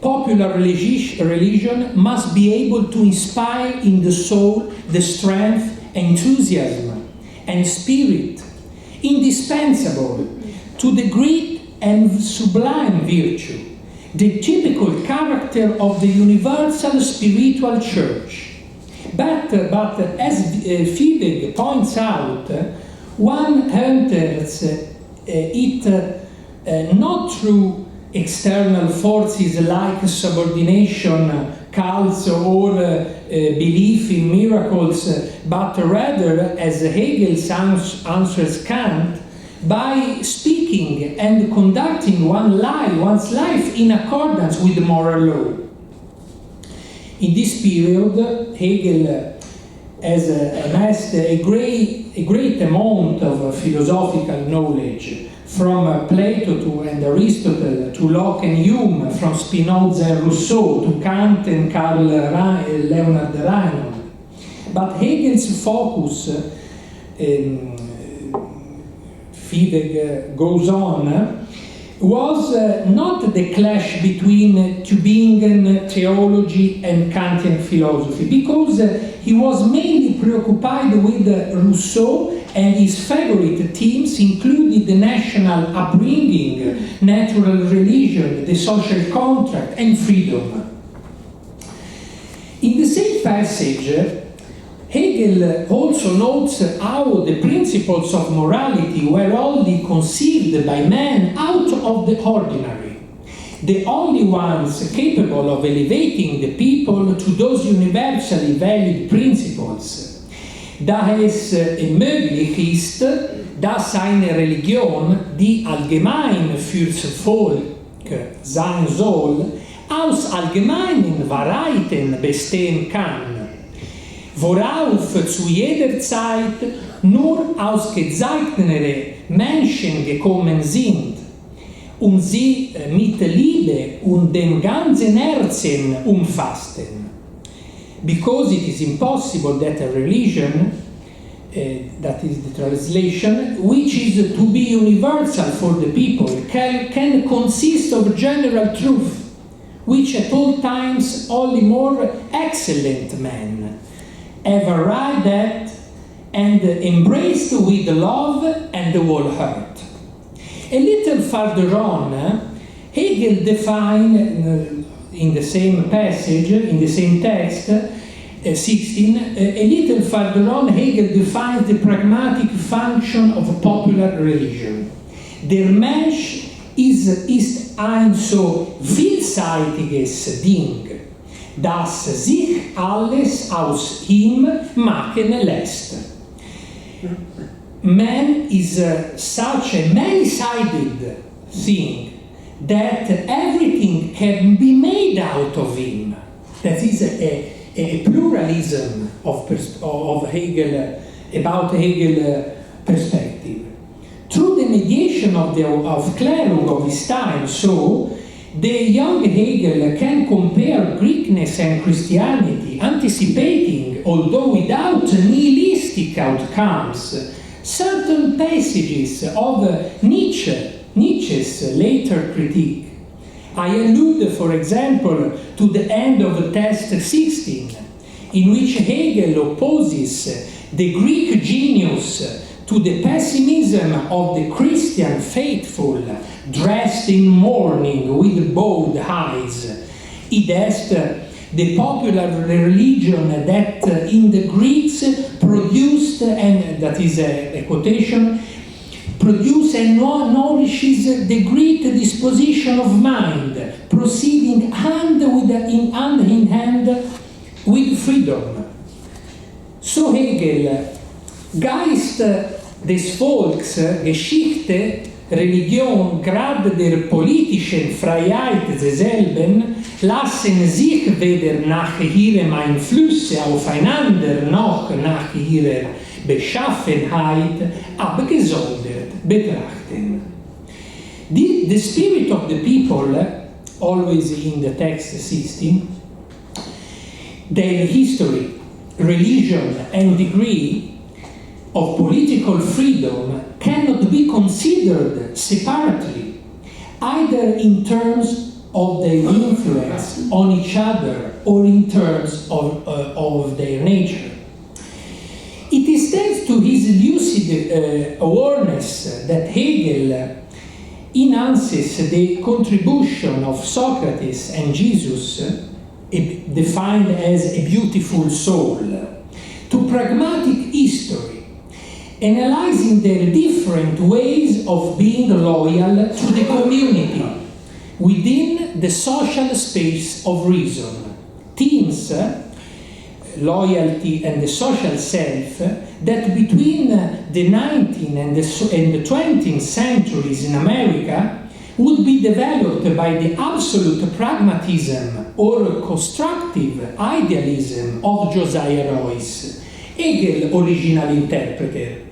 Popular religion must be able to inspire in the soul the strength, enthusiasm, and spirit indispensable to the great and sublime virtue, the typical character of the universal spiritual church. But as Fiebig points out, one enters it not through external forces like subordination, cults, or belief in miracles, but rather, as Hegel answers Kant, by speaking and conducting one's life in accordance with the moral law. In this period, Hegel has amassed a great amount of philosophical knowledge, from Plato and Aristotle to Locke and Hume, from Spinoza and Rousseau to Kant and Karl Leonhard Reinhold. But Hegel's focus, Fideg goes on, was not the clash between Tübingen theology and Kantian philosophy, because he was mainly preoccupied with Rousseau, and his favorite themes included the national upbringing, natural religion, the social contract, and freedom. In the same passage, Hegel also notes how the principles of morality were only conceived by man out of the ordinary, the only ones capable of elevating the people to those universally valid principles. Da es ermöglicht ist, dass eine Religion, die allgemein fürs Volk sein soll, aus allgemeinen Wahrheiten bestehen kann, worauf zu jeder Zeit nur ausgezeichnete Menschen gekommen sind, sie mit Liebe und dem ganzen Herzen umfassten. Because it is impossible that a religion, that is the translation, which is to be universal for the people, can consist of general truth, which at all times only more excellent men have arrived at and embraced with love and the whole heart. A little further on, Hegel defined in the same passage, in the same text, 16, a little further on, Hegel defines the pragmatic function of a popular religion. Der Mensch ist ein so vielseitiges Ding, dass sich alles aus ihm machen lässt. Man is such a many-sided thing that everything can be made out of him. That is a pluralism of Hegel, about Hegel perspective. Through the mediation of clergy of his time, so the young Hegel can compare Greekness and Christianity, anticipating, although without nihilistic outcomes, certain passages of Nietzsche's later critique. I allude, for example, to the end of text 16, in which Hegel opposes the Greek genius to the pessimism of the Christian faithful, dressed in mourning with bowed eyes. Id the popular religion that in the Greeks produced, and that is a quotation, produce and nourishes the great disposition of mind, proceeding hand in hand with freedom. So Hegel, Geist des Volks, Geschichte, Religion, Grad der politischen Freiheit desselben, lassen sich weder nach ihrem Einflusse aufeinander noch nach ihrer Beschaffenheit abgesondert betrachten. The spirit of the people, always in the text 16, their history, religion, and degree of political freedom cannot be considered separately, either in terms of their influence on each other or in terms of their nature. It is thanks to his lucid awareness that Hegel enhances the contribution of Socrates and Jesus, defined as a beautiful soul, to pragmatic history, analyzing their different ways of being loyal to the community, within the social space of reason. Themes, loyalty and the social self, that between the 19th and the 20th centuries in America would be developed by the absolute pragmatism or constructive idealism of Josiah Royce, Hegel original interpreter.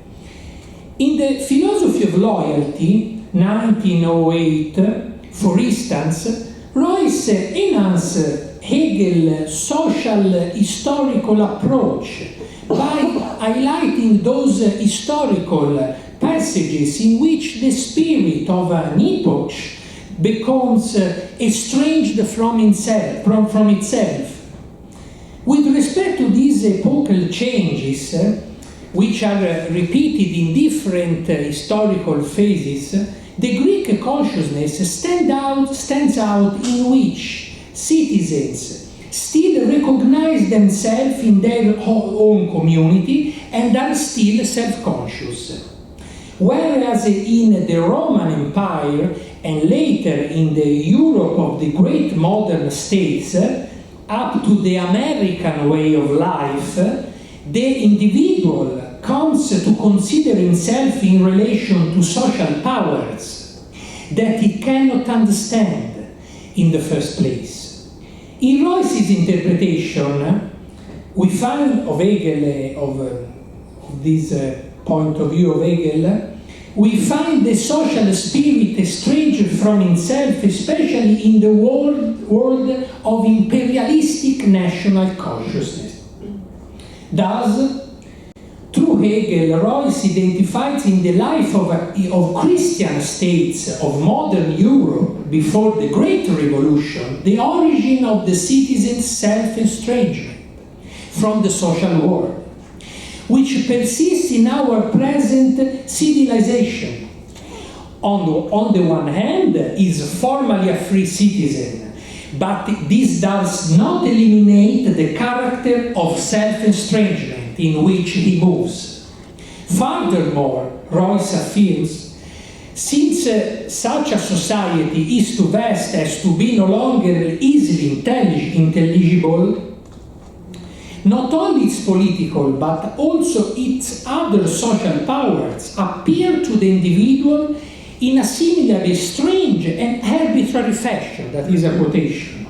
In the philosophy of loyalty, 1908, for instance, Royce enhanced Hegel's social historical approach by highlighting those historical passages in which the spirit of an epoch becomes estranged from itself. With respect to these epochal changes, which are repeated in different historical phases, the Greek consciousness stands out in which citizens still recognize themselves in their own community and are still self-conscious. Whereas in the Roman Empire and later in the Europe of the great modern states, up to the American way of life, the individual comes to consider himself in relation to social powers that he cannot understand in the first place. In Royce's interpretation, we find of Hegel, of this point of view of Hegel, we find the social spirit estranged from itself, especially in the world of imperialistic national consciousness. Thus, through Hegel, Royce identifies in the life of Christian states of modern Europe before the Great Revolution the origin of the citizen's self-estrangement from the social world, which persists in our present civilization. On the one hand, is formally a free citizen, but this does not eliminate the character of self-estrangement in which he moves. Furthermore, Royce affirms, since such a society is too vast as to be no longer easily intelligible, not only its political but also its other social powers appear to the individual in a similarly strange and arbitrary fashion. That is a quotation.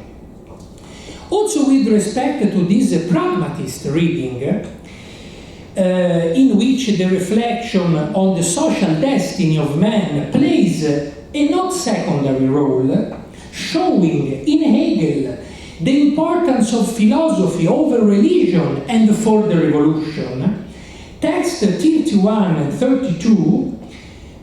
Also with respect to this pragmatist reading, in which the reflection on the social destiny of man plays a not secondary role, showing in Hegel the importance of philosophy over religion and for the revolution, texts 31 and 32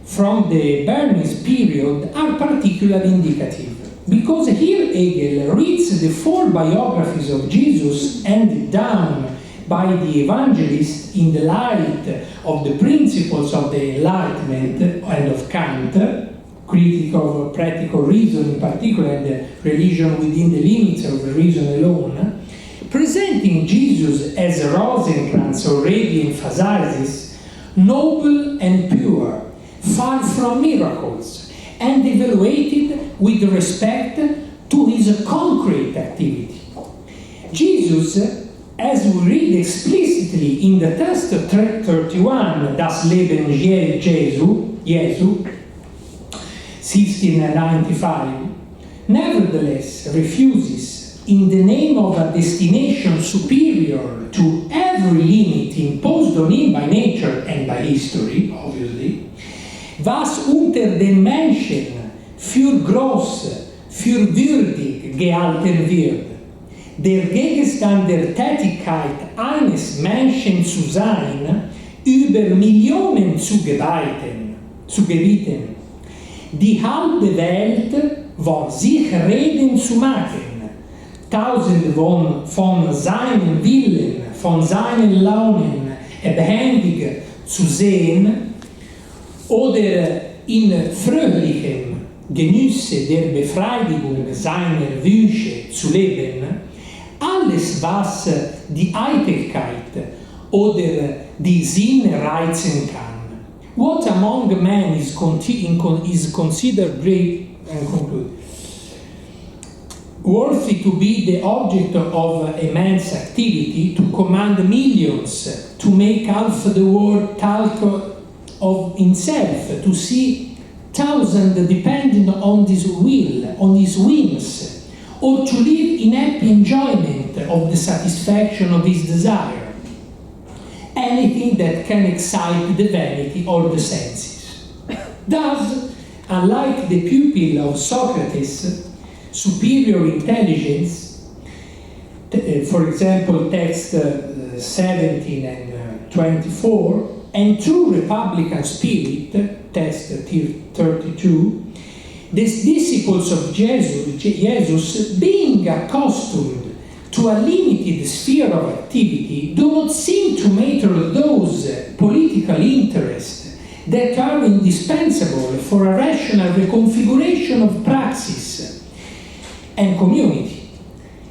from the Bernese period are particularly indicative, because here Hegel reads the four biographies of Jesus handed down by the evangelists in the light of the principles of the Enlightenment and of Kant, critic of practical reason, in particular the religion within the limits of the reason alone, presenting Jesus as Rosenkranz already emphasizes, noble and pure, far from miracles, and evaluated with respect to his concrete activity. Jesus, as we read explicitly in the text 31, Das Leben Jesu, 1695, nevertheless refuses, in the name of a destination superior to every limit imposed on him by nature and by history, obviously, was unter den Menschen für groß, für würdig gehalten wird, der Gegenstand der Tätigkeit eines Menschen zu sein, über Millionen zu gebieten, die halbe Welt von sich reden zu machen, tausend von seinen Willen, von seinen Launen abhängig zu sehen oder in fröhlichem Genüsse der Befriedigung seiner Wünsche zu leben, alles, was die Eitelkeit oder die Sinne reizen kann. What among men is considered great, and conclude. worthy to be the object of a man's activity, to command millions, to make half the world talk of himself, to see thousands depending on his will, on his whims, or to live in happy enjoyment of the satisfaction of his desire. Anything that can excite the vanity or the senses. Thus, unlike the pupil of Socrates, superior intelligence, for example, text 17 and 24, and true republican spirit, text 32, the disciples of Jesus, being accustomed to a limited sphere of activity, do not seem to matter those political interests that are indispensable for a rational reconfiguration of praxis and community.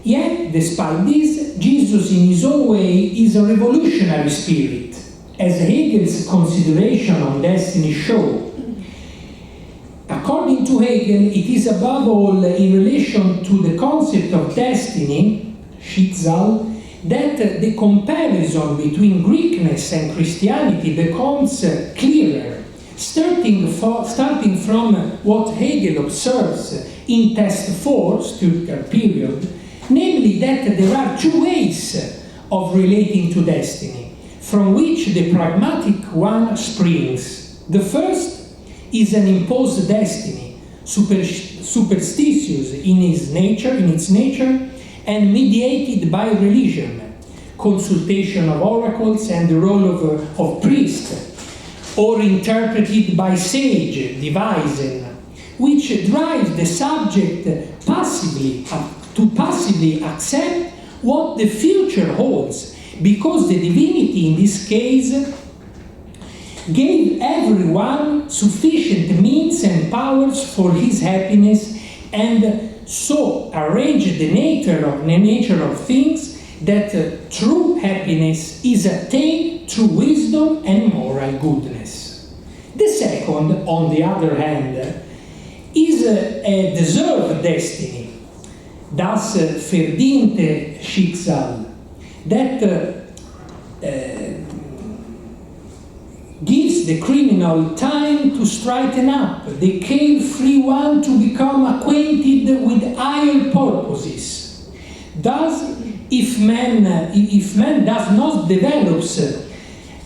Yet, despite this, Jesus in his own way is a revolutionary spirit, as Hegel's consideration on destiny show. According to Hegel, it is above all in relation to the concept of destiny, Schicksal, that the comparison between Greekness and Christianity becomes clearer, starting from what Hegel observes in Test 4, Stuttgart period, namely that there are two ways of relating to destiny, from which the pragmatic one springs. The first is an imposed destiny, superstitious in its nature, and mediated by religion, consultation of oracles and the role of priest, or interpreted by sage, devising, which drives the subject to passively accept what the future holds, because the divinity in this case gave everyone sufficient means and powers for his happiness, and so arranged the nature of things that true happiness is attained through wisdom and moral goodness. The second, on the other hand, is a deserved destiny, das verdiente Schicksal, that gives the criminal time to straighten up, the carefree one to become acquainted with higher purposes. Thus, if man does not develop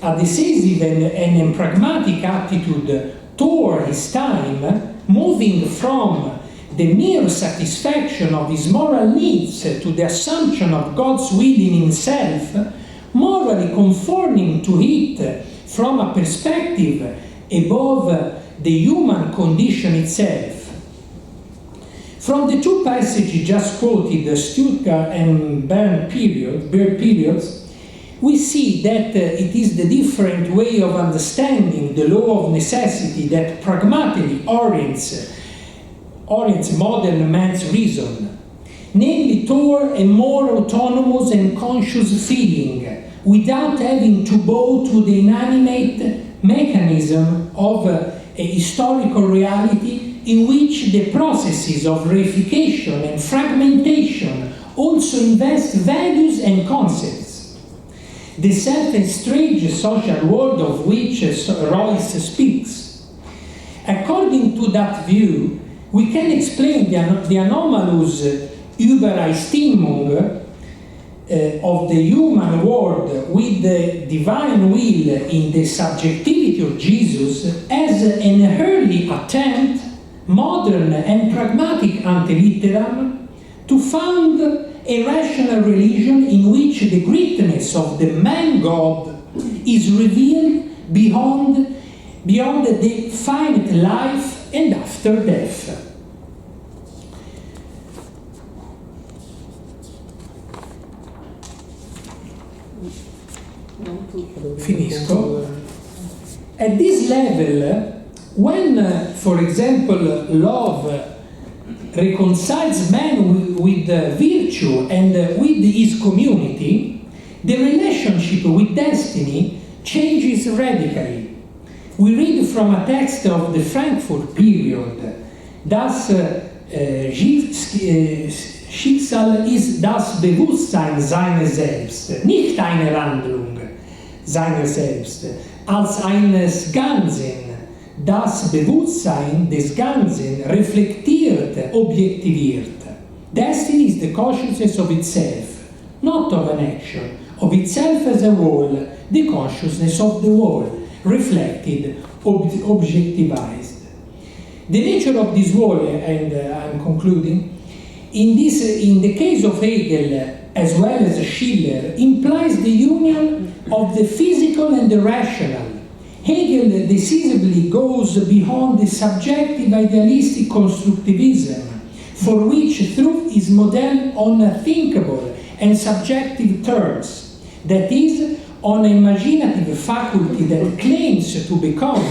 a decisive and pragmatic attitude toward his time, moving from the mere satisfaction of his moral needs to the assumption of God's will in himself, morally conforming to it from a perspective above the human condition itself. From the two passages just quoted, the Stuttgart and Bern periods, we see that it is the different way of understanding the law of necessity that pragmatically orients modern man's reason, namely toward a more autonomous and conscious feeling, without having to bow to the inanimate mechanism of a historical reality in which the processes of reification and fragmentation also invest values and concepts. The self-estranged social world of which Royce speaks. According to that view, we can explain the anomalous Übereinstimmung of the human world with the divine will in the subjectivity of Jesus as an early attempt, modern and pragmatic ante litteram, to found a rational religion in which the greatness of the man-God is revealed beyond the finite life and after death. Finisco. At this level, when, for example, love reconciles man with virtue and with his community, the relationship with destiny changes radically. We read from a text of the Frankfurt period, thus Schicksal ist das Bewusstsein seines Selbst, nicht eine Handlung seiner selbst, als eines Ganzen. Das Bewusstsein des Ganzen reflektiert, objektiviert. Destiny is the consciousness of itself, not of an action, of itself as a whole, the consciousness of the whole, reflected, objectivized. The nature of this whole, and I'm concluding, in the case of Hegel, as well as Schiller, implies the union of the physical and the rational. Hegel decisively goes beyond the subjective idealistic constructivism, for which truth is modeled on thinkable and subjective terms, that is, on an imaginative faculty that claims to become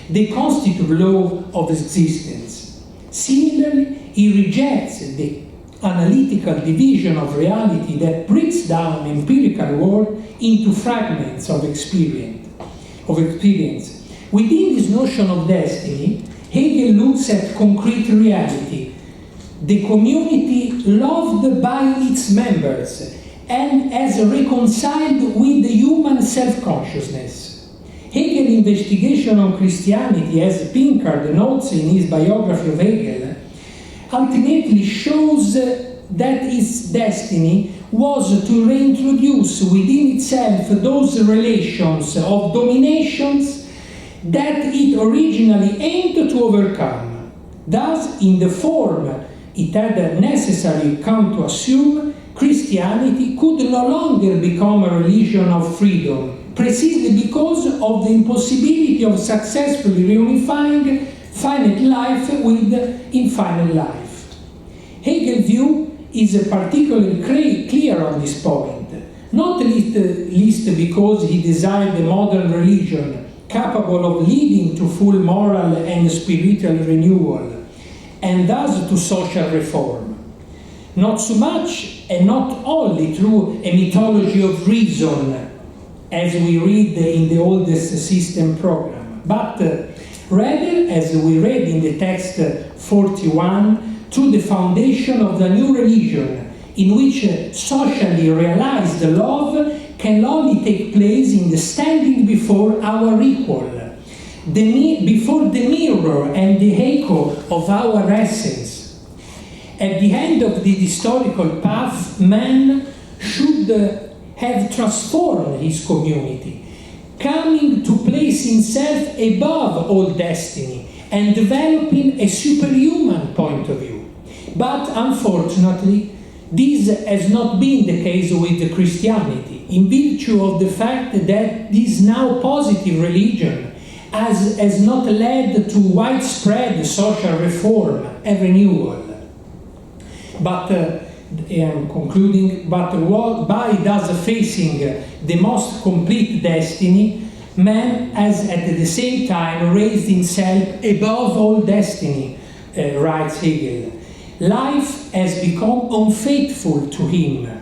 the constitutive law of existence. Similarly, he rejects the analytical division of reality that breaks down empirical world into fragments of experience. Within this notion of destiny, Hegel looks at concrete reality, the community loved by its members and as reconciled with the human self-consciousness. Hegel's investigation on Christianity, as Pinkard notes in his biography of Hegel, ultimately shows that its destiny was to reintroduce within itself those relations of dominations that it originally aimed to overcome. Thus, in the form it had necessarily come to assume, Christianity could no longer become a religion of freedom, precisely because of the impossibility of successfully reunifying finite life with infinite life. Hegel's view is particularly clear on this point, not least because he desired a modern religion capable of leading to full moral and spiritual renewal, and thus to social reform. Not so much and not only through a mythology of reason, as we read in the oldest system program, but rather, as we read in the text 41, through the foundation of the new religion, in which socially realized love can only take place in the standing before our equal, before the mirror and the echo of our essence. At the end of the historical path, man should have transformed his community, coming to place himself above all destiny and developing a superhuman point of view. But unfortunately, this has not been the case with Christianity, in virtue of the fact that this now positive religion has not led to widespread social reform and renewal. But, I'm concluding, but by thus facing the most complete destiny, man has at the same time raised himself above all destiny, writes Hegel. Life has become unfaithful to him,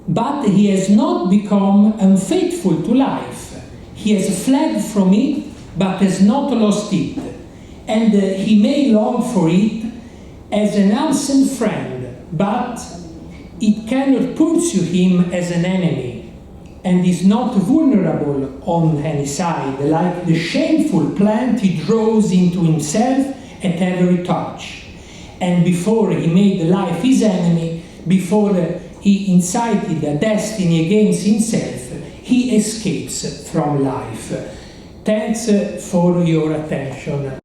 but he has not become unfaithful to life. He has fled from it, but has not lost it, and he may long for it as an absent friend, but it cannot pursue him as an enemy, and is not vulnerable on any side, like the shameful plant he draws into himself at every touch. And before he made life his enemy, before he incited a destiny against himself, he escapes from life. Thanks for your attention.